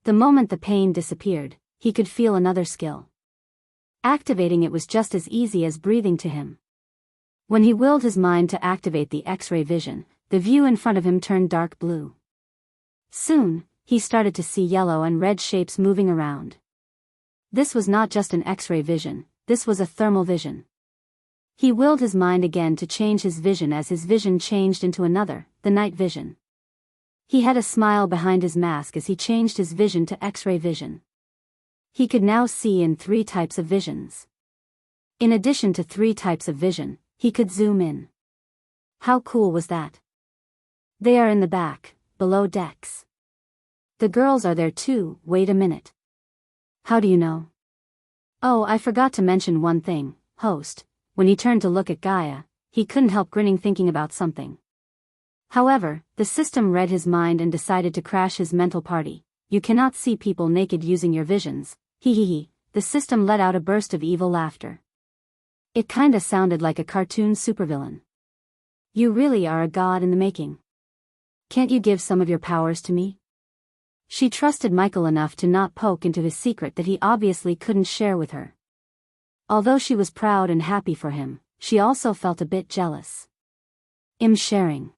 The moment the pain disappeared, he could feel another skill. Activating it was just as easy as breathing to him. When he willed his mind to activate the X-ray vision, the view in front of him turned dark blue. Soon, he started to see yellow and red shapes moving around. This was not just an X-ray vision, this was a thermal vision. He willed his mind again to change his vision as his vision changed into another, the night vision. He had a smile behind his mask as he changed his vision to X-ray vision. He could now see in 3 types of visions. In addition to 3 types of vision, he could zoom in. How cool was that? They are in the back, below decks. The girls are there too. Wait a minute. How do you know? Oh, I forgot to mention one thing, host. When he turned to look at Gaia, he couldn't help grinning thinking about something. However, the system read his mind and decided to crash his mental party. You cannot see people naked using your visions. Hee. The system let out a burst of evil laughter. It kinda sounded like a cartoon supervillain. You really are a god in the making. Can't you give some of your powers to me? She trusted Michael enough to not poke into his secret that he obviously couldn't share with her. Although she was proud and happy for him, she also felt a bit jealous. Sharing.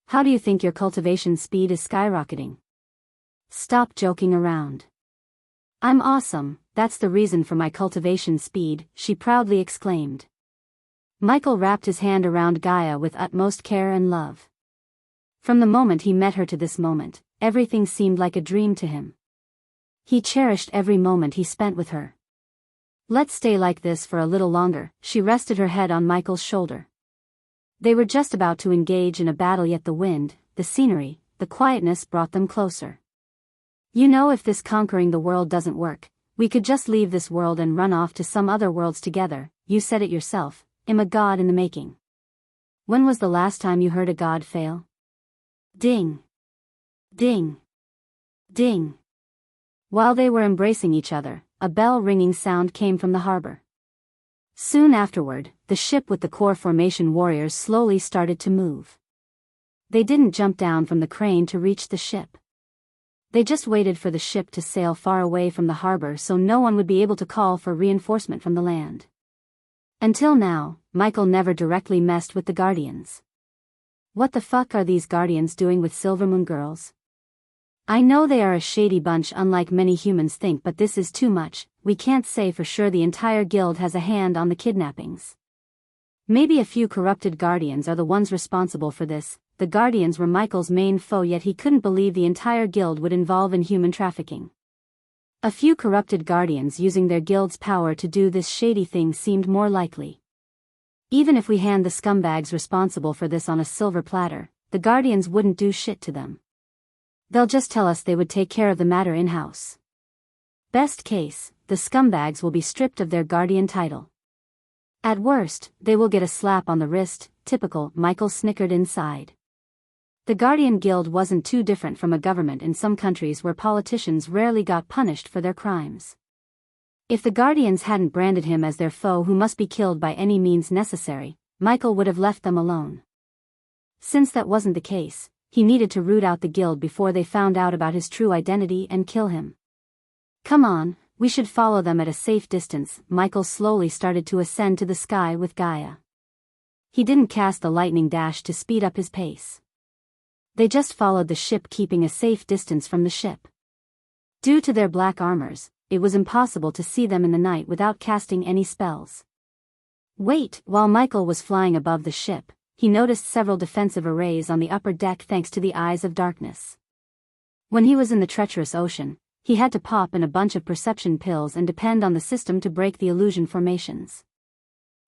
How do you think your cultivation speed is skyrocketing? Stop joking around. I'm awesome, that's the reason for my cultivation speed, she proudly exclaimed. Michael wrapped his hand around Gaia with utmost care and love. From the moment he met her to this moment, everything seemed like a dream to him. He cherished every moment he spent with her. Let's stay like this for a little longer, she rested her head on Michael's shoulder. They were just about to engage in a battle, yet the wind, the scenery, the quietness brought them closer. You know, if this conquering the world doesn't work, we could just leave this world and run off to some other worlds together. You said it yourself, I'm a god in the making. When was the last time you heard a god fail? Ding. Ding. Ding. While they were embracing each other, a bell-ringing sound came from the harbor. Soon afterward, the ship with the core formation warriors slowly started to move. They didn't jump down from the crane to reach the ship. They just waited for the ship to sail far away from the harbor so no one would be able to call for reinforcement from the land. Until now, Michael never directly messed with the Guardians. What the fuck are these Guardians doing with Silvermoon girls? I know they are a shady bunch, unlike many humans think, but this is too much. We can't say for sure the entire guild has a hand on the kidnappings. Maybe a few corrupted Guardians are the ones responsible for this. The Guardians were Michael's main foe, yet he couldn't believe the entire guild would involve in human trafficking. A few corrupted Guardians using their guild's power to do this shady thing seemed more likely. Even if we hand the scumbags responsible for this on a silver platter, the Guardians wouldn't do shit to them. They'll just tell us they would take care of the matter in-house. Best case, the scumbags will be stripped of their Guardian title. At worst, they will get a slap on the wrist. Typical, Michael snickered inside. The Guardian Guild wasn't too different from a government in some countries where politicians rarely got punished for their crimes. If the Guardians hadn't branded him as their foe who must be killed by any means necessary, Michael would have left them alone. Since that wasn't the case, he needed to root out the guild before they found out about his true identity and kill him. Come on, we should follow them at a safe distance. Michael slowly started to ascend to the sky with Gaia. He didn't cast the lightning dash to speed up his pace. They just followed the ship, keeping a safe distance from the ship. Due to their black armors, it was impossible to see them in the night without casting any spells. Wait, while Michael was flying above the ship, he noticed several defensive arrays on the upper deck thanks to the eyes of darkness. When he was in the treacherous ocean, he had to pop in a bunch of perception pills and depend on the system to break the illusion formations.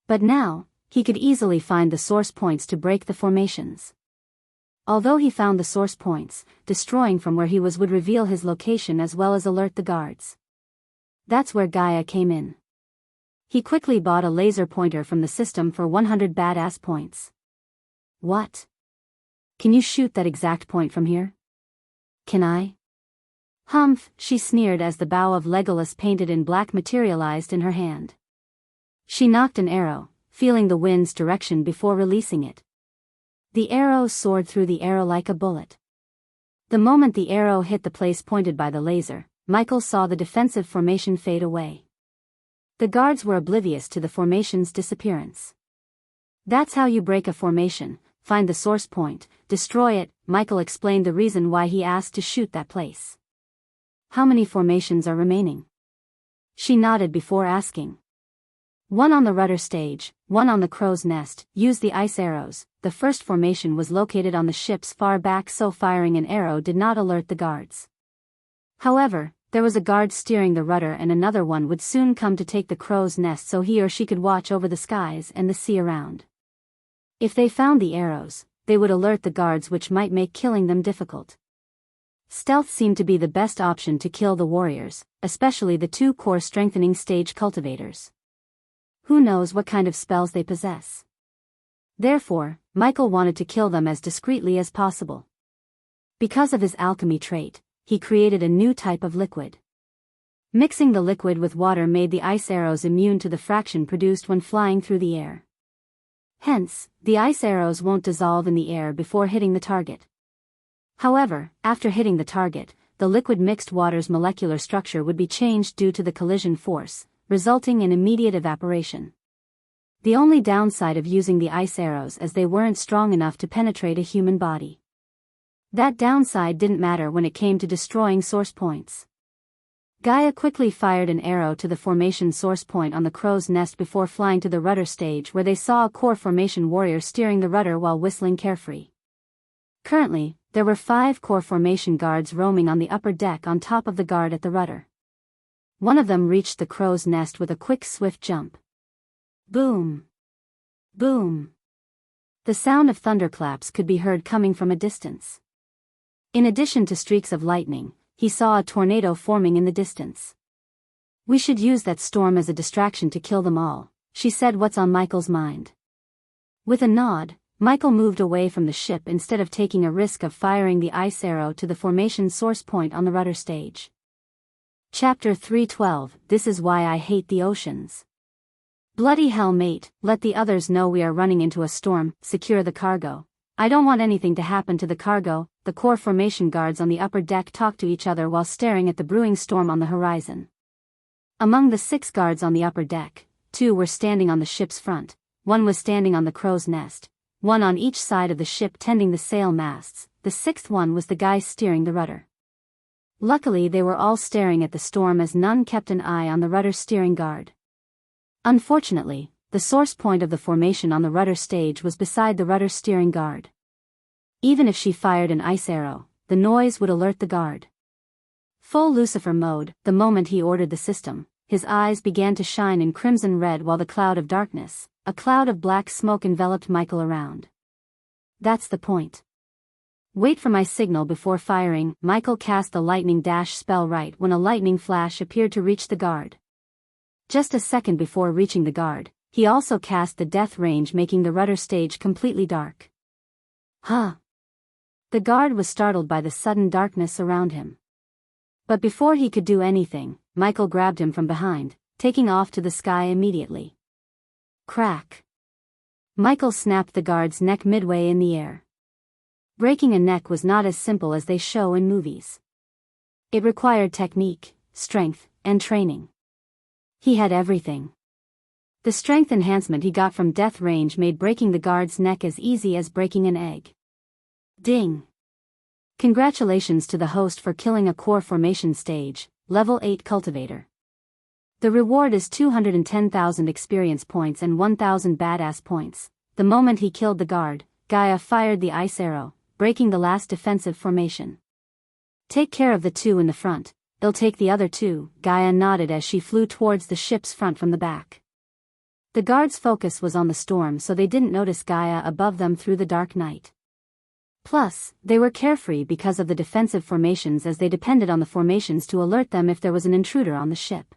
But now, he could easily find the source points to break the formations. Although he found the source points, destroying from where he was would reveal his location as well as alert the guards. That's where Gaia came in. He quickly bought a laser pointer from the system for 100 badass points. What? Can you shoot that exact point from here? Can I? Humph, she sneered as the bow of Legolas painted in black materialized in her hand. She knocked an arrow, feeling the wind's direction before releasing it. The arrow soared through the air like a bullet. The moment the arrow hit the place pointed by the laser, Michael saw the defensive formation fade away. The guards were oblivious to the formation's disappearance. That's how you break a formation: find the source point, destroy it. Michael explained the reason why he asked to shoot that place. How many formations are remaining? She nodded before asking. One on the rudder stage, one on the crow's nest. Use the ice arrows. The first formation was located on the ship's far back, so firing an arrow did not alert the guards. However, there was a guard steering the rudder and another one would soon come to take the crow's nest so he or she could watch over the skies and the sea around. If they found the arrows, they would alert the guards, which might make killing them difficult. Stealth seemed to be the best option to kill the warriors, especially the two core strengthening stage cultivators. Who knows what kind of spells they possess? Therefore, Michael wanted to kill them as discreetly as possible. Because of his alchemy trait, he created a new type of liquid. Mixing the liquid with water made the ice arrows immune to the fraction produced when flying through the air. Hence, the ice arrows won't dissolve in the air before hitting the target. However, after hitting the target, the liquid mixed water's molecular structure would be changed due to the collision force, resulting in immediate evaporation. The only downside of using the ice arrows is they weren't strong enough to penetrate a human body. That downside didn't matter when it came to destroying source points. Gaia quickly fired an arrow to the formation source point on the crow's nest before flying to the rudder stage, where they saw a core formation warrior steering the rudder while whistling carefree. Currently, there were 5 core formation guards roaming on the upper deck on top of the guard at the rudder. One of them reached the crow's nest with a quick, swift jump. Boom! Boom! The sound of thunderclaps could be heard coming from a distance. In addition to streaks of lightning, he saw a tornado forming in the distance. "We should use that storm as a distraction to kill them all," she said. "What's on Michael's mind?" With a nod, Michael moved away from the ship instead of taking a risk of firing the ice arrow to the formation source point on the rudder stage. Chapter 3:12 This is why I hate the oceans. Bloody hell, mate, let the others know we are running into a storm. Secure the cargo. I don't want anything to happen to the cargo. The core formation guards on the upper deck talked to each other while staring at the brewing storm on the horizon. Among the 6 guards on the upper deck, 2 were standing on the ship's front, 1 was standing on the crow's nest, 1 on each side of the ship tending the sail masts. The 6th one was the guy steering the rudder. Luckily, they were all staring at the storm as none kept an eye on the rudder steering guard. Unfortunately, the source point of the formation on the rudder stage was beside the rudder steering guard. Even if she fired an ice arrow, the noise would alert the guard. Full Lucifer mode. The moment he ordered the system, his eyes began to shine in crimson red while the cloud of darkness, a cloud of black smoke, enveloped Michael around. That's the point. Wait for my signal before firing. Michael cast the lightning dash spell right when a lightning flash appeared to reach the guard. Just a second before reaching the guard, he also cast the death range, making the rudder stage completely dark. Huh? The guard was startled by the sudden darkness around him. But before he could do anything, Michael grabbed him from behind, taking off to the sky immediately. Crack! Michael snapped the guard's neck midway in the air. Breaking a neck was not as simple as they show in movies. It required technique, strength, and training. He had everything. The strength enhancement he got from death range made breaking the guard's neck as easy as breaking an egg. Ding! Congratulations to the host for killing a core formation stage, level 8 cultivator. The reward is 210,000 experience points and 1,000 badass points. The moment he killed the guard, Gaia fired the ice arrow, breaking the last defensive formation. Take care of the 2 in the front, they'll take the other 2, Gaia nodded as she flew towards the ship's front from the back. The guards' focus was on the storm, so they didn't notice Gaia above them through the dark night. Plus, they were carefree because of the defensive formations, as they depended on the formations to alert them if there was an intruder on the ship.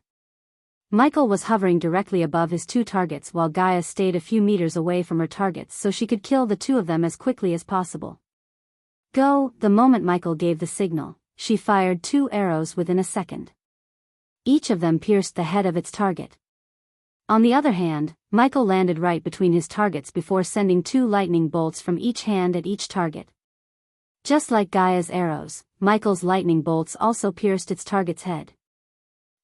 Michael was hovering directly above his 2 targets while Gaia stayed a few meters away from her targets so she could kill the 2 of them as quickly as possible. Go! The moment Michael gave the signal, she fired 2 arrows within a second. Each of them pierced the head of its target. On the other hand, Michael landed right between his targets before sending 2 lightning bolts from each hand at each target. Just like Gaia's arrows, Michael's lightning bolts also pierced its target's head.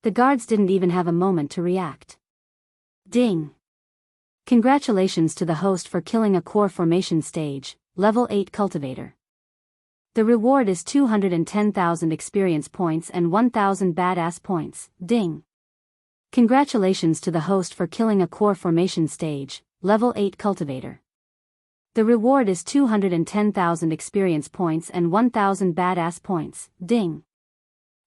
The guards didn't even have a moment to react. Ding! Congratulations to the host for killing a core formation stage, level 8 cultivator. The reward is 210,000 experience points and 1,000 badass points. Ding! Congratulations to the host for killing a core formation stage, level 8 cultivator. The reward is 210,000 experience points and 1,000 badass points. Ding!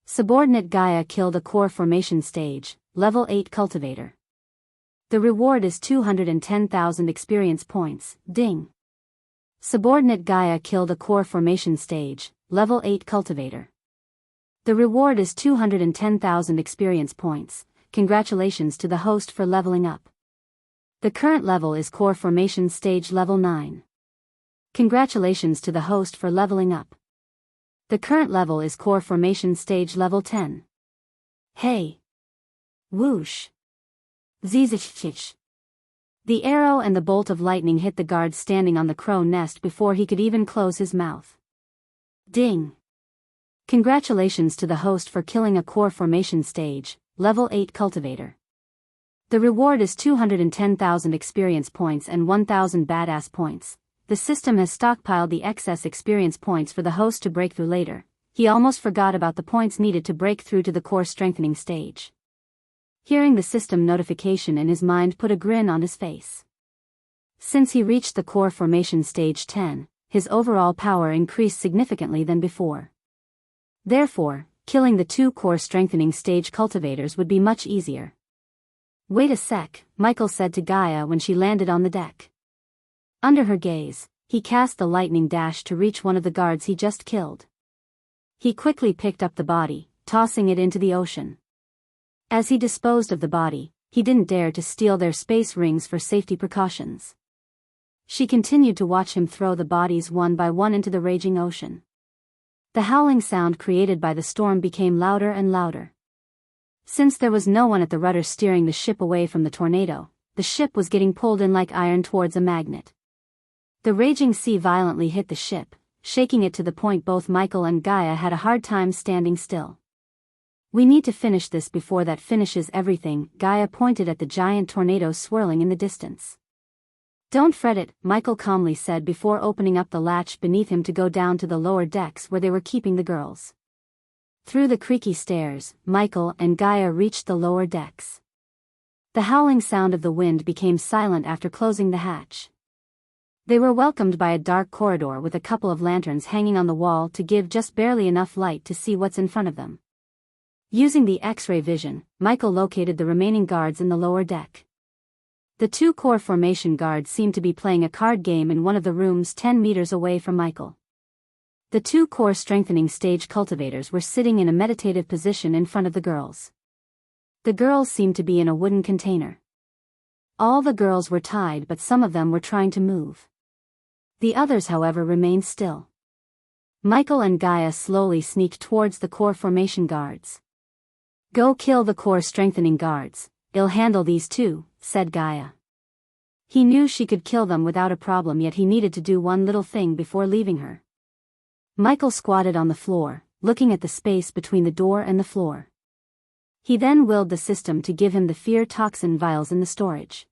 Subordinate Gaia killed a core formation stage, level 8 cultivator. The reward is 210,000 experience points. Ding! Subordinate Gaia killed a core formation stage, level 8 cultivator. The reward is 210,000 experience points. Congratulations to the host for leveling up. The current level is core formation stage level 9. Congratulations to the host for leveling up. The current level is core formation stage level 10. Hey! Whoosh! Zizich. The arrow and the bolt of lightning hit the guard standing on the crow nest before he could even close his mouth. Ding! Congratulations to the host for killing a core formation stage, level 8 cultivator. The reward is 210,000 experience points and 1,000 badass points. The system has stockpiled the excess experience points for the host to break through later. He almost forgot about the points needed to break through to the core strengthening stage. Hearing the system notification in his mind put a grin on his face. Since he reached the core formation stage 10, his overall power increased significantly than before. Therefore, killing the 2 core strengthening stage cultivators would be much easier. "Wait a sec," Michael said to Gaia when she landed on the deck. Under her gaze, he cast the lightning dash to reach one of the guards he just killed. He quickly picked up the body, tossing it into the ocean. As he disposed of the body, he didn't dare to steal their space rings for safety precautions. She continued to watch him throw the bodies one by one into the raging ocean. The howling sound created by the storm became louder and louder. Since there was no one at the rudder steering the ship away from the tornado, the ship was getting pulled in like iron towards a magnet. The raging sea violently hit the ship, shaking it to the point both Michael and Gaia had a hard time standing still. "We need to finish this before that finishes everything," Gaia pointed at the giant tornado swirling in the distance. "Don't fret it," Michael calmly said before opening up the latch beneath him to go down to the lower decks where they were keeping the girls. Through the creaky stairs, Michael and Gaia reached the lower decks. The howling sound of the wind became silent after closing the hatch. They were welcomed by a dark corridor with a couple of lanterns hanging on the wall to give just barely enough light to see what's in front of them. Using the X-ray vision, Michael located the remaining guards in the lower deck. The 2 core formation guards seemed to be playing a card game in one of the rooms 10 meters away from Michael. The 2 core strengthening stage cultivators were sitting in a meditative position in front of the girls. The girls seemed to be in a wooden container. All the girls were tied, but some of them were trying to move. The others, however, remained still. Michael and Gaia slowly sneaked towards the core formation guards. "Go kill the core strengthening guards, I'll handle these 2, said Gaia. He knew she could kill them without a problem, yet he needed to do one little thing before leaving her. Michael squatted on the floor, looking at the space between the door and the floor. He then willed the system to give him the fear toxin vials in the storage.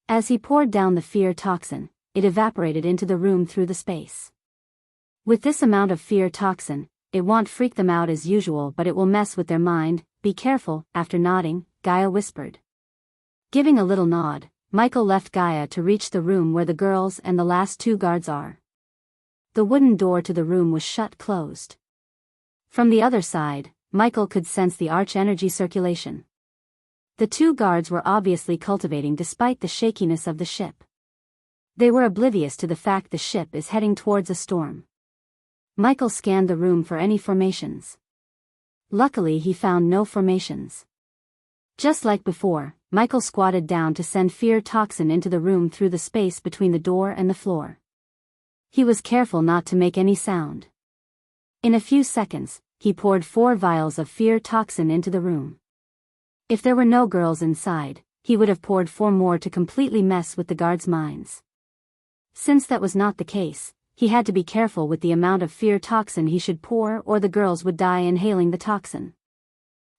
As he poured down the fear toxin, it evaporated into the room through the space. With this amount of fear toxin, it won't freak them out as usual, but it will mess with their mind. Be careful. After nodding, Gaia whispered. Giving a little nod, Michael left Gaia to reach the room where the girls and the last 2 guards are. The wooden door to the room was shut closed. From the other side, Michael could sense the arch energy circulation. The 2 guards were obviously cultivating despite the shakiness of the ship. They were oblivious to the fact the ship is heading towards a storm. Michael scanned the room for any formations. Luckily, he found no formations. Just like before, Michael squatted down to send fear toxin into the room through the space between the door and the floor. He was careful not to make any sound. In a few seconds, he poured 4 vials of fear toxin into the room. If there were no girls inside, he would have poured 4 more to completely mess with the guards' minds. Since that was not the case, he had to be careful with the amount of fear toxin he should pour, or the girls would die inhaling the toxin.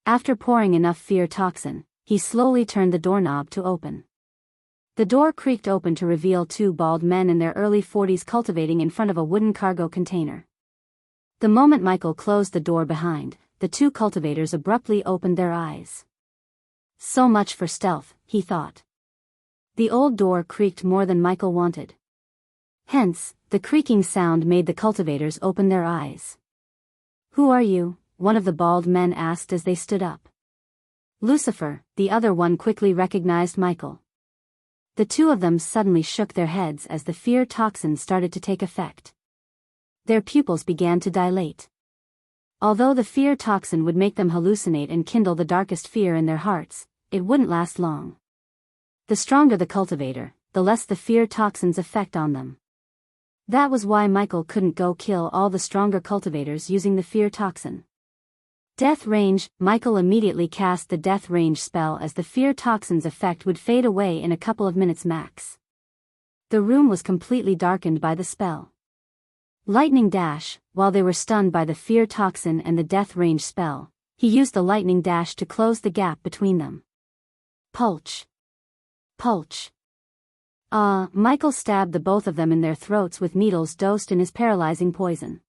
After pouring enough fear toxin, he slowly turned the doorknob to open. The door creaked open to reveal 2 bald men in their early 40s cultivating in front of a wooden cargo container. The moment Michael closed the door behind, the 2 cultivators abruptly opened their eyes. So much for stealth, he thought. The old door creaked more than Michael wanted. Hence, the creaking sound made the cultivators open their eyes. "Who are you?" one of the bald men asked as they stood up. "Lucifer," the other one quickly recognized Michael. The 2 of them suddenly shook their heads as the fear toxin started to take effect. Their pupils began to dilate. Although the fear toxin would make them hallucinate and kindle the darkest fear in their hearts, it wouldn't last long. The stronger the cultivator, the less the fear toxin's effect on them. That was why Michael couldn't go kill all the stronger cultivators using the fear toxin. Death range. Michael immediately cast the death range spell as the fear toxin's effect would fade away in a couple of minutes max. The room was completely darkened by the spell. Lightning dash. While they were stunned by the fear toxin and the death range spell, he used the lightning dash to close the gap between them. Pulch. Pulch. Michael stabbed the both of them in their throats with needles dosed in his paralyzing poison.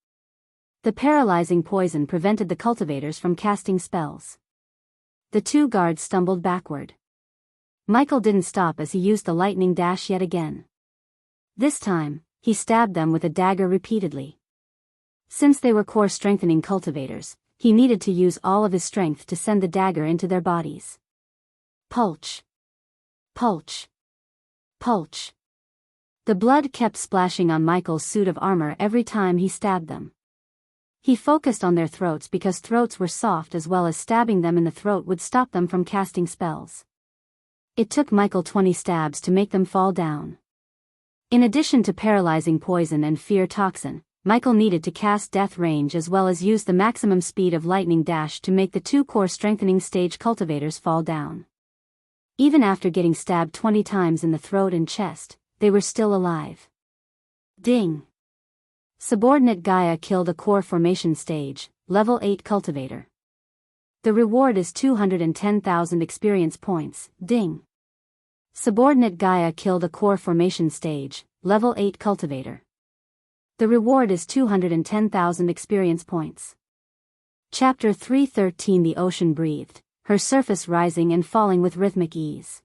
The paralyzing poison prevented the cultivators from casting spells. The two guards stumbled backward. Michael didn't stop as he used the lightning dash yet again. This time, he stabbed them with a dagger repeatedly. Since they were core-strengthening cultivators, he needed to use all of his strength to send the dagger into their bodies. Pulch. Pulch. Pulch. The blood kept splashing on Michael's suit of armor every time he stabbed them. He focused on their throats because throats were soft, as well as stabbing them in the throat would stop them from casting spells. It took Michael 20 stabs to make them fall down. In addition to paralyzing poison and fear toxin, Michael needed to cast death range as well as use the maximum speed of lightning dash to make the two core strengthening stage cultivators fall down. Even after getting stabbed 20 times in the throat and chest, they were still alive. Ding! Subordinate Gaia killed a core formation stage, level 8 cultivator. The reward is 210,000 experience points. Ding! Subordinate Gaia killed a core formation stage, level 8 cultivator. The reward is 210,000 experience points. Chapter 313. The ocean breathed, her surface rising and falling with rhythmic ease.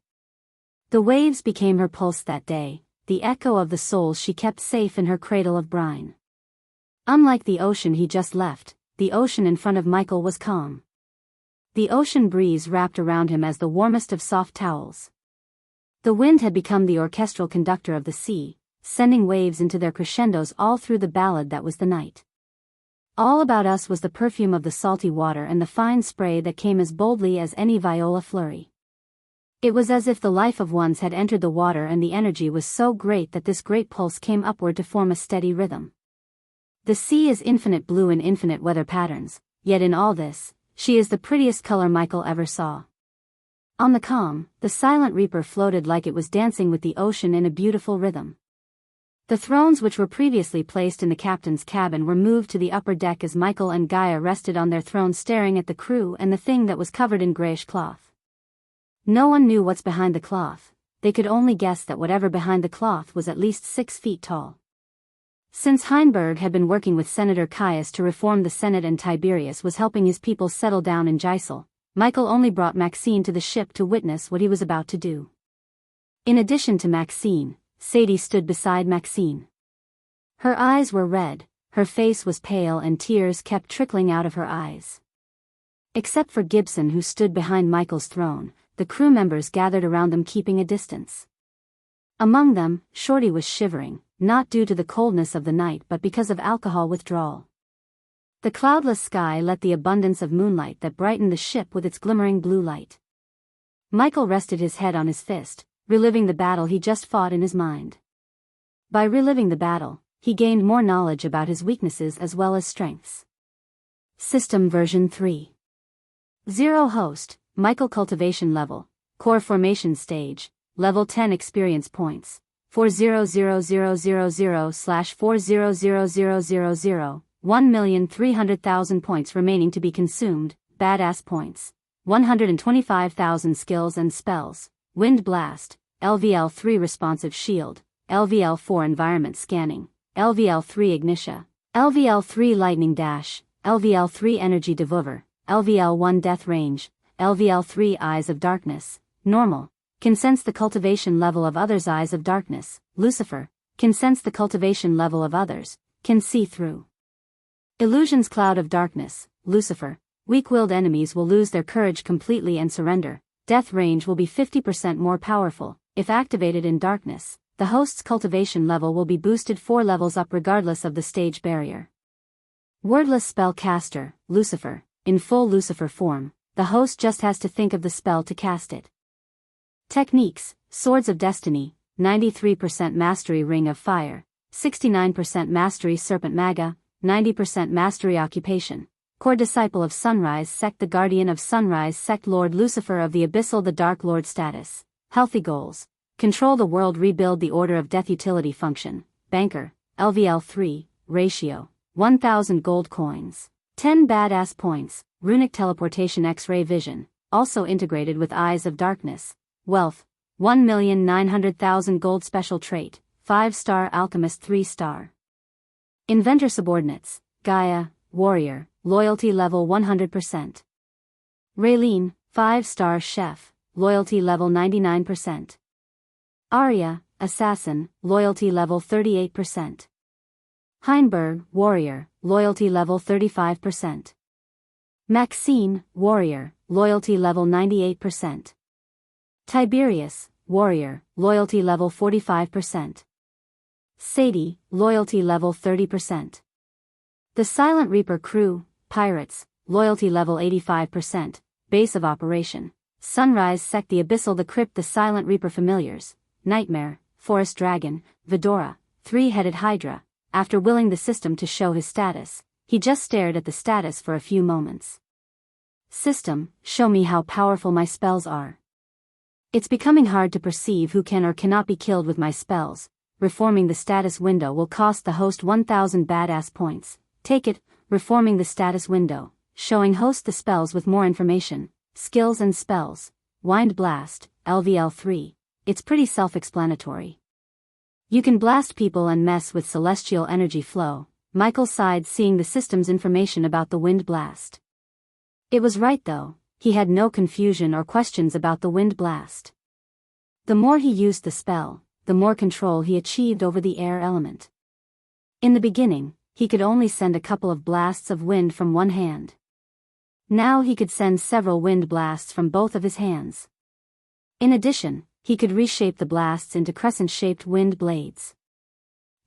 The waves became her pulse that day, the echo of the souls she kept safe in her cradle of brine. Unlike the ocean he just left, the ocean in front of Michael was calm. The ocean breeze wrapped around him as the warmest of soft towels. The wind had become the orchestral conductor of the sea, sending waves into their crescendos all through the ballad that was the night. All about us was the perfume of the salty water and the fine spray that came as boldly as any viola flurry. It was as if the life of ones had entered the water, and the energy was so great that this great pulse came upward to form a steady rhythm. The sea is infinite blue in infinite weather patterns, yet in all this, she is the prettiest color Michael ever saw. On the calm, the silent reaper floated like it was dancing with the ocean in a beautiful rhythm. The thrones which were previously placed in the captain's cabin were moved to the upper deck as Michael and Gaia rested on their thrones staring at the crew and the thing that was covered in grayish cloth. No one knew what's behind the cloth. They could only guess that whatever behind the cloth was at least 6 feet tall. Since Heinberg had been working with Senator Caius to reform the Senate and Tiberius was helping his people settle down in Gisel, Michael only brought Maxine to the ship to witness what he was about to do. In addition to Maxine, Sadie stood beside Maxine. Her eyes were red, her face was pale, and tears kept trickling out of her eyes. Except for Gibson, who stood behind Michael's throne, the crew members gathered around them keeping a distance. Among them, Shorty was shivering, not due to the coldness of the night but because of alcohol withdrawal. The cloudless sky let the abundance of moonlight that brightened the ship with its glimmering blue light. Michael rested his head on his fist, reliving the battle he just fought in his mind. By reliving the battle, he gained more knowledge about his weaknesses as well as strengths. System version 3.0 Host, Michael cultivation level, core formation stage, level 10 experience points, 400,000/400,000, 1,300,000 points remaining to be consumed, badass points, 125,000 skills and spells, Wind Blast, LVL3 responsive shield, LVL4 environment scanning, LVL3 ignitia, LVL3 lightning dash, LVL3 energy devolver, LVL1 death range, LVL3 eyes of darkness, normal, can sense the cultivation level of others. Eyes of darkness, Lucifer, can sense the cultivation level of others, can see through. Illusions cloud of darkness, Lucifer, weak-willed enemies will lose their courage completely and surrender. Death range will be 50% more powerful. If activated in darkness, the host's cultivation level will be boosted 4 levels up regardless of the stage barrier. Wordless spell caster, Lucifer, in full Lucifer form, the host just has to think of the spell to cast it. Techniques, Swords of Destiny, 93% Mastery Ring of Fire, 69% Mastery Serpent Maga, 90% Mastery Occupation, Core Disciple of Sunrise Sect, the Guardian of Sunrise Sect, Lord Lucifer of the Abyssal, the Dark Lord status, Healthy Goals, Control the World, Rebuild the Order of Death, Utility Function, Banker, LVL3, Ratio, 1000 gold coins, 10 badass points, Runic Teleportation, X-Ray Vision, also integrated with Eyes of Darkness, wealth, 1,900,000 gold special trait, 5-star alchemist 3-star. Inventor subordinates, Gaia, warrior, loyalty level 100%. Raylene, 5-star chef, loyalty level 99%. Arya, assassin, loyalty level 38%. Heinberg, warrior, loyalty level 35%. Maxine, warrior, loyalty level 98%. Tiberius, warrior, loyalty level 45%. Sadie, loyalty level 30%. The Silent Reaper crew, pirates, loyalty level 85%, base of operation, Sunrise Sect, the Abyssal, the Crypt, the Silent Reaper familiars, Nightmare, Forest Dragon, Vidora, Three-Headed Hydra. After willing the system to show his status, he just stared at the status for a few moments. System, show me how powerful my spells are. It's becoming hard to perceive who can or cannot be killed with my spells. Reforming the status window will cost the host 1,000 badass points. Take it. Reforming the status window, showing host the spells with more information, skills and spells. Wind Blast, LVL 3. It's pretty self-explanatory. You can blast people and mess with celestial energy flow. Michael sighed, seeing the system's information about the Wind Blast. It was right though, he had no confusion or questions about the Wind Blast. The more he used the spell, the more control he achieved over the air element. In the beginning, he could only send a couple of blasts of wind from one hand. Now he could send several wind blasts from both of his hands. In addition, he could reshape the blasts into crescent-shaped wind blades.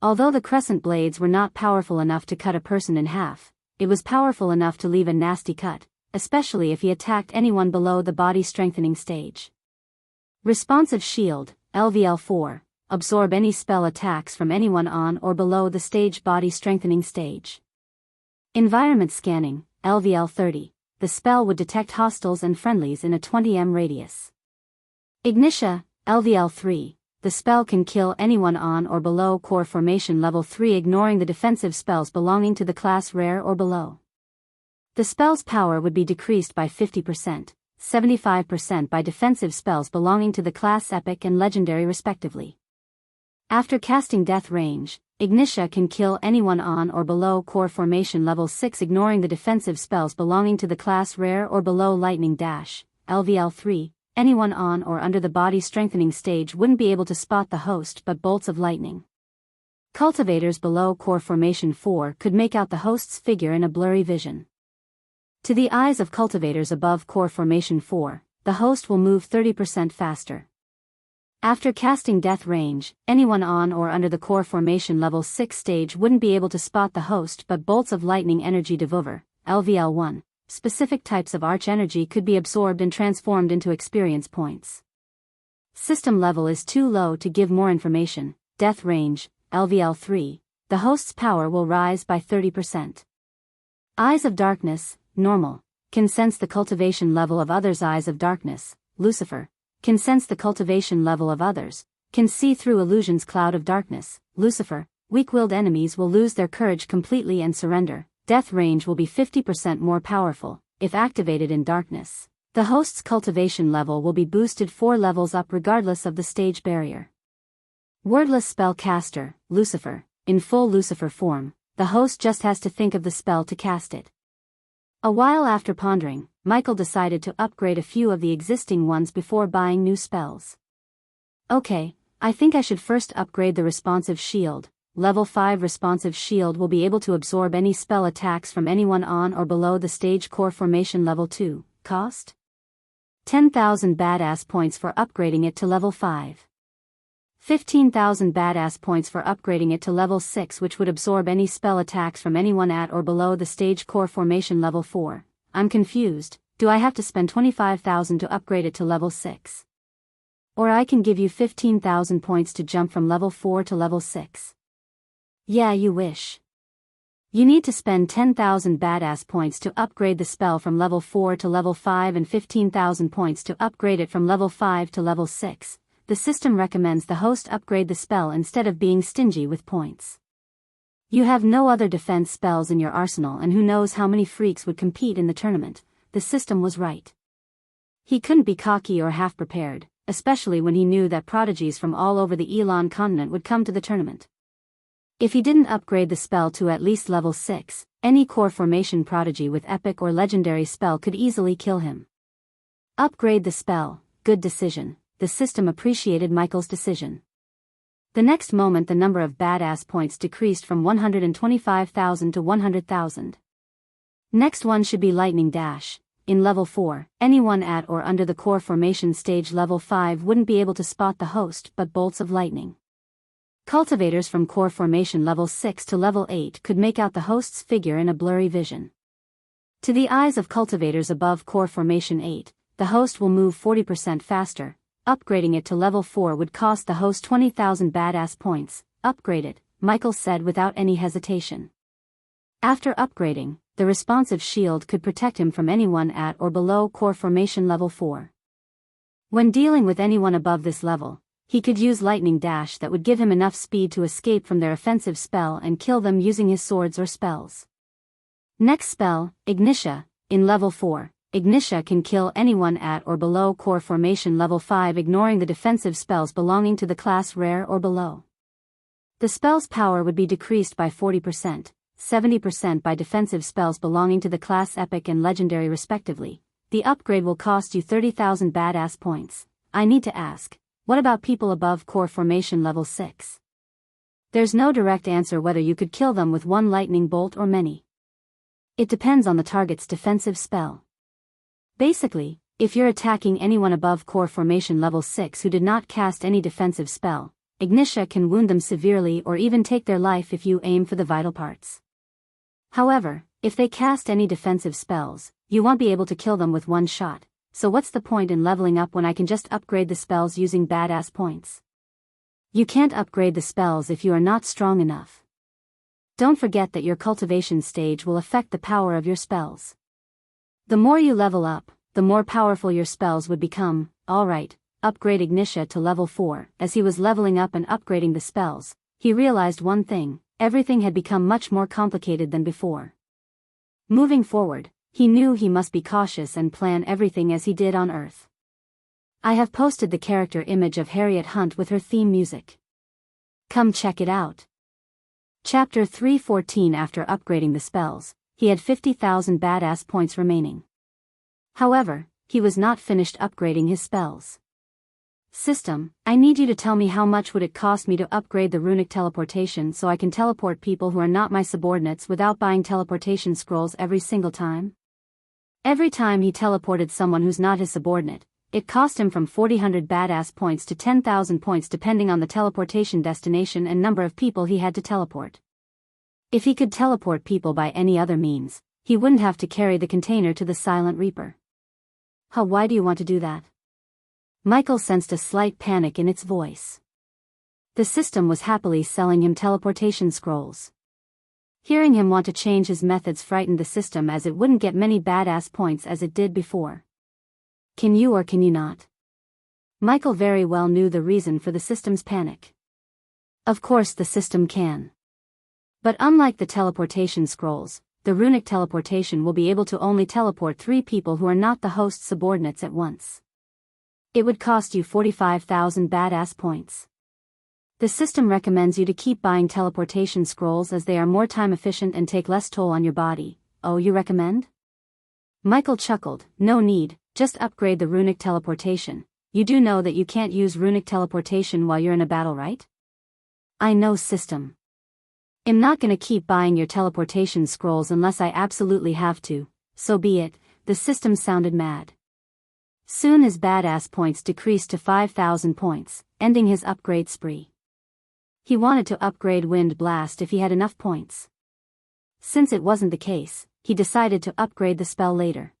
Although the crescent blades were not powerful enough to cut a person in half, it was powerful enough to leave a nasty cut, especially if he attacked anyone below the body strengthening stage. Responsive Shield, LVL 4, absorb any spell attacks from anyone on or below the stage body strengthening stage. Environment Scanning, LVL 30, the spell would detect hostiles and friendlies in a 20 m radius. Ignitia, LVL 3, the spell can kill anyone on or below core formation level 3, ignoring the defensive spells belonging to the class rare or below. The spell's power would be decreased by 50%, 75% by defensive spells belonging to the class epic and legendary respectively. After casting Death Range, Ignitia can kill anyone on or below core formation level 6, ignoring the defensive spells belonging to the class rare or below. Lightning Dash, LVL 3, anyone on or under the body strengthening stage wouldn't be able to spot the host, but bolts of lightning. Cultivators below core formation 4 could make out the host's figure in a blurry vision. To the eyes of cultivators above core formation 4, the host will move 30% faster. After casting Death Range, anyone on or under the core formation level 6 stage wouldn't be able to spot the host, but bolts of lightning energy devour, LVL 1. Specific types of arch energy could be absorbed and transformed into experience points. System level is too low to give more information. Death Range, LVL 3, the host's power will rise by 30%. Eyes of Darkness, normal, can sense the cultivation level of others. Eyes of Darkness, Lucifer, can sense the cultivation level of others, can see through illusions. Cloud of Darkness, Lucifer, weak-willed enemies will lose their courage completely and surrender. Death Range will be 50% more powerful, if activated in darkness. The host's cultivation level will be boosted 4 levels up regardless of the stage barrier. Wordless Spellcaster, Lucifer, in full Lucifer form, the host just has to think of the spell to cast it. A while after pondering, Michael decided to upgrade a few of the existing ones before buying new spells. Okay, I think I should first upgrade the Responsive Shield. Level 5 Responsive Shield will be able to absorb any spell attacks from anyone on or below the stage core formation level 2. Cost? 10,000 badass points for upgrading it to level 5. 15,000 badass points for upgrading it to level 6, which would absorb any spell attacks from anyone at or below the stage core formation level 4. I'm confused. Do I have to spend 25,000 to upgrade it to level 6? Or I can give you 15,000 points to jump from level 4 to level 6. Yeah, you wish. You need to spend 10,000 badass points to upgrade the spell from level 4 to level 5 and 15,000 points to upgrade it from level 5 to level 6. The system recommends the host upgrade the spell instead of being stingy with points. You have no other defense spells in your arsenal, and who knows how many freaks would compete in the tournament. The system was right. He couldn't be cocky or half prepared. especially when he knew that prodigies from all over the Elon continent would come to the tournament. If he didn't upgrade the spell to at least level 6, any core formation prodigy with epic or legendary spell could easily kill him. Upgrade the spell, good decision. The system appreciated Michael's decision. The next moment the number of badass points decreased from 125,000 to 100,000. Next one should be Lightning Dash. In level 4, anyone at or under the core formation stage level 5 wouldn't be able to spot the host but bolts of lightning. Cultivators from core formation level 6 to level 8 could make out the host's figure in a blurry vision. To the eyes of cultivators above core formation 8, the host will move 40% faster. Upgrading it to level 4 would cost the host 20,000 badass points. Upgrade it, Michael said without any hesitation. After upgrading, the responsive shield could protect him from anyone at or below core formation level 4. When dealing with anyone above this level, he could use Lightning Dash that would give him enough speed to escape from their offensive spell and kill them using his swords or spells. Next spell, Ignitia. In level 4, Ignitia can kill anyone at or below core formation level 5, ignoring the defensive spells belonging to the class rare or below. The spell's power would be decreased by 40%, 70% by defensive spells belonging to the class epic and legendary respectively. The upgrade will cost you 30,000 badass points. I need to ask, what about people above core formation level 6? There's no direct answer whether you could kill them with one lightning bolt or many. It depends on the target's defensive spell. Basically, if you're attacking anyone above core formation level 6 who did not cast any defensive spell, Ignitia can wound them severely or even take their life if you aim for the vital parts. However, if they cast any defensive spells, you won't be able to kill them with one shot. So what's the point in leveling up when I can just upgrade the spells using badass points? You can't upgrade the spells if you are not strong enough. Don't forget that your cultivation stage will affect the power of your spells. The more you level up, the more powerful your spells would become. Alright, upgrade Ignitia to level 4. As he was leveling up and upgrading the spells, he realized one thing: everything had become much more complicated than before. Moving forward, he knew he must be cautious and plan everything as he did on Earth. I have posted the character image of Harriet Hunt with her theme music. Come check it out. Chapter 3:14. After upgrading the spells, he had 50,000 badass points remaining. However, he was not finished upgrading his spells. System, I need you to tell me how much would it cost me to upgrade the runic teleportation so I can teleport people who are not my subordinates without buying teleportation scrolls every single time? Every time he teleported someone who's not his subordinate, it cost him from 4,000 badass points to 10,000 points depending on the teleportation destination and number of people he had to teleport. If he could teleport people by any other means, he wouldn't have to carry the container to the Silent Reaper. Why do you want to do that? Michael sensed a slight panic in its voice. The system was happily selling him teleportation scrolls. Hearing him want to change his methods frightened the system, as it wouldn't get many badass points as it did before. Can you or can you not? Michael very well knew the reason for the system's panic. Of course the system can. But unlike the teleportation scrolls, the runic teleportation will be able to only teleport 3 people who are not the host's subordinates at once. It would cost you 45,000 badass points. The system recommends you to keep buying teleportation scrolls as they are more time efficient and take less toll on your body. Oh, you recommend? Michael chuckled. No need, just upgrade the runic teleportation. You do know that you can't use runic teleportation while you're in a battle, right? I know, system. I'm not gonna keep buying your teleportation scrolls unless I absolutely have to. So be it. The system sounded mad. Soon his badass points decreased to 5,000 points, ending his upgrade spree. He wanted to upgrade Wind Blast if he had enough points. Since it wasn't the case, he decided to upgrade the spell later.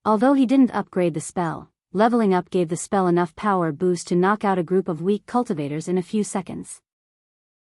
Although he didn't upgrade the spell, leveling up gave the spell enough power boost to knock out a group of weak cultivators in a few seconds.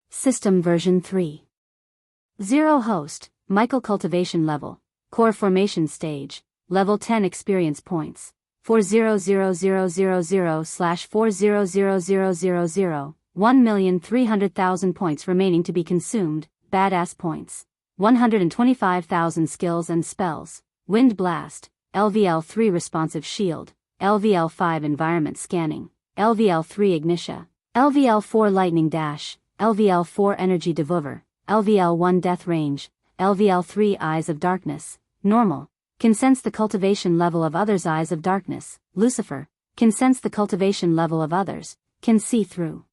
System version 3.0 Host, Michael Cultivation Level, Core Formation Stage, Level 10 Experience Points, 400,000/400,000, 1,300,000 points remaining to be consumed. Badass points, 125,000 skills and spells, Wind Blast, LVL 3 Responsive Shield, LVL 5 Environment Scanning, LVL3 Ignitia, LVL4 Lightning Dash, LVL4 Energy Devolver, LVL1 Death Range, LVL3 Eyes of Darkness, Normal, can sense the cultivation level of others. Eyes of Darkness, Lucifer, can sense the cultivation level of others, can see through.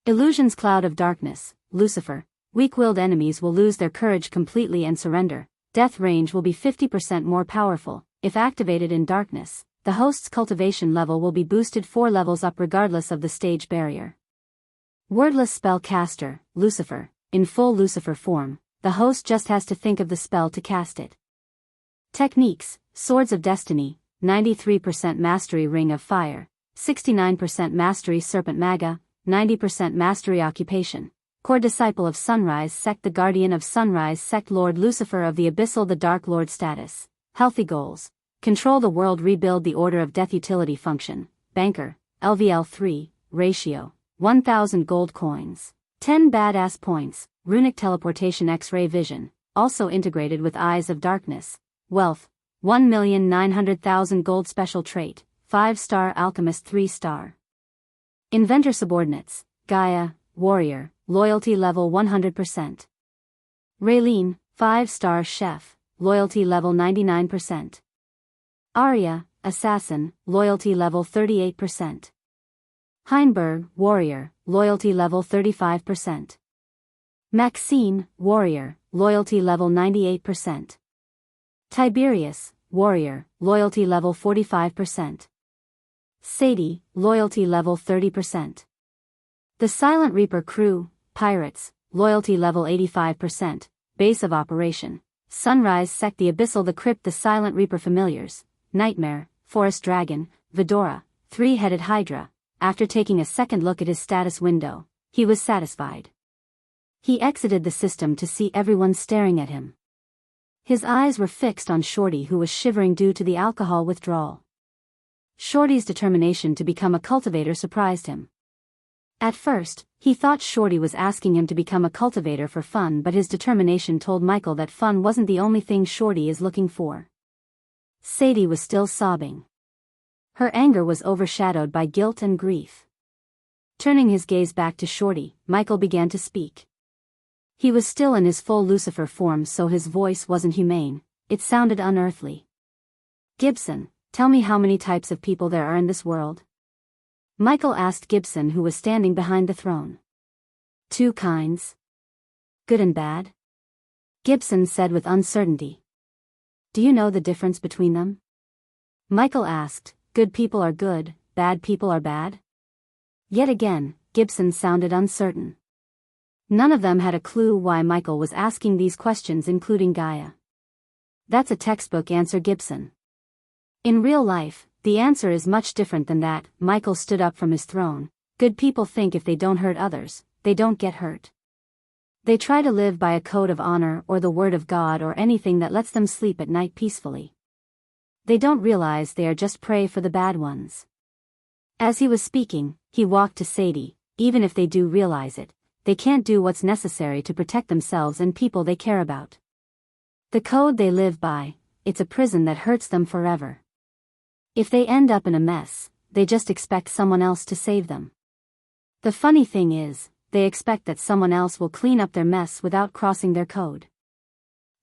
Illusions. Cloud of Darkness, Lucifer, weak-willed enemies will lose their courage completely and surrender. Death range will be 50% more powerful. If activated in darkness, the host's cultivation level will be boosted 4 levels up regardless of the stage barrier. Wordless Spellcaster, Lucifer, in full Lucifer form, the host just has to think of the spell to cast it. Techniques: Swords of Destiny, 93% Mastery. Ring of Fire, 69% Mastery. Serpent Maga, 90% Mastery. Occupation: Core Disciple of Sunrise Sect, the Guardian of Sunrise Sect, Lord Lucifer of the Abyssal, the Dark Lord. Status: Healthy Goals: Control the world, rebuild the Order of Death. Utility function: Banker, LVL3, ratio, 1000 gold coins, 10 badass points, runic teleportation, X-ray vision, also integrated with Eyes of Darkness, wealth, 1,900,000 gold. Special trait, 5-star alchemist. 3-star. Inventor. Subordinates: Gaia, warrior, loyalty level 100%. Raylene, 5-star chef, loyalty level 99%. Arya, assassin, loyalty level 38%. Heinberg, warrior, loyalty level 35%. Maxine, warrior, loyalty level 98%. Tiberius, warrior, loyalty level 45%. Sadie, loyalty level 30%. The Silent Reaper crew, pirates, loyalty level 85%, base of operation, Sunrise Sect, the Abyssal, the Crypt, the Silent Reaper familiars, Nightmare, Forest Dragon, Vidora, 3-headed Hydra. After taking a second look at his status window, he was satisfied. He exited the system to see everyone staring at him. His eyes were fixed on Shorty, who was shivering due to the alcohol withdrawal. Shorty's determination to become a cultivator surprised him. At first, he thought Shorty was asking him to become a cultivator for fun, but his determination told Michael that fun wasn't the only thing Shorty is looking for. Sadie was still sobbing. Her anger was overshadowed by guilt and grief. Turning his gaze back to Shorty, Michael began to speak. He was still in his full Lucifer form, so his voice wasn't humane, it sounded unearthly. Gibson, tell me how many types of people there are in this world? Michael asked Gibson, who was standing behind the throne. 2 kinds. Good and bad? Gibson said with uncertainty. Do you know the difference between them? Michael asked. Good people are good, bad people are bad? Yet again, Gibson sounded uncertain. None of them had a clue why Michael was asking these questions, including Gaia. That's a textbook answer, Gibson. In real life, the answer is much different than that. Michael stood up from his throne. Good people think if they don't hurt others, they don't get hurt. They try to live by a code of honor or the word of God or anything that lets them sleep at night peacefully. They don't realize they are just prey for the bad ones. As he was speaking, he walked to Sadie. Even if they do realize it, they can't do what's necessary to protect themselves and people they care about. The code they live by, it's a prison that hurts them forever. If they end up in a mess, they just expect someone else to save them. The funny thing is, they expect that someone else will clean up their mess without crossing their code.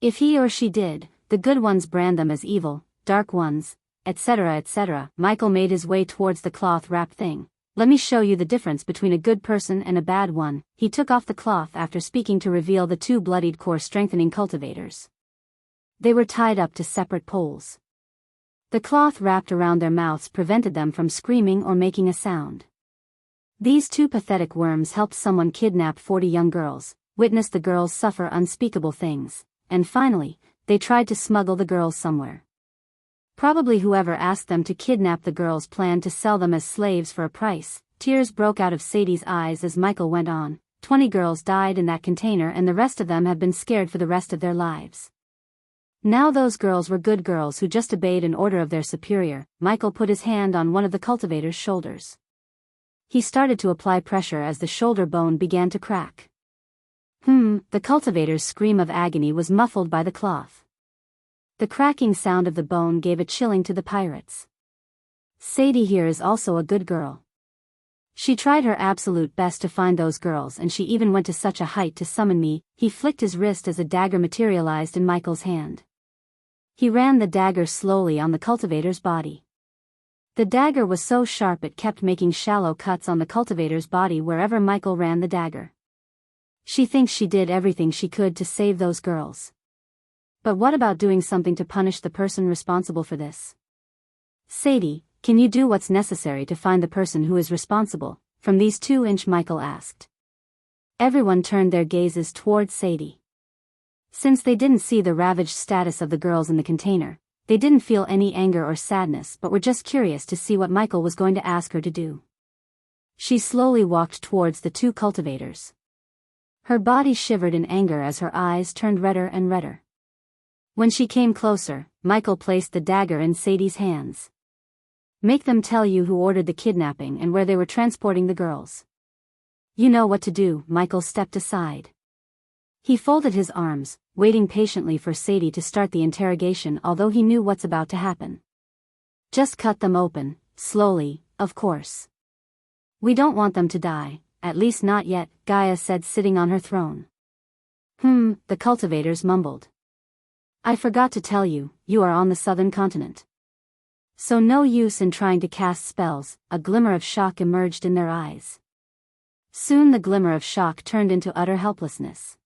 If he or she did, the good ones brand them as evil, dark ones, etc., etc. Michael made his way towards the cloth wrap thing. Let me show you the difference between a good person and a bad one. He took off the cloth after speaking to reveal the 2 bloodied core strengthening cultivators. They were tied up to separate poles. The cloth wrapped around their mouths prevented them from screaming or making a sound. These 2 pathetic worms helped someone kidnap 40 young girls, witnessed the girls suffer unspeakable things, and finally, they tried to smuggle the girls somewhere. Probably whoever asked them to kidnap the girls planned to sell them as slaves for a price. Tears broke out of Sadie's eyes as Michael went on. 20 girls died in that container and the rest of them have been scared for the rest of their lives. Now those girls were good girls who just obeyed an order of their superior. Michael put his hand on one of the cultivator's shoulders. He started to apply pressure as the shoulder bone began to crack. The cultivator's scream of agony was muffled by the cloth. The cracking sound of the bone gave a chilling to the pirates. Sadie here is also a good girl. She tried her absolute best to find those girls, and she even went to such a height to summon me. He flicked his wrist as a dagger materialized in Michael's hand. He ran the dagger slowly on the cultivator's body. The dagger was so sharp it kept making shallow cuts on the cultivator's body wherever Michael ran the dagger. She thinks she did everything she could to save those girls. But what about doing something to punish the person responsible for this? Sadie, can you do what's necessary to find the person who is responsible? From these 2-inch, Michael asked. Everyone turned their gazes towards Sadie. Since they didn't see the ravaged status of the girls in the container, they didn't feel any anger or sadness but were just curious to see what Michael was going to ask her to do. She slowly walked towards the 2 cultivators. Her body shivered in anger as her eyes turned redder and redder. When she came closer, Michael placed the dagger in Sadie's hands. Make them tell you who ordered the kidnapping and where they were transporting the girls. You know what to do. Michael stepped aside. He folded his arms, waiting patiently for Sadie to start the interrogation, although he knew what's about to happen. Just cut them open, slowly, of course. We don't want them to die, at least not yet, Gaia said, sitting on her throne. The cultivators mumbled. I forgot to tell you, you are on the southern continent. So no use in trying to cast spells. A glimmer of shock emerged in their eyes. Soon the glimmer of shock turned into utter helplessness.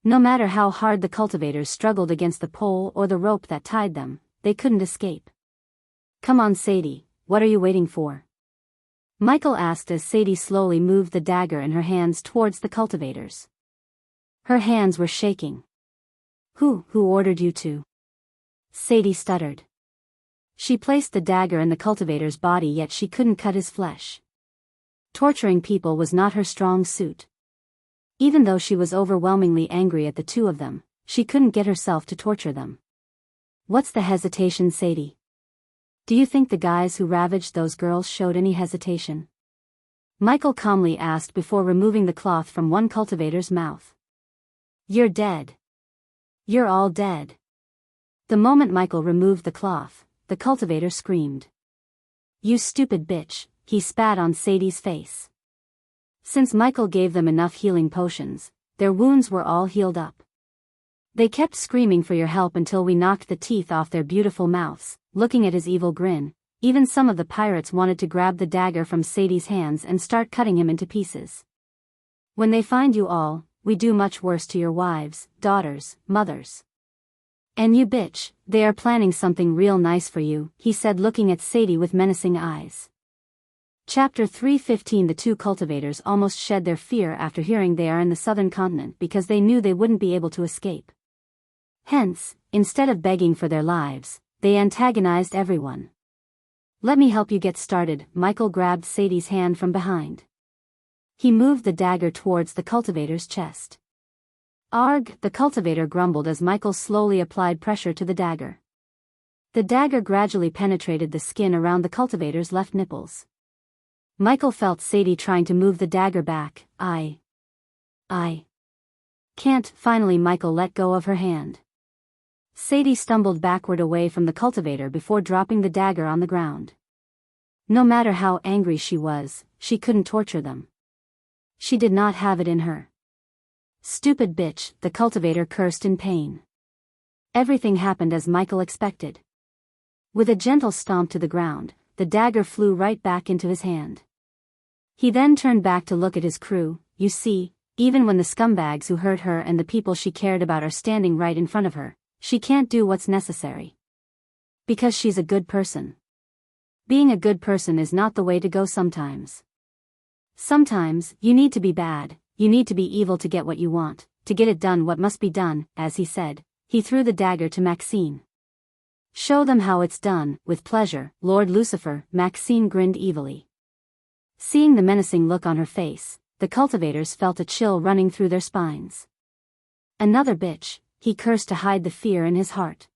No matter how hard the cultivators struggled against the pole or the rope that tied them, they couldn't escape. Come on, Sadie, what are you waiting for? Michael asked as Sadie slowly moved the dagger in her hands towards the cultivators. Her hands were shaking. Who ordered you to? Sadie stuttered. She placed the dagger in the cultivator's body, yet she couldn't cut his flesh. Torturing people was not her strong suit. Even though she was overwhelmingly angry at the 2 of them, she couldn't get herself to torture them. What's the hesitation, Sadie? Do you think the guys who ravaged those girls showed any hesitation? Michael calmly asked before removing the cloth from one cultivator's mouth. You're dead. You're all dead. The moment Michael removed the cloth, the cultivator screamed. You stupid bitch, he spat on Sadie's face. Since Michael gave them enough healing potions, their wounds were all healed up. They kept screaming for your help until we knocked the teeth off their beautiful mouths. Looking at his evil grin, even some of the pirates wanted to grab the dagger from Sadie's hands and start cutting him into pieces. When they find you all, we do much worse to your wives, daughters, mothers. And you bitch, they are planning something real nice for you, he said, looking at Sadie with menacing eyes. Chapter 3:15. The 2 cultivators almost shed their fear after hearing they are in the southern continent because they knew they wouldn't be able to escape. Hence, instead of begging for their lives, they antagonized everyone. Let me help you get started. Michael grabbed Sadie's hand from behind. He moved the dagger towards the cultivator's chest. Arg, the cultivator grumbled as Michael slowly applied pressure to the dagger. The dagger gradually penetrated the skin around the cultivator's left nipples. Michael felt Sadie trying to move the dagger back. I can't. Finally, Michael let go of her hand. Sadie stumbled backward away from the cultivator before dropping the dagger on the ground. No matter how angry she was, she couldn't torture them. She did not have it in her. Stupid bitch, the cultivator cursed in pain. Everything happened as Michael expected. With a gentle stomp to the ground, the dagger flew right back into his hand. He then turned back to look at his crew. You see, even when the scumbags who hurt her and the people she cared about are standing right in front of her, she can't do what's necessary. Because she's a good person. Being a good person is not the way to go sometimes. Sometimes, you need to be bad, you need to be evil to get what you want, to get it done what must be done. As he said, he threw the dagger to Maxine. Show them how it's done. With pleasure, Lord Lucifer. Maxine grinned evilly. Seeing the menacing look on her face, the cultivators felt a chill running through their spines. Another bitch, he cursed to hide the fear in his heart.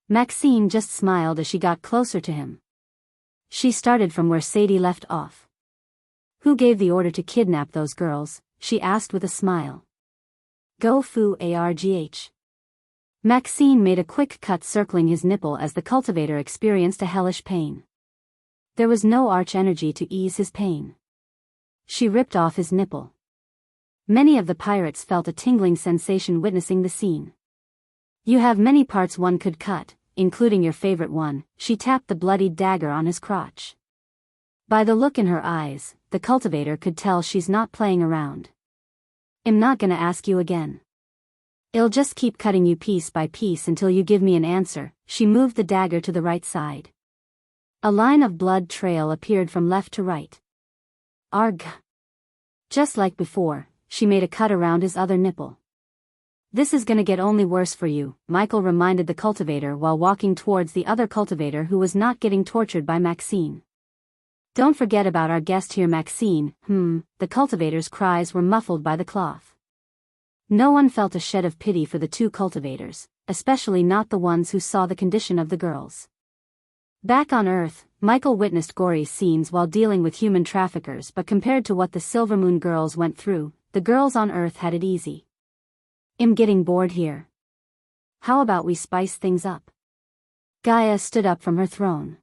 Maxine just smiled as she got closer to him. She started from where Sadie left off. Who gave the order to kidnap those girls? She asked with a smile. Go Fu Argh. Maxine made a quick cut circling his nipple as the cultivator experienced a hellish pain. There was no arch energy to ease his pain. She ripped off his nipple. Many of the pirates felt a tingling sensation witnessing the scene. You have many parts one could cut, including your favorite one. She tapped the bloodied dagger on his crotch. By the look in her eyes, the cultivator could tell she's not playing around. I'm not gonna ask you again. I'll just keep cutting you piece by piece until you give me an answer. She moved the dagger to the right side. A line of blood trail appeared from left to right. Arg. Just like before, she made a cut around his other nipple. This is gonna get only worse for you, Michael reminded the cultivator while walking towards the other cultivator who was not getting tortured by Maxine. Don't forget about our guest here, Maxine. The cultivator's cries were muffled by the cloth. No one felt a shed of pity for the two cultivators, especially not the ones who saw the condition of the girls. Back on Earth, Michael witnessed gory scenes while dealing with human traffickers, but compared to what the Silvermoon girls went through, the girls on Earth had it easy. I'm getting bored here. How about we spice things up? Gaia stood up from her throne.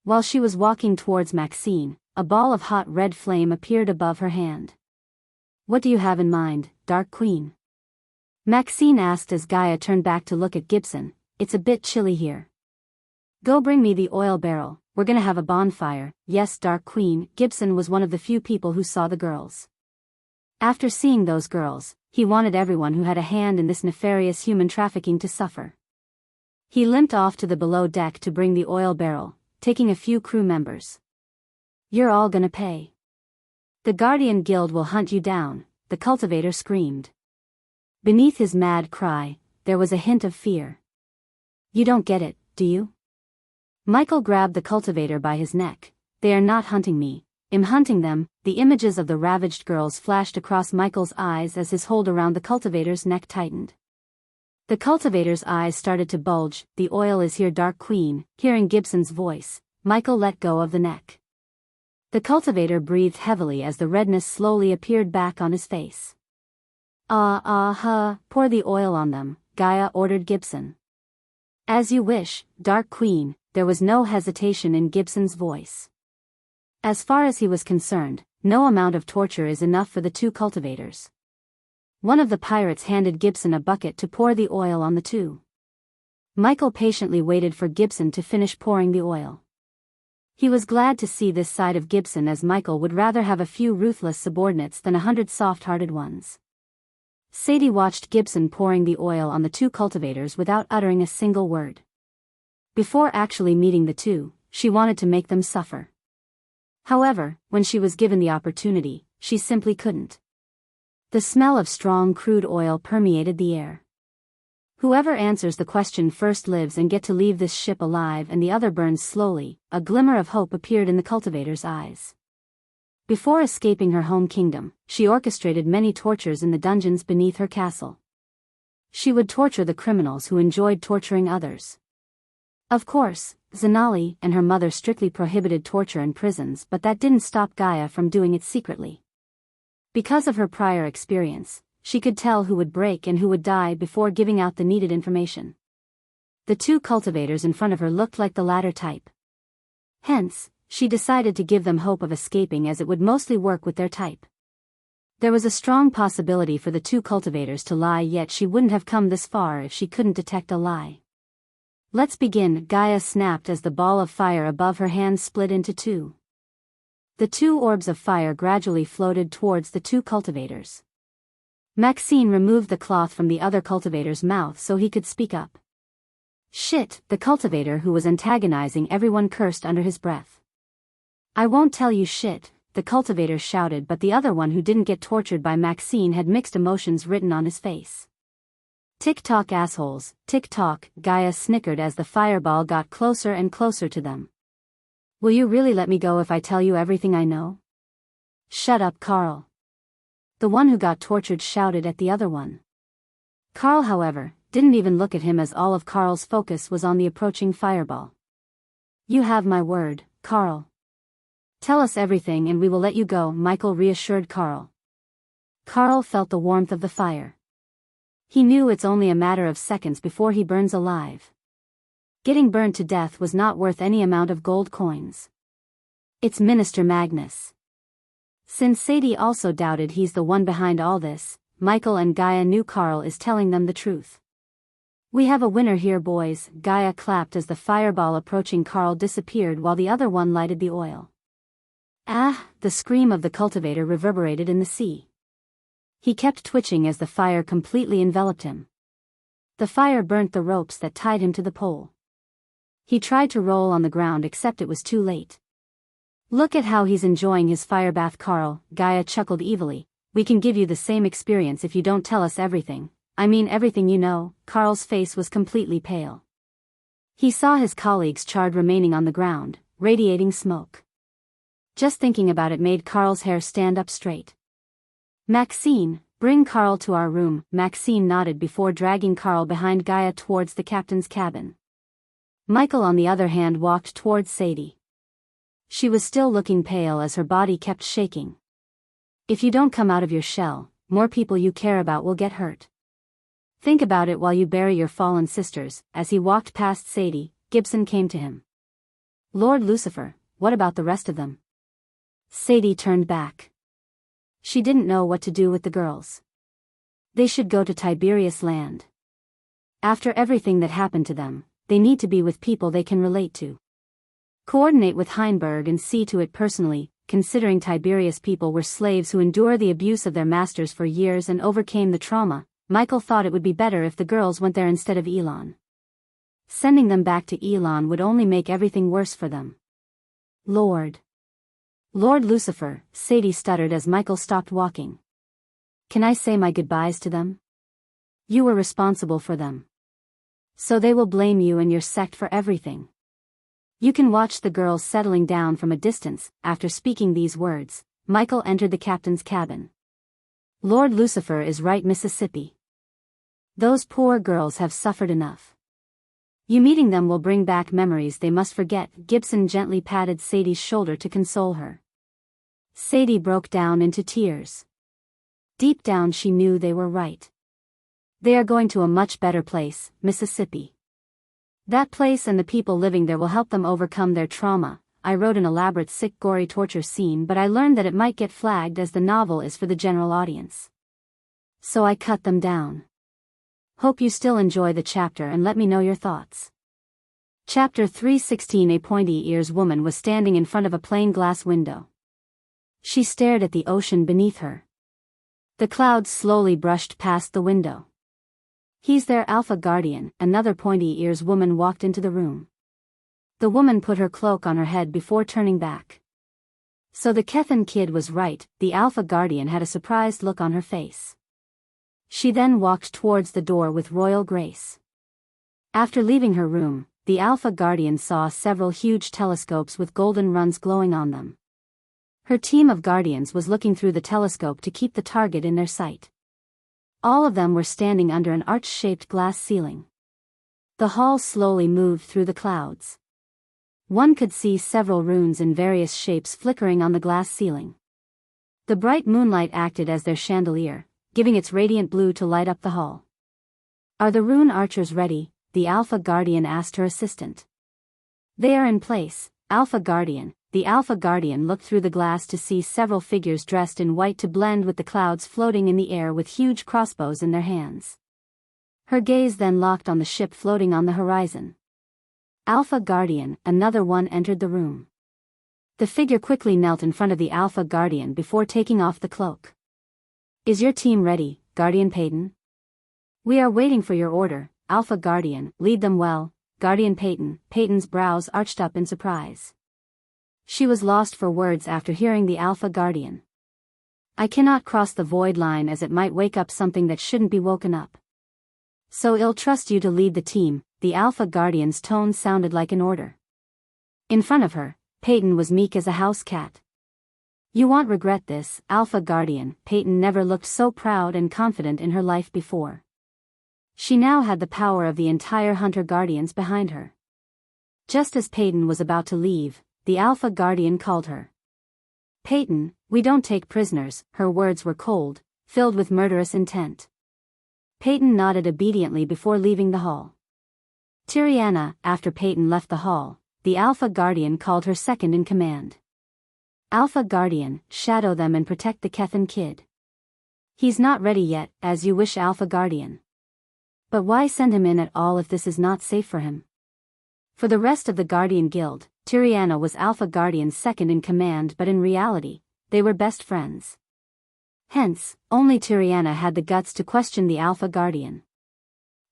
While she was walking towards Maxine, a ball of hot red flame appeared above her hand. What do you have in mind, Dark Queen? Maxine asked as Gaia turned back to look at Gibson. It's a bit chilly here. Go bring me the oil barrel, we're gonna have a bonfire. Yes, Dark Queen. Gibson was one of the few people who saw the girls. After seeing those girls, he wanted everyone who had a hand in this nefarious human trafficking to suffer. He limped off to the below deck to bring the oil barrel, taking a few crew members. You're all gonna pay. The Guardian Guild will hunt you down, the cultivator screamed. Beneath his mad cry, there was a hint of fear. You don't get it, do you? Michael grabbed the cultivator by his neck. They are not hunting me. I'm hunting them. The images of the ravaged girls flashed across Michael's eyes as his hold around the cultivator's neck tightened. The cultivator's eyes started to bulge. The oil is here, Dark Queen. Hearing Gibson's voice, Michael let go of the neck. The cultivator breathed heavily as the redness slowly appeared back on his face. Pour the oil on them, Gaia ordered Gibson. As you wish, Dark Queen. There was no hesitation in Gibson's voice. As far as he was concerned, no amount of torture is enough for the two cultivators. One of the pirates handed Gibson a bucket to pour the oil on the two. Michael patiently waited for Gibson to finish pouring the oil. He was glad to see this side of Gibson, as Michael would rather have a few ruthless subordinates than 100 soft-hearted ones. Sadie watched Gibson pouring the oil on the two cultivators without uttering a single word. Before actually meeting the two, she wanted to make them suffer. However, when she was given the opportunity, she simply couldn't. The smell of strong crude oil permeated the air. Whoever answers the question first lives and get to leave this ship alive, and the other burns slowly. A glimmer of hope appeared in the cultivator's eyes. Before escaping her home kingdom, she orchestrated many tortures in the dungeons beneath her castle. She would torture the criminals who enjoyed torturing others. Of course, Zanali and her mother strictly prohibited torture in prisons, but that didn't stop Gaia from doing it secretly. Because of her prior experience, she could tell who would break and who would die before giving out the needed information. The two cultivators in front of her looked like the latter type. Hence, she decided to give them hope of escaping, as it would mostly work with their type. There was a strong possibility for the two cultivators to lie, yet she wouldn't have come this far if she couldn't detect a lie. Let's begin, Gaia snapped as the ball of fire above her hand split into two. The two orbs of fire gradually floated towards the two cultivators. Maxine removed the cloth from the other cultivator's mouth so he could speak up. Shit, the cultivator who was antagonizing everyone cursed under his breath. I won't tell you shit, the cultivator shouted, but the other one who didn't get tortured by Maxine had mixed emotions written on his face. Tick-tock, assholes, tick-tock, Gaia snickered as the fireball got closer and closer to them. Will you really let me go if I tell you everything I know? Shut up, Carl. The one who got tortured shouted at the other one. Carl, however, didn't even look at him, as all of Carl's focus was on the approaching fireball. You have my word, Carl. Tell us everything and we will let you go, Michael reassured Carl. Carl felt the warmth of the fire. He knew it's only a matter of seconds before he burns alive. Getting burned to death was not worth any amount of gold coins. It's Minister Magnus. Since Sadie also doubted he's the one behind all this, Michael and Gaia knew Carl is telling them the truth. "We have a winner here, boys," Gaia clapped as the fireball approaching Carl disappeared while the other one lighted the oil. "Ah!" The scream of the cultivator reverberated in the sea. He kept twitching as the fire completely enveloped him. The fire burnt the ropes that tied him to the pole. He tried to roll on the ground except it was too late. "Look at how he's enjoying his fire bath, Carl," Gaia chuckled evilly. "We can give you the same experience if you don't tell us everything. I mean everything you know." Carl's face was completely pale. He saw his colleagues charred remaining on the ground, radiating smoke. Just thinking about it made Carl's hair stand up straight. "Maxine, bring Carl to our room." Maxine nodded before dragging Carl behind Gaia towards the captain's cabin. Michael on the other hand walked towards Sadie. She was still looking pale as her body kept shaking. "If you don't come out of your shell, more people you care about will get hurt. Think about it while you bury your fallen sisters." As he walked past Sadie, Gibson came to him. "Lord Lucifer, what about the rest of them?" Sadie turned back. She didn't know what to do with the girls. They should go to Tiberius land. After everything that happened to them, they need to be with people they can relate to. Coordinate with Heinberg and see to it personally. Considering Tiberius people were slaves who endured the abuse of their masters for years and overcame the trauma, Michael thought it would be better if the girls went there instead of Elon. Sending them back to Elon would only make everything worse for them. Lord Lucifer," Sadie stuttered as Michael stopped walking. "Can I say my goodbyes to them? You were responsible for them. So they will blame you and your sect for everything. You can watch the girls settling down from a distance." After speaking these words, Michael entered the captain's cabin. "Lord Lucifer is right, Mississippi. Those poor girls have suffered enough. You meeting them will bring back memories they must forget." Gibson gently patted Sadie's shoulder to console her. Sadie broke down into tears. Deep down she knew they were right. They are going to a much better place, Mississippi. That place and the people living there will help them overcome their trauma. "I wrote an elaborate sick gory torture scene, but I learned that it might get flagged as the novel is for the general audience. So I cut them down. Hope you still enjoy the chapter and let me know your thoughts." Chapter 316. A pointy-ears woman was standing in front of a plain glass window. She stared at the ocean beneath her. The clouds slowly brushed past the window. "He's their Alpha Guardian," another pointy-ears woman walked into the room. The woman put her cloak on her head before turning back. So the Kethan kid was right, the Alpha Guardian had a surprised look on her face. She then walked towards the door with royal grace. After leaving her room, the Alpha Guardian saw several huge telescopes with golden runs glowing on them. Her team of guardians was looking through the telescope to keep the target in their sight. All of them were standing under an arch-shaped glass ceiling. The hall slowly moved through the clouds. One could see several runes in various shapes flickering on the glass ceiling. The bright moonlight acted as their chandelier, giving its radiant blue to light up the hall. "Are the rune archers ready?" the Alpha Guardian asked her assistant. "They are in place, Alpha Guardian." The Alpha Guardian looked through the glass to see several figures dressed in white to blend with the clouds floating in the air with huge crossbows in their hands. Her gaze then locked on the ship floating on the horizon. "Alpha Guardian," another one entered the room. The figure quickly knelt in front of the Alpha Guardian before taking off the cloak. "Is your team ready, Guardian Peyton?" "We are waiting for your order, Alpha Guardian." "Lead them well, Guardian Peyton." Peyton's brows arched up in surprise. She was lost for words after hearing the Alpha Guardian. "I cannot cross the void line as it might wake up something that shouldn't be woken up. So I'll trust you to lead the team." The Alpha Guardian's tone sounded like an order. In front of her, Peyton was meek as a house cat. "You won't regret this, Alpha Guardian." Peyton never looked so proud and confident in her life before. She now had the power of the entire Hunter Guardians behind her. Just as Peyton was about to leave, the Alpha Guardian called her. "Peyton, we don't take prisoners." Her words were cold, filled with murderous intent. Peyton nodded obediently before leaving the hall. "Tiriana." After Peyton left the hall, the Alpha Guardian called her second in command. Alpha Guardian, shadow them and protect the Kethan kid. He's not ready yet, as you wish, Alpha Guardian. But why send him in at all if this is not safe for him? For the rest of the Guardian Guild, Tiriana was Alpha Guardian's second in command, but in reality, they were best friends. Hence, only Tiriana had the guts to question the Alpha Guardian.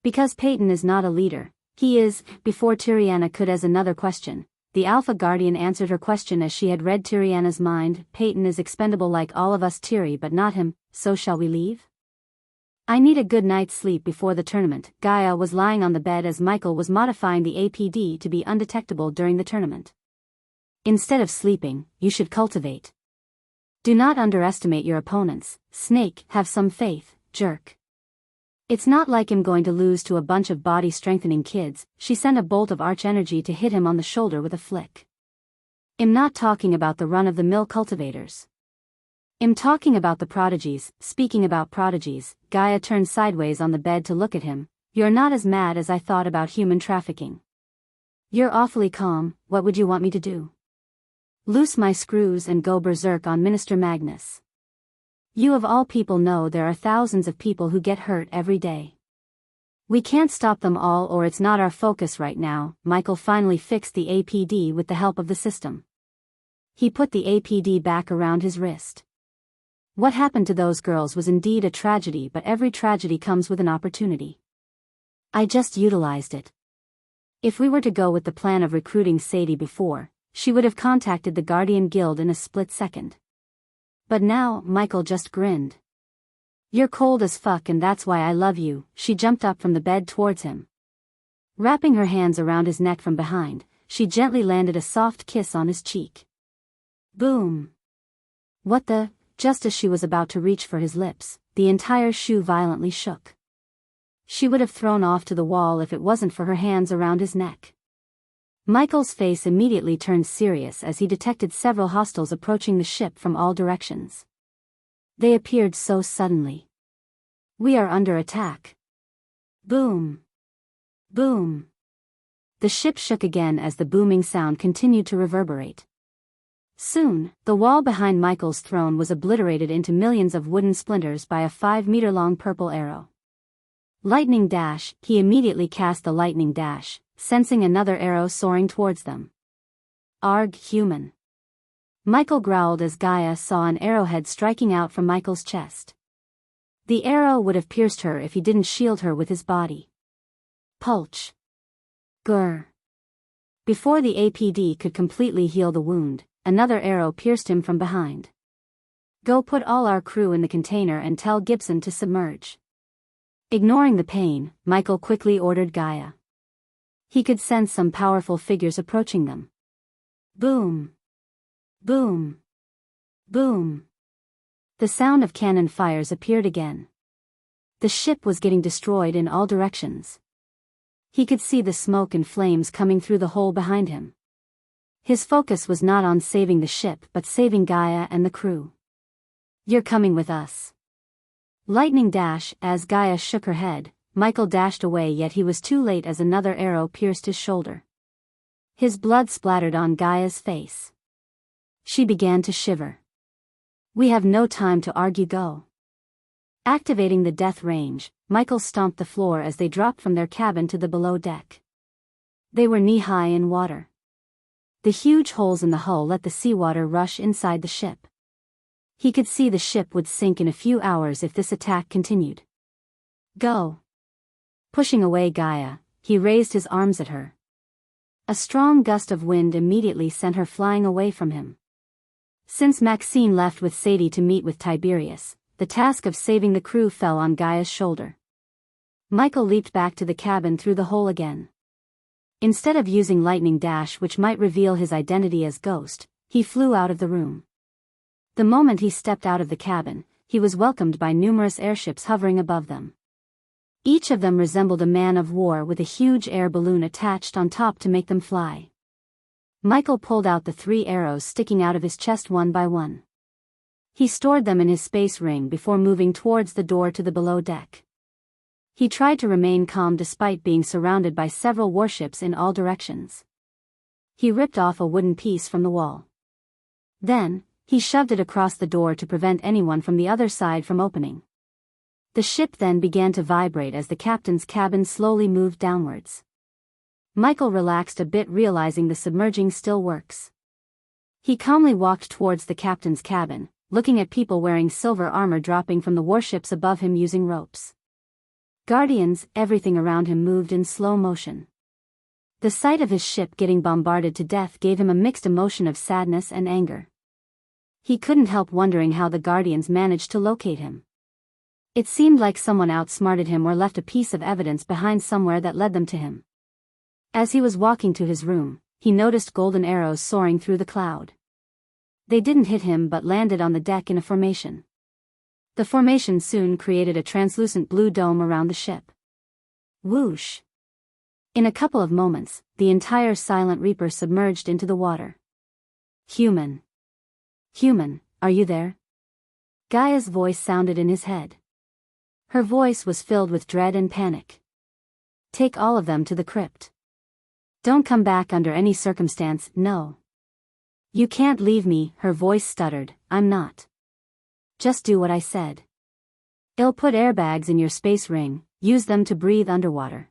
Because Peyton is not a leader, he is. Before Tiriana could ask another question, the Alpha Guardian answered her question as she had read Tiriana's mind. Peyton is expendable like all of us, Tiri, but not him, so shall we leave? I need a good night's sleep before the tournament. Gaia was lying on the bed as Michael was modifying the APD to be undetectable during the tournament. Instead of sleeping, you should cultivate. Do not underestimate your opponents, Snake. Have some faith, jerk. It's not like him going to lose to a bunch of body-strengthening kids. She sent a bolt of arch energy to hit him on the shoulder with a flick. I'm not talking about the run-of-the-mill cultivators. I'm talking about the prodigies. Speaking about prodigies, Gaia turned sideways on the bed to look at him. You're not as mad as I thought about human trafficking. You're awfully calm. What would you want me to do? Loose my screws and go berserk on Minister Magnus. You of all people know there are thousands of people who get hurt every day. We can't stop them all, or it's not our focus right now. Michael finally fixed the APD with the help of the system. He put the APD back around his wrist. What happened to those girls was indeed a tragedy, but every tragedy comes with an opportunity. I just utilized it. If we were to go with the plan of recruiting Sadie before, she would have contacted the Guardian Guild in a split second. But now, Michael just grinned. You're cold as fuck, and that's why I love you. She jumped up from the bed towards him. Wrapping her hands around his neck from behind, she gently landed a soft kiss on his cheek. Boom. What the? Just as she was about to reach for his lips, the entire shoe violently shook. She would have thrown off to the wall if it wasn't for her hands around his neck. Michael's face immediately turned serious as he detected several hostiles approaching the ship from all directions. They appeared so suddenly. We are under attack. Boom. Boom. The ship shook again as the booming sound continued to reverberate. Soon, the wall behind Michael's throne was obliterated into millions of wooden splinters by a 5-meter-long purple arrow. Lightning dash. He immediately cast the lightning dash, sensing another arrow soaring towards them. Arg, human. Michael growled as Gaia saw an arrowhead striking out from Michael's chest. The arrow would have pierced her if he didn't shield her with his body. Pulch. Grr. Before the APD could completely heal the wound, another arrow pierced him from behind. Go put all our crew in the container and tell Gibson to submerge. Ignoring the pain, Michael quickly ordered Gaia. He could sense some powerful figures approaching them. Boom. Boom. Boom. The sound of cannon fires appeared again. The ship was getting destroyed in all directions. He could see the smoke and flames coming through the hole behind him. His focus was not on saving the ship but saving Gaia and the crew. You're coming with us. Lightning dash. As Gaia shook her head, Michael dashed away, yet he was too late as another arrow pierced his shoulder. His blood splattered on Gaia's face. She began to shiver. We have no time to argue, go. Activating the death range, Michael stomped the floor as they dropped from their cabin to the below deck. They were knee-high in water. The huge holes in the hull let the seawater rush inside the ship. He could see the ship would sink in a few hours if this attack continued. Go. Pushing away Gaia, he raised his arms at her. A strong gust of wind immediately sent her flying away from him. Since Maxine left with Sadie to meet with Tiberius, the task of saving the crew fell on Gaia's shoulder. Michael leaped back to the cabin through the hole again. Instead of using lightning dash, which might reveal his identity as Ghost, he flew out of the room. The moment he stepped out of the cabin, he was welcomed by numerous airships hovering above them. Each of them resembled a man of war with a huge air balloon attached on top to make them fly. Michael pulled out the 3 arrows sticking out of his chest one by one. He stored them in his space ring before moving towards the door to the below deck. He tried to remain calm despite being surrounded by several warships in all directions. He ripped off a wooden piece from the wall. Then, He shoved it across the door to prevent anyone from the other side from opening. The ship then began to vibrate as the captain's cabin slowly moved downwards. Michael relaxed a bit, realizing the submerging still works. He calmly walked towards the captain's cabin, looking at people wearing silver armor dropping from the warships above him using ropes. Guardians, everything around him moved in slow motion. The sight of his ship getting bombarded to death gave him a mixed emotion of sadness and anger. He couldn't help wondering how the Guardians managed to locate him. It seemed like someone outsmarted him or left a piece of evidence behind somewhere that led them to him. As he was walking to his room, he noticed golden arrows soaring through the cloud. They didn't hit him but landed on the deck in a formation. The formation soon created a translucent blue dome around the ship. Whoosh! In a couple of moments, the entire Silent Reaper submerged into the water. Human. Human, are you there? Gaia's voice sounded in his head. Her voice was filled with dread and panic. Take all of them to the crypt. Don't come back under any circumstance, no. You can't leave me, her voice stuttered, I'm not. Just do what I said. I'll put airbags in your space ring, use them to breathe underwater.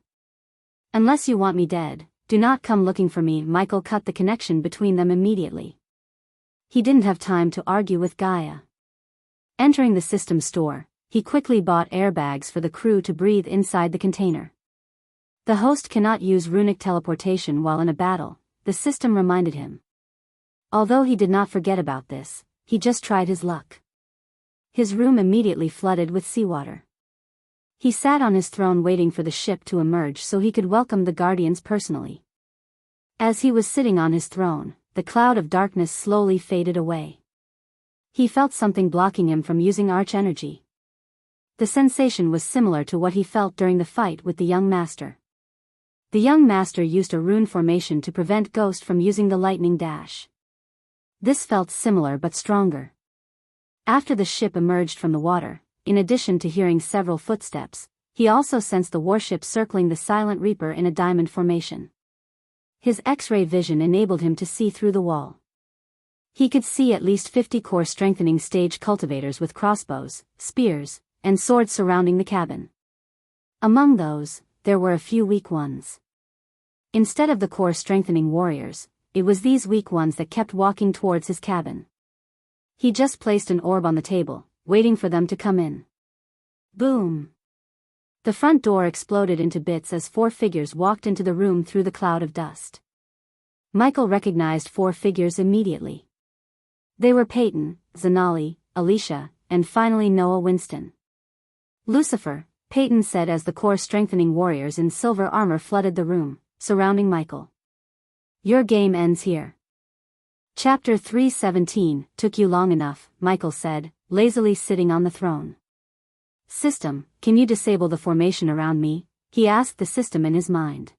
Unless you want me dead, do not come looking for me. Michael cut the connection between them immediately. He didn't have time to argue with Gaia. Entering the system store, he quickly bought airbags for the crew to breathe inside the container. The host cannot use runic teleportation while in a battle, the system reminded him. Although he did not forget about this, he just tried his luck. His room immediately flooded with seawater. He sat on his throne waiting for the ship to emerge so he could welcome the Guardians personally. As he was sitting on his throne, the cloud of darkness slowly faded away. He felt something blocking him from using arch energy. The sensation was similar to what he felt during the fight with the young master. The young master used a rune formation to prevent Ghost from using the lightning dash. This felt similar but stronger. After the ship emerged from the water, in addition to hearing several footsteps, he also sensed the warship circling the Silent Reaper in a diamond formation. His X-ray vision enabled him to see through the wall. He could see at least 50 core strengthening stage cultivators with crossbows, spears, and swords surrounding the cabin. Among those, there were a few weak ones. Instead of the core strengthening warriors, it was these weak ones that kept walking towards his cabin. He just placed an orb on the table, waiting for them to come in. Boom! The front door exploded into bits as 4 figures walked into the room through the cloud of dust. Michael recognized 4 figures immediately. They were Peyton, Zanali, Alicia, and finally Noah Winston. Lucifer, Peyton said as the core strengthening warriors in silver armor flooded the room, surrounding Michael. Your game ends here. Chapter 317, took you long enough, Michael said, lazily sitting on the throne. System, can you disable the formation around me? He asked the system in his mind.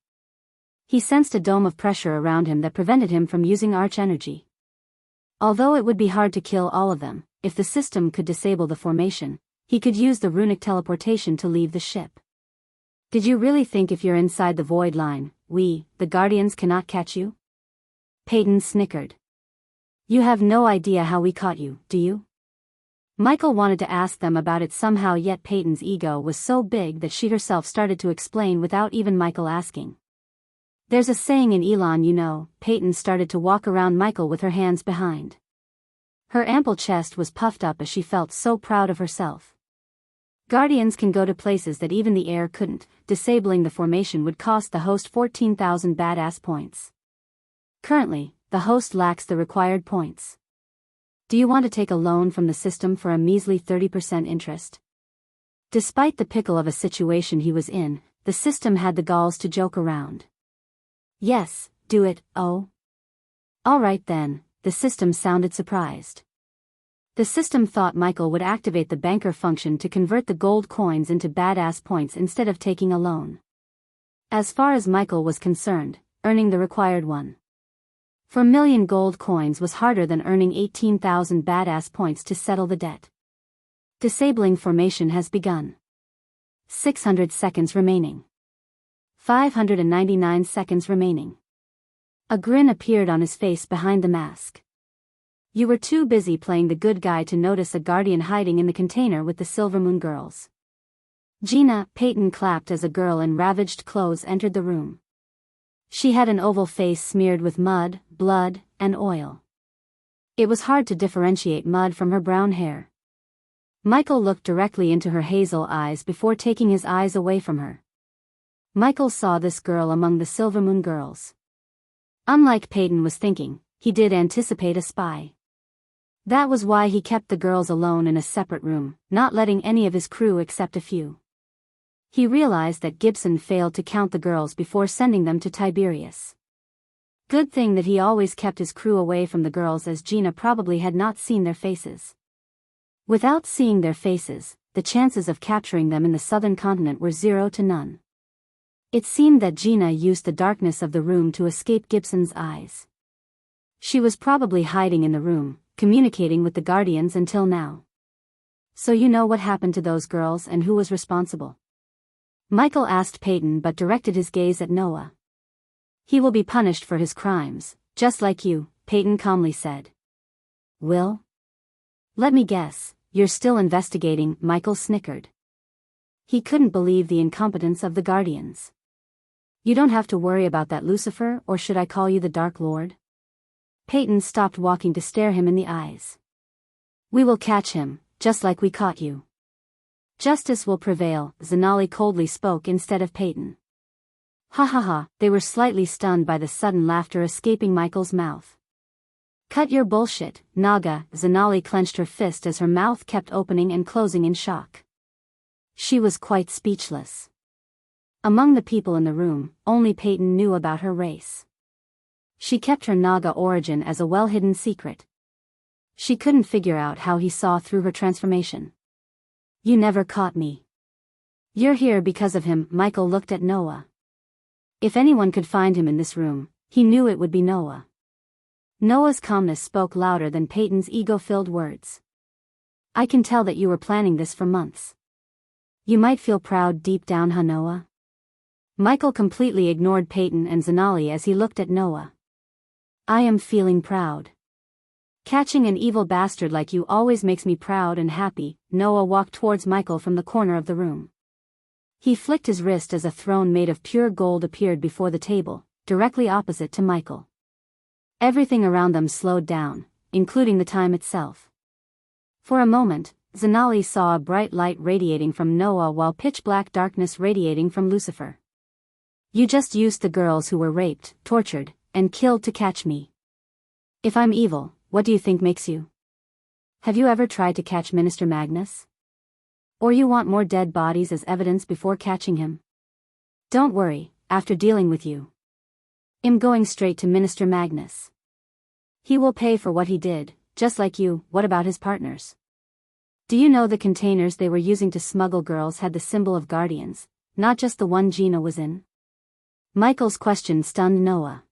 He sensed a dome of pressure around him that prevented him from using arch energy. Although it would be hard to kill all of them, if the system could disable the formation, he could use the runic teleportation to leave the ship. Did you really think if you're inside the void line, we, the Guardians, cannot catch you? Peyton snickered. You have no idea how we caught you, do you? Michael wanted to ask them about it somehow, yet Peyton's ego was so big that she herself started to explain without even Michael asking. There's a saying in Elon, you know. Peyton started to walk around Michael with her hands behind. Her ample chest was puffed up as she felt so proud of herself. Guardians can go to places that even the air couldn't. Disabling the formation would cost the host 14,000 badass points. Currently, the host lacks the required points. Do you want to take a loan from the system for a measly 30% interest? Despite the pickle of a situation he was in, the system had the galls to joke around. Yes, do it, oh. Alright then, the system sounded surprised. The system thought Michael would activate the banker function to convert the gold coins into badass points instead of taking a loan. As far as Michael was concerned, earning the required one. 4,000,000 gold coins was harder than earning 18,000 badass points to settle the debt. Disabling formation has begun. 600 seconds remaining. 599 seconds remaining. A grin appeared on his face behind the mask. You were too busy playing the good guy to notice a guardian hiding in the container with the Silvermoon girls. Gina, Peyton clapped as a girl in ravaged clothes entered the room. She had an oval face smeared with mud, blood, and oil. It was hard to differentiate mud from her brown hair. Michael looked directly into her hazel eyes before taking his eyes away from her. Michael saw this girl among the Silvermoon girls. Unlike Peyton was thinking, he did anticipate a spy. That was why he kept the girls alone in a separate room, not letting any of his crew except a few. He realized that Gibson failed to count the girls before sending them to Tiberius. Good thing that he always kept his crew away from the girls, as Gina probably had not seen their faces. Without seeing their faces, the chances of capturing them in the southern continent were 0 to none. It seemed that Gina used the darkness of the room to escape Gibson's eyes. She was probably hiding in the room, communicating with the Guardians until now. So you know what happened to those girls and who was responsible? Michael asked Peyton but directed his gaze at Noah. He will be punished for his crimes, just like you, Peyton calmly said. Will? Let me guess, you're still investigating, Michael snickered. He couldn't believe the incompetence of the Guardians. You don't have to worry about that, Lucifer, or should I call you the Dark Lord? Peyton stopped walking to stare him in the eyes. We will catch him, just like we caught you. Justice will prevail, Zanali coldly spoke instead of Peyton. Ha ha ha, they were slightly stunned by the sudden laughter escaping Michael's mouth. Cut your bullshit, Naga, Zanali clenched her fist as her mouth kept opening and closing in shock. She was quite speechless. Among the people in the room, only Peyton knew about her race. She kept her Naga origin as a well-hidden secret. She couldn't figure out how he saw through her transformation. You never caught me. You're here because of him, Michael looked at Noah. If anyone could find him in this room, he knew it would be Noah. Noah's calmness spoke louder than Peyton's ego-filled words. I can tell that you were planning this for months. You might feel proud deep down, huh, Noah? Michael completely ignored Peyton and Zanali as he looked at Noah. I am feeling proud. Catching an evil bastard like you always makes me proud and happy. Noah walked towards Michael from the corner of the room. He flicked his wrist as a throne made of pure gold appeared before the table, directly opposite to Michael. Everything around them slowed down, including the time itself. For a moment, Zanali saw a bright light radiating from Noah while pitch-black darkness radiating from Lucifer. You just used the girls who were raped, tortured, and killed to catch me. If I'm evil, what do you think makes you? Have you ever tried to catch Minister Magnus? Or you want more dead bodies as evidence before catching him? Don't worry, after dealing with you, I'm going straight to Minister Magnus. He will pay for what he did, just like you. What about his partners? Do you know the containers they were using to smuggle girls had the symbol of Guardians, not just the one Gina was in? Michael's question stunned Noah.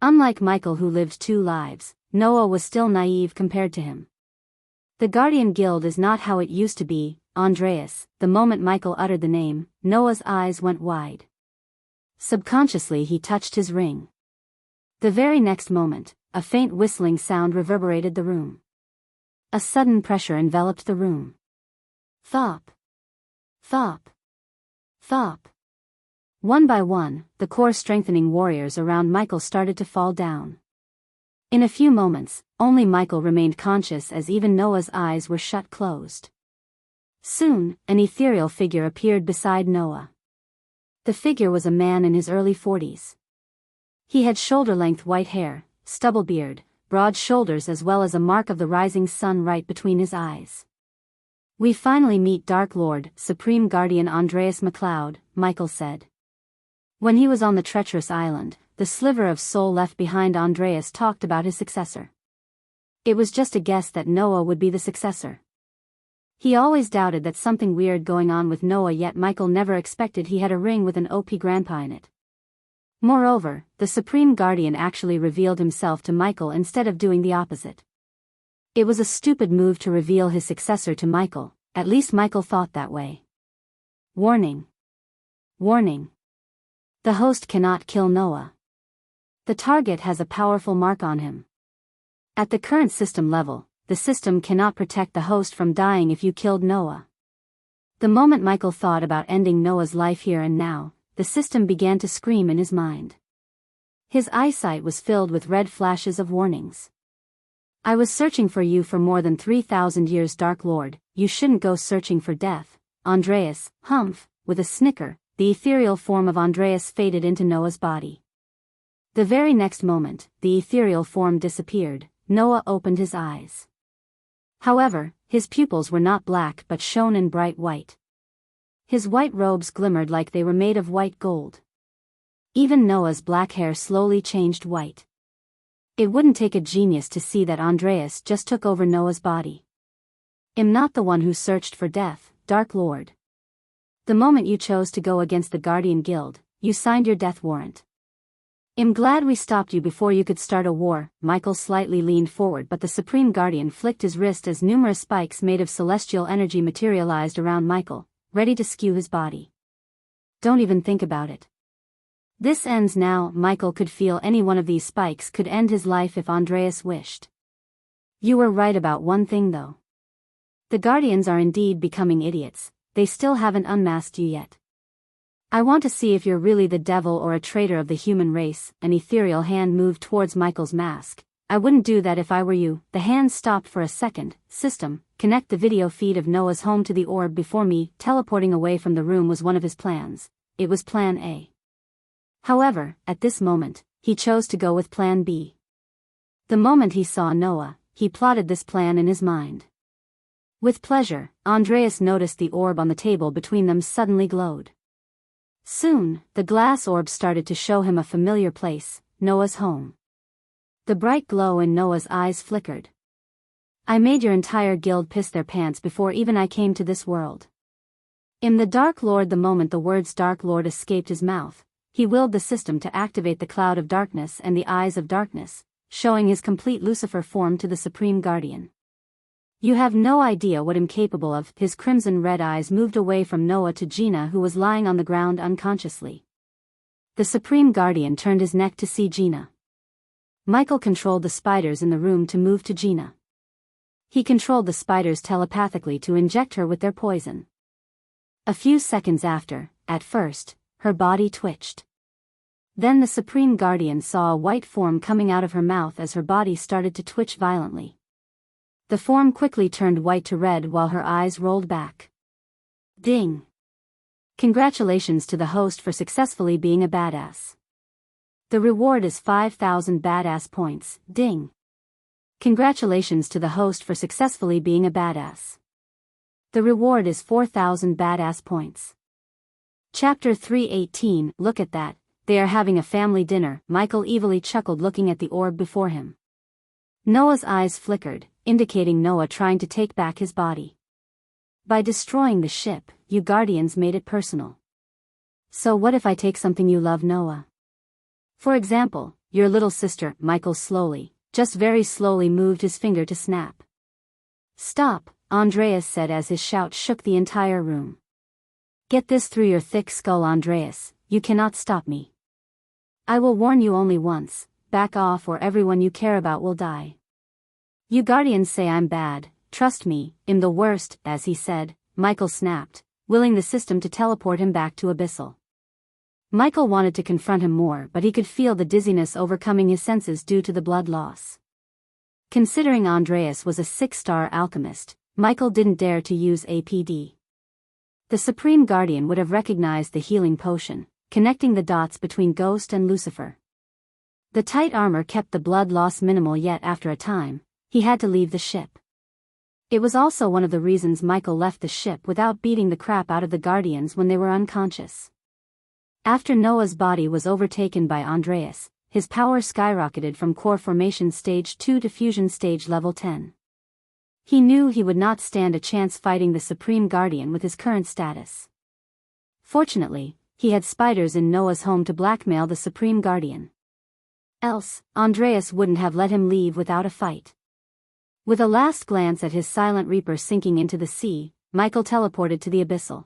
Unlike Michael, who lived 2 lives, Noah was still naive compared to him. The Guardian Guild is not how it used to be, Andreas. The moment Michael uttered the name, Noah's eyes went wide. Subconsciously he touched his ring. The very next moment, a faint whistling sound reverberated the room. A sudden pressure enveloped the room. Thop. Thop. Thop. One by one, the core-strengthening warriors around Michael started to fall down. In a few moments, only Michael remained conscious as even Noah's eyes were shut closed. Soon, an ethereal figure appeared beside Noah. The figure was a man in his early 40s. He had shoulder-length white hair, stubble beard, broad shoulders as well as a mark of the rising sun right between his eyes. We finally meet Dark Lord, Supreme Guardian Andreas MacLeod, Michael said. When he was on the treacherous island, the sliver of soul left behind Andreas talked about his successor. It was just a guess that Noah would be the successor. He always doubted that something weird going on with Noah, yet Michael never expected he had a ring with an OP grandpa in it. Moreover, the Supreme Guardian actually revealed himself to Michael instead of doing the opposite. It was a stupid move to reveal his successor to Michael, at least Michael thought that way. Warning. Warning. The host cannot kill Noah. The target has a powerful mark on him. At the current system level, the system cannot protect the host from dying if you killed Noah. The moment Michael thought about ending Noah's life here and now, the system began to scream in his mind. His eyesight was filled with red flashes of warnings. I was searching for you for more than 3,000 years, Dark Lord. You shouldn't go searching for death, Andreas. Humph. With a snicker, the ethereal form of Andreas faded into Noah's body. The very next moment, the ethereal form disappeared. Noah opened his eyes. However, his pupils were not black but shone in bright white. His white robes glimmered like they were made of white gold. Even Noah's black hair slowly changed white. It wouldn't take a genius to see that Andreas just took over Noah's body. I'm not the one who searched for death, Dark Lord. The moment you chose to go against the Guardian Guild, you signed your death warrant. I'm glad we stopped you before you could start a war. Michael slightly leaned forward, but the Supreme Guardian flicked his wrist as numerous spikes made of celestial energy materialized around Michael, ready to skew his body. Don't even think about it. This ends now. Michael could feel any one of these spikes could end his life if Andreas wished. You were right about one thing though. The Guardians are indeed becoming idiots. They still haven't unmasked you yet. I want to see if you're really the devil or a traitor of the human race. An ethereal hand moved towards Michael's mask. I wouldn't do that if I were you. The hand stopped for a second. System, connect the video feed of Noah's home to the orb before me. Teleporting away from the room was one of his plans. It was plan A. However, at this moment, he chose to go with plan B. The moment he saw Noah, he plotted this plan in his mind. With pleasure, Andreas noticed the orb on the table between them suddenly glowed. Soon, the glass orb started to show him a familiar place, Noah's home. The bright glow in Noah's eyes flickered. I made your entire guild piss their pants before even I came to this world. In the Dark Lord. The moment the words Dark Lord escaped his mouth, he willed the system to activate the Cloud of Darkness and the Eyes of Darkness, showing his complete Lucifer form to the Supreme Guardian. You have no idea what I'm capable of. His crimson red eyes moved away from Noah to Gina, who was lying on the ground unconsciously. The Supreme Guardian turned his neck to see Gina. Michael controlled the spiders in the room to move to Gina. He controlled the spiders telepathically to inject her with their poison. A few seconds after, at first, her body twitched. Then the Supreme Guardian saw a white form coming out of her mouth as her body started to twitch violently. The form quickly turned white to red while her eyes rolled back. Ding! Congratulations to the host for successfully being a badass. The reward is 5,000 badass points. Ding! Congratulations to the host for successfully being a badass. The reward is 4,000 badass points. Chapter 318. Look at that, they are having a family dinner. Michael evilly chuckled looking at the orb before him. Noah's eyes flickered, indicating Noah trying to take back his body. By destroying the ship, you Guardians made it personal. So what if I take something you love, Noah? For example, your little sister. Michael slowly, just very slowly moved his finger to snap. Stop, Andreas said as his shout shook the entire room. Get this through your thick skull, Andreas, you cannot stop me. I will warn you only once, back off or everyone you care about will die. You Guardians say I'm bad, trust me, I'm the worst. As he said, Michael snapped, willing the system to teleport him back to Abyssal. Michael wanted to confront him more, but he could feel the dizziness overcoming his senses due to the blood loss. Considering Andreas was a 6-star alchemist, Michael didn't dare to use APD. The Supreme Guardian would have recognized the healing potion, connecting the dots between Ghost and Lucifer. The tight armor kept the blood loss minimal, yet after a time, he had to leave the ship. It was also one of the reasons Michael left the ship without beating the crap out of the Guardians when they were unconscious. After Noah's body was overtaken by Andreas, his power skyrocketed from core formation stage 2 to fusion stage level 10. He knew he would not stand a chance fighting the Supreme Guardian with his current status. Fortunately, he had spiders in Noah's home to blackmail the Supreme Guardian. Else, Andreas wouldn't have let him leave without a fight. With a last glance at his silent reaper sinking into the sea, Michael teleported to the Abyssal.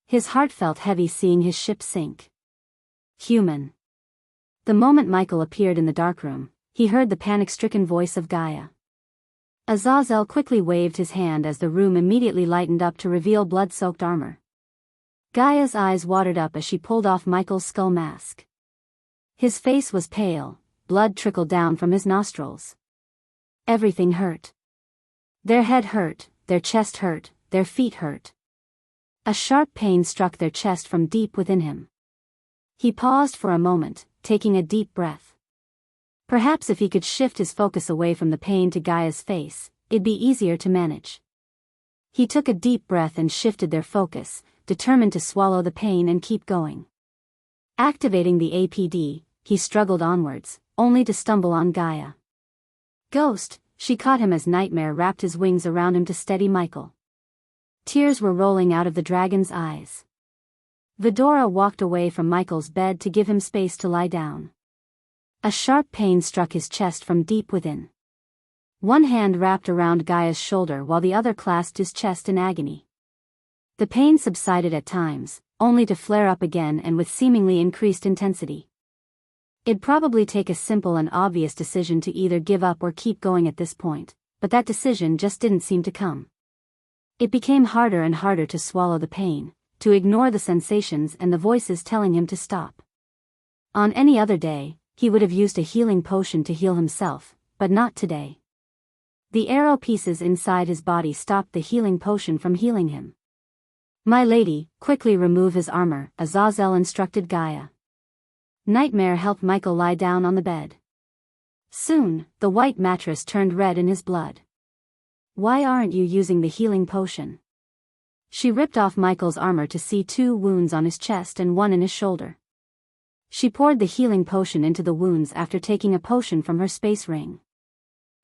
His heart felt heavy seeing his ship sink. Human. The moment Michael appeared in the darkroom, he heard the panic-stricken voice of Gaia. Azazel quickly waved his hand as the room immediately lightened up to reveal blood-soaked armor. Gaia's eyes watered up as she pulled off Michael's skull mask. His face was pale, blood trickled down from his nostrils. Everything hurt. Their head hurt, their chest hurt, their feet hurt. A sharp pain struck their chest from deep within him. He paused for a moment, taking a deep breath. Perhaps if he could shift his focus away from the pain to Gaia's face, it'd be easier to manage. He took a deep breath and shifted their focus, determined to swallow the pain and keep going. Activating the APD, he struggled onwards, only to stumble on Gaia. Ghost, she caught him as Nightmare wrapped his wings around him to steady Michael. Tears were rolling out of the dragon's eyes. Vidora walked away from Michael's bed to give him space to lie down. A sharp pain struck his chest from deep within. One hand wrapped around Gaia's shoulder while the other clasped his chest in agony. The pain subsided at times, only to flare up again and with seemingly increased intensity. It'd probably take a simple and obvious decision to either give up or keep going at this point, but that decision just didn't seem to come. It became harder and harder to swallow the pain, to ignore the sensations and the voices telling him to stop. On any other day, he would have used a healing potion to heal himself, but not today. The arrow pieces inside his body stopped the healing potion from healing him. "My lady, quickly remove his armor," Azazel instructed Gaia. Nightmare helped Michael lie down on the bed. Soon, the white mattress turned red in his blood. "Why aren't you using the healing potion?" She ripped off Michael's armor to see 2 wounds on his chest and 1 in his shoulder. She poured the healing potion into the wounds after taking a potion from her space ring.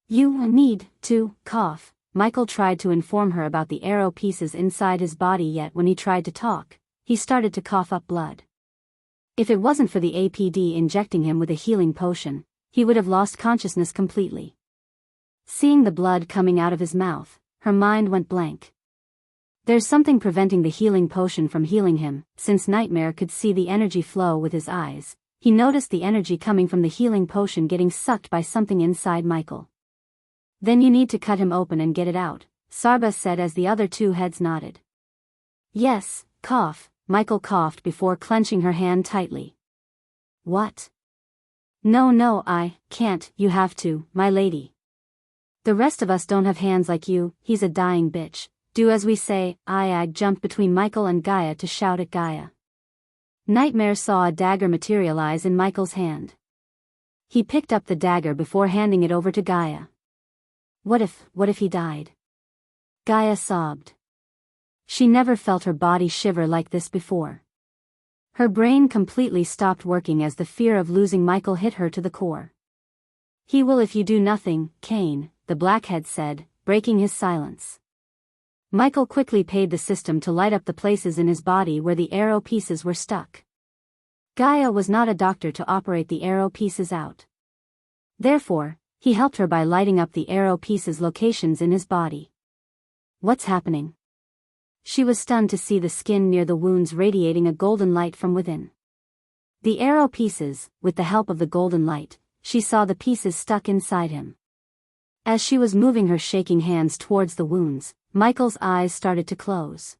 "You need to cough," Michael tried to inform her about the arrow pieces inside his body, yet when he tried to talk, he started to cough up blood. If it wasn't for the APD injecting him with a healing potion, he would have lost consciousness completely. Seeing the blood coming out of his mouth, her mind went blank. There's something preventing the healing potion from healing him. Since Nightmare could see the energy flow with his eyes, he noticed the energy coming from the healing potion getting sucked by something inside Michael. "Then you need to cut him open and get it out," Sarba said as the other 2 heads nodded. "Yes, cough," Michael coughed before clenching her hand tightly. "What?" No, I can't, you have to, my lady. The rest of us don't have hands like you." "He's a dying bitch. Do as we say." Iag jumped between Michael and Gaia to shout at Gaia. Nightmare saw a dagger materialize in Michael's hand. He picked up the dagger before handing it over to Gaia. What if he died?" Gaia sobbed. She never felt her body shiver like this before. Her brain completely stopped working as the fear of losing Michael hit her to the core. "He will if you do nothing, Kane," the blackhead said, breaking his silence. Michael quickly paid the system to light up the places in his body where the arrow pieces were stuck. Gaia was not a doctor to operate the arrow pieces out. Therefore, he helped her by lighting up the arrow pieces' locations in his body. "What's happening?" She was stunned to see the skin near the wounds radiating a golden light from within. The arrow pieces, with the help of the golden light, she saw the pieces stuck inside him. As she was moving her shaking hands towards the wounds, Michael's eyes started to close.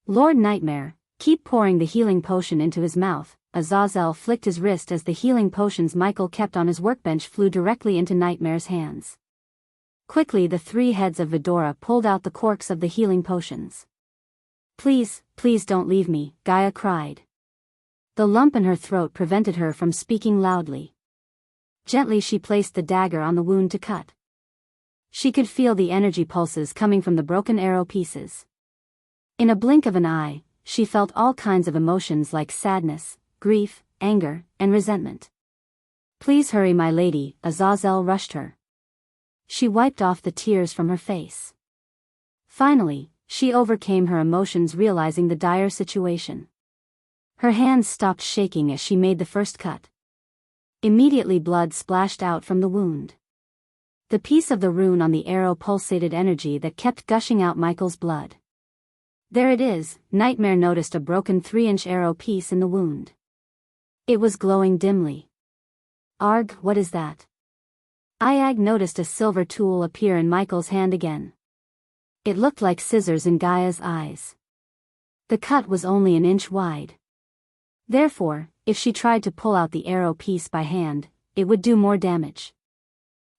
"Lord Nightmare, keep pouring the healing potion into his mouth." Azazel flicked his wrist as the healing potions Michael kept on his workbench flew directly into Nightmare's hands. Quickly the 3 heads of Vidora pulled out the corks of the healing potions. Please don't leave me," Gaia cried. The lump in her throat prevented her from speaking loudly. Gently she placed the dagger on the wound to cut. She could feel the energy pulses coming from the broken arrow pieces. In a blink of an eye, she felt all kinds of emotions like sadness, grief, anger, and resentment. "Please hurry, my lady," Azazel rushed her. She wiped off the tears from her face. Finally, she overcame her emotions, realizing the dire situation. Her hands stopped shaking as she made the first cut. Immediately blood splashed out from the wound. The piece of the rune on the arrow pulsated energy that kept gushing out Michael's blood. "There it is," Nightmare noticed a broken 3-inch arrow piece in the wound. It was glowing dimly. "Arg, what is that?" Iag noticed a silver tool appear in Michael's hand again. It looked like scissors in Gaia's eyes. The cut was only an inch wide. Therefore, if she tried to pull out the arrow piece by hand, it would do more damage.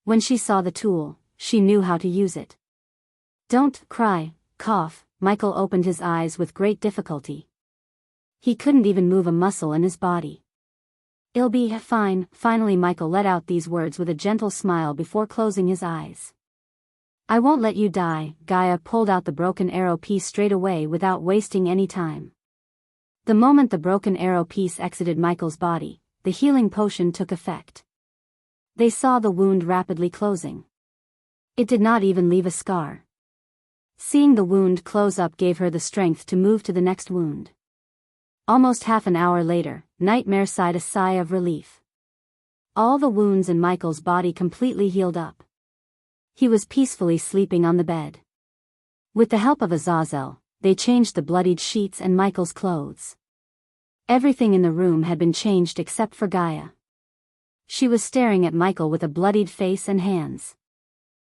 When she saw the tool, she knew how to use it. Don't cry, cough. Michael opened his eyes with great difficulty. He couldn't even move a muscle in his body. It'll be fine. Finally Michael let out these words with a gentle smile before closing his eyes. I won't let you die. Gaia pulled out the broken arrow piece straight away without wasting any time. The moment the broken arrow piece exited Michael's body, the healing potion took effect. They saw the wound rapidly closing. It did not even leave a scar. Seeing the wound close up gave her the strength to move to the next wound. Almost half an hour later, Nightmare sighed a sigh of relief. All the wounds in Michael's body completely healed up. He was peacefully sleeping on the bed. With the help of Azazel, they changed the bloodied sheets and Michael's clothes. Everything in the room had been changed except for Gaia. She was staring at Michael with a bloodied face and hands.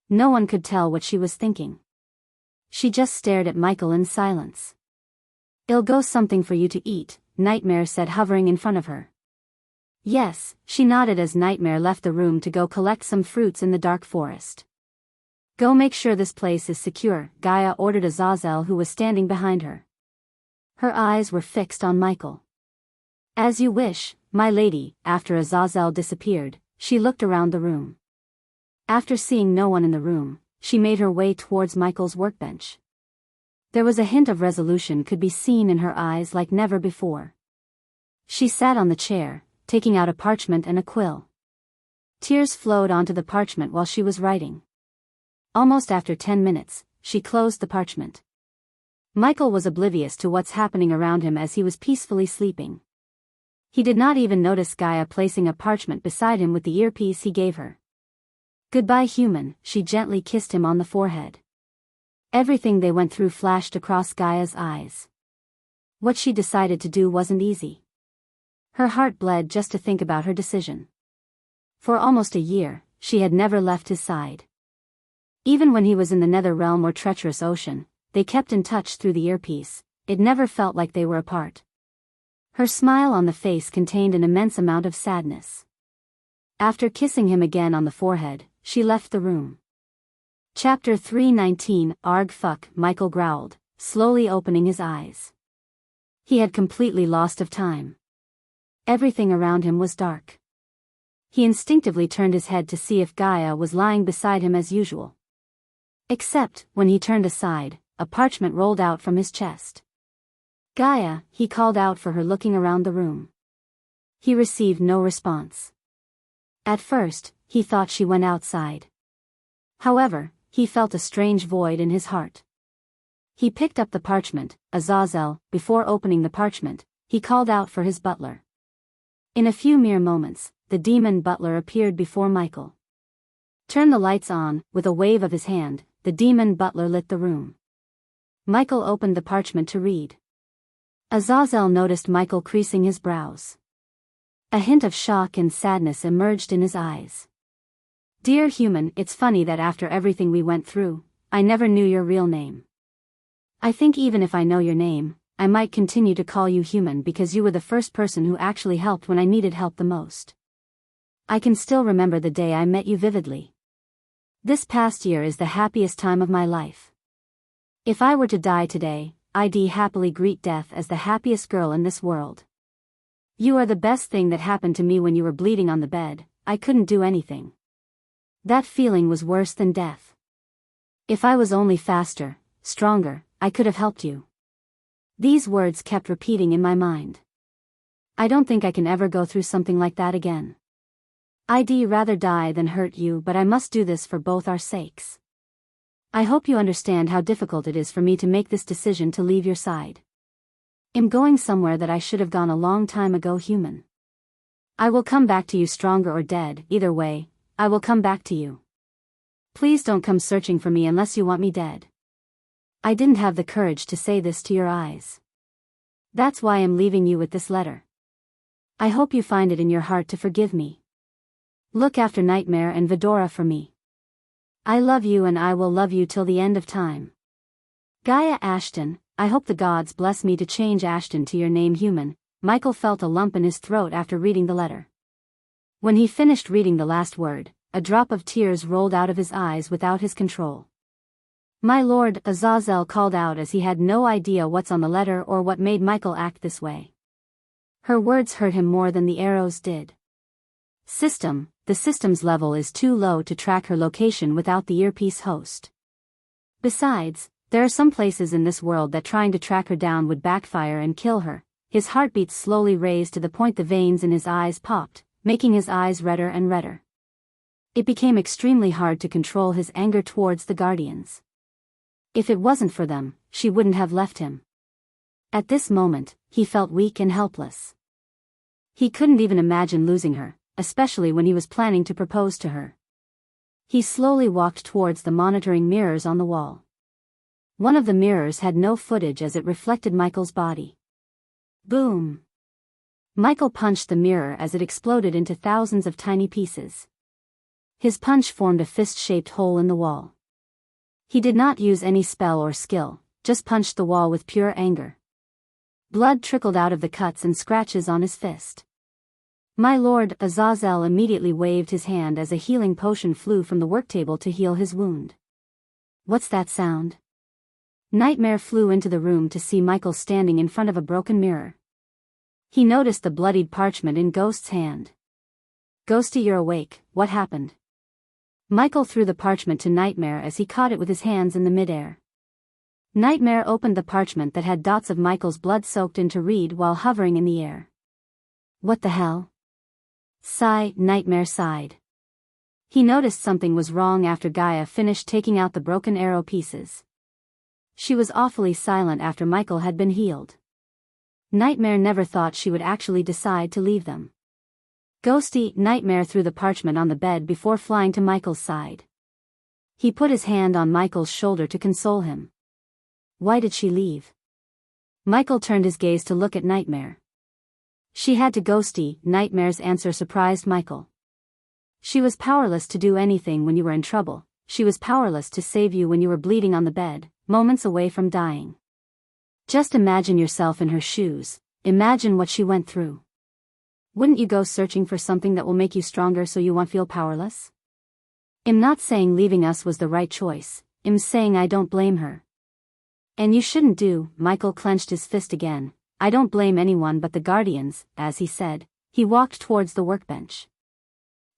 No one could tell what she was thinking. She just stared at Michael in silence. I'll go something for you to eat, Nightmare said, hovering in front of her. Yes, she nodded as Nightmare left the room to go collect some fruits in the dark forest. Go make sure this place is secure, Gaia ordered Azazel, who was standing behind her. Her eyes were fixed on Michael. As you wish, my lady. After Azazel disappeared, she looked around the room. After seeing no one in the room, she made her way towards Michael's workbench. There was a hint of resolution could be seen in her eyes like never before. She sat on the chair, taking out a parchment and a quill. Tears flowed onto the parchment while she was writing. Almost after 10 minutes, she closed the parchment. Michael was oblivious to what's happening around him as he was peacefully sleeping. He did not even notice Gaia placing a parchment beside him with the earpiece he gave her. Goodbye, human, she gently kissed him on the forehead. Everything they went through flashed across Gaia's eyes. What she decided to do wasn't easy. Her heart bled just to think about her decision. For almost a year, she had never left his side. Even when he was in the nether realm or treacherous ocean, they kept in touch through the earpiece. It never felt like they were apart. Her smile on the face contained an immense amount of sadness. After kissing him again on the forehead, she left the room. Chapter 319, Arg fuck, Michael growled, slowly opening his eyes. He had completely lost of time. Everything around him was dark. He instinctively turned his head to see if Gaia was lying beside him as usual. Except, when he turned aside, a parchment rolled out from his chest. Gaia, he called out for her, looking around the room. He received no response. At first, he thought she went outside. However, he felt a strange void in his heart. He picked up the parchment. Azazel, before opening the parchment, he called out for his butler. In a few mere moments, the demon butler appeared before Michael. Turn the lights on. With a wave of his hand, the demon butler lit the room. Michael opened the parchment to read. Azazel noticed Michael creasing his brows. A hint of shock and sadness emerged in his eyes. Dear human, it's funny that after everything we went through, I never knew your real name. I think even if I know your name, I might continue to call you human because you were the first person who actually helped when I needed help the most. I can still remember the day I met you vividly. This past year is the happiest time of my life. If I were to die today, I'd happily greet death as the happiest girl in this world. You are the best thing that happened to me. When you were bleeding on the bed, I couldn't do anything. That feeling was worse than death. If I was only faster, stronger, I could have helped you. These words kept repeating in my mind. I don't think I can ever go through something like that again. I'd rather die than hurt you, but I must do this for both our sakes. I hope you understand how difficult it is for me to make this decision to leave your side. I'm going somewhere that I should have gone a long time ago, human. I will come back to you stronger or dead. Either way, I will come back to you. Please don't come searching for me unless you want me dead. I didn't have the courage to say this to your eyes. That's why I'm leaving you with this letter. I hope you find it in your heart to forgive me. Look after Nightmare and Vidora for me. I love you and I will love you till the end of time. Gaia Ashton, I hope the gods bless me to change Ashton to your name human. Michael felt a lump in his throat after reading the letter. When he finished reading the last word, a drop of tears rolled out of his eyes without his control. My lord, Azazel called out as he had no idea what's on the letter or what made Michael act this way. Her words hurt him more than the arrows did. System, the system's level is too low to track her location without the earpiece host. Besides, there are some places in this world that trying to track her down would backfire and kill her. His heartbeat slowly raised to the point the veins in his eyes popped, making his eyes redder and redder. It became extremely hard to control his anger towards the Guardians. If it wasn't for them, she wouldn't have left him. At this moment, he felt weak and helpless. He couldn't even imagine losing her, especially when he was planning to propose to her. He slowly walked towards the monitoring mirrors on the wall. One of the mirrors had no footage as it reflected Michael's body. Boom! Michael punched the mirror as it exploded into thousands of tiny pieces. His punch formed a fist-shaped hole in the wall. He did not use any spell or skill, just punched the wall with pure anger. Blood trickled out of the cuts and scratches on his fist. My lord, Azazel immediately waved his hand as a healing potion flew from the worktable to heal his wound. What's that sound? Nightmare flew into the room to see Michael standing in front of a broken mirror. He noticed the bloodied parchment in Ghost's hand. Ghosty, you're awake, what happened? Michael threw the parchment to Nightmare as he caught it with his hands in the midair. Nightmare opened the parchment that had dots of Michael's blood soaked in to read while hovering in the air. What the hell? Sigh, Nightmare sighed. He noticed something was wrong after Gaia finished taking out the broken arrow pieces. She was awfully silent after Michael had been healed. Nightmare never thought she would actually decide to leave them. Ghosty, Nightmare threw the parchment on the bed before flying to Michael's side. He put his hand on Michael's shoulder to console him. Why did she leave? Michael turned his gaze to look at Nightmare. She had to. Ghosty, Nightmare's answer surprised Michael. She was powerless to do anything when you were in trouble. She was powerless to save you when you were bleeding on the bed, moments away from dying. Just imagine yourself in her shoes, imagine what she went through. Wouldn't you go searching for something that will make you stronger so you won't feel powerless? I'm not saying leaving us was the right choice, I'm saying I don't blame her. And you shouldn't do, Michael clenched his fist again. I don't blame anyone but the Guardians, as he said. He walked towards the workbench.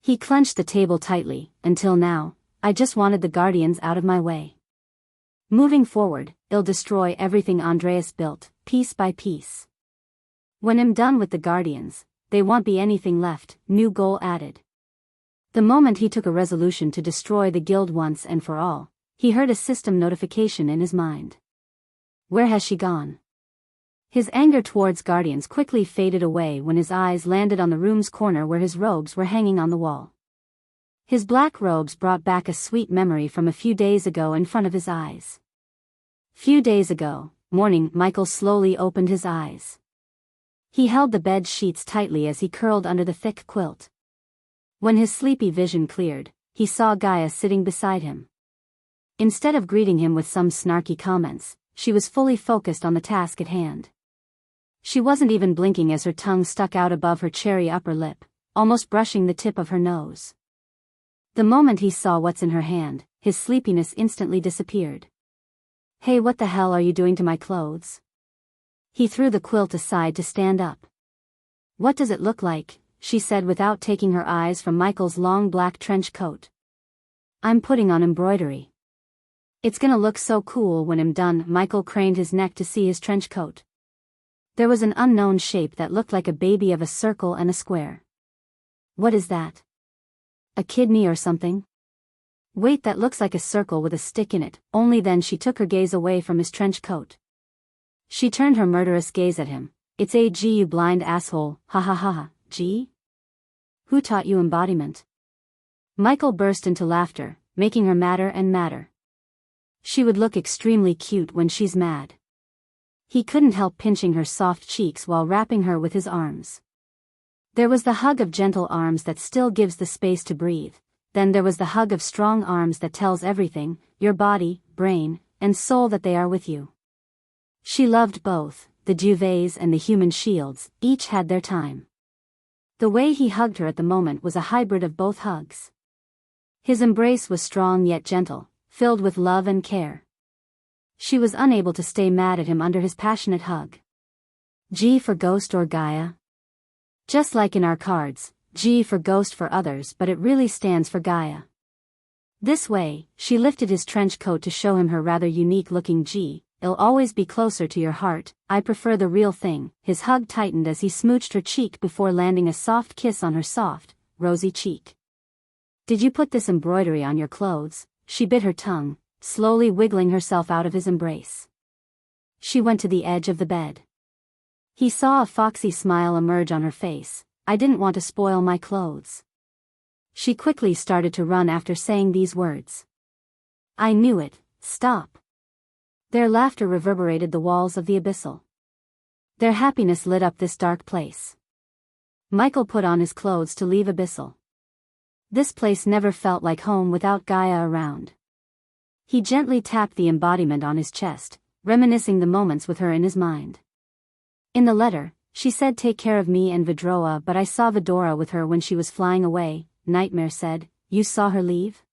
He clenched the table tightly. Until now, I just wanted the Guardians out of my way. Moving forward, I'll destroy everything Andreas built, piece by piece. When I'm done with the Guardians, there won't be anything left, new goal added. The moment he took a resolution to destroy the guild once and for all, he heard a system notification in his mind. Where has she gone? His anger towards Guardians quickly faded away when his eyes landed on the room's corner where his robes were hanging on the wall. His black robes brought back a sweet memory from a few days ago in front of his eyes. Few days ago, morning, Michael slowly opened his eyes. He held the bed sheets tightly as he curled under the thick quilt. When his sleepy vision cleared, he saw Gaia sitting beside him. Instead of greeting him with some snarky comments, she was fully focused on the task at hand. She wasn't even blinking as her tongue stuck out above her cherry upper lip, almost brushing the tip of her nose. The moment he saw what's in her hand, his sleepiness instantly disappeared. Hey, what the hell are you doing to my clothes? He threw the quilt aside to stand up. What does it look like? She said without taking her eyes from Michael's long black trench coat. I'm putting on embroidery. It's gonna look so cool when I'm done. Michael craned his neck to see his trench coat. There was an unknown shape that looked like a baby of a circle and a square. What is that? A kidney or something? Wait, that looks like a circle with a stick in it. Only then she took her gaze away from his trench coat. She turned her murderous gaze at him. It's a G, you blind asshole, ha ha ha ha, G? Who taught you embodiment? Michael burst into laughter, making her madder and madder. She would look extremely cute when she's mad. He couldn't help pinching her soft cheeks while wrapping her with his arms. There was the hug of gentle arms that still gives the space to breathe. Then there was the hug of strong arms that tells everything, your body, brain, and soul, that they are with you. She loved both, the duvets and the human shields, each had their time. The way he hugged her at the moment was a hybrid of both hugs. His embrace was strong yet gentle, filled with love and care. She was unable to stay mad at him under his passionate hug. G for ghost or Gaia? Just like in our cards, G for ghost for others, but it really stands for Gaia. This way, she lifted his trench coat to show him her rather unique-looking G. I'll always be closer to your heart, I prefer the real thing. His hug tightened as he smooched her cheek before landing a soft kiss on her soft, rosy cheek. Did you put this embroidery on your clothes? She bit her tongue, slowly wiggling herself out of his embrace. She went to the edge of the bed. He saw a foxy smile emerge on her face. I didn't want to spoil my clothes. She quickly started to run after saying these words. I knew it, stop. Their laughter reverberated the walls of the abyssal. Their happiness lit up this dark place. Michael put on his clothes to leave Abyssal. This place never felt like home without Gaia around. He gently tapped the embodiment on his chest, reminiscing the moments with her in his mind. In the letter, she said take care of me and Vidroa, but I saw Vidora with her when she was flying away, Nightmare said. You saw her leave?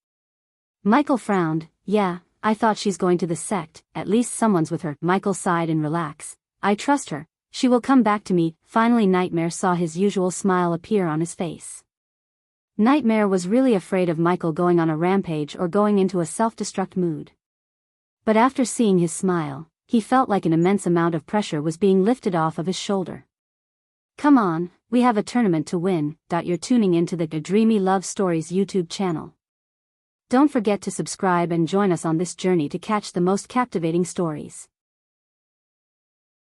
Michael frowned. Yeah, I thought she's going to the sect, at least someone's with her. Michael sighed and relaxed. I trust her, she will come back to me. Finally Nightmare saw his usual smile appear on his face. Nightmare was really afraid of Michael going on a rampage or going into a self-destruct mood. But after seeing his smile, he felt like an immense amount of pressure was being lifted off of his shoulder. Come on, we have a tournament to win. You're tuning into the Dreamy Love Stories YouTube channel. Don't forget to subscribe and join us on this journey to catch the most captivating stories.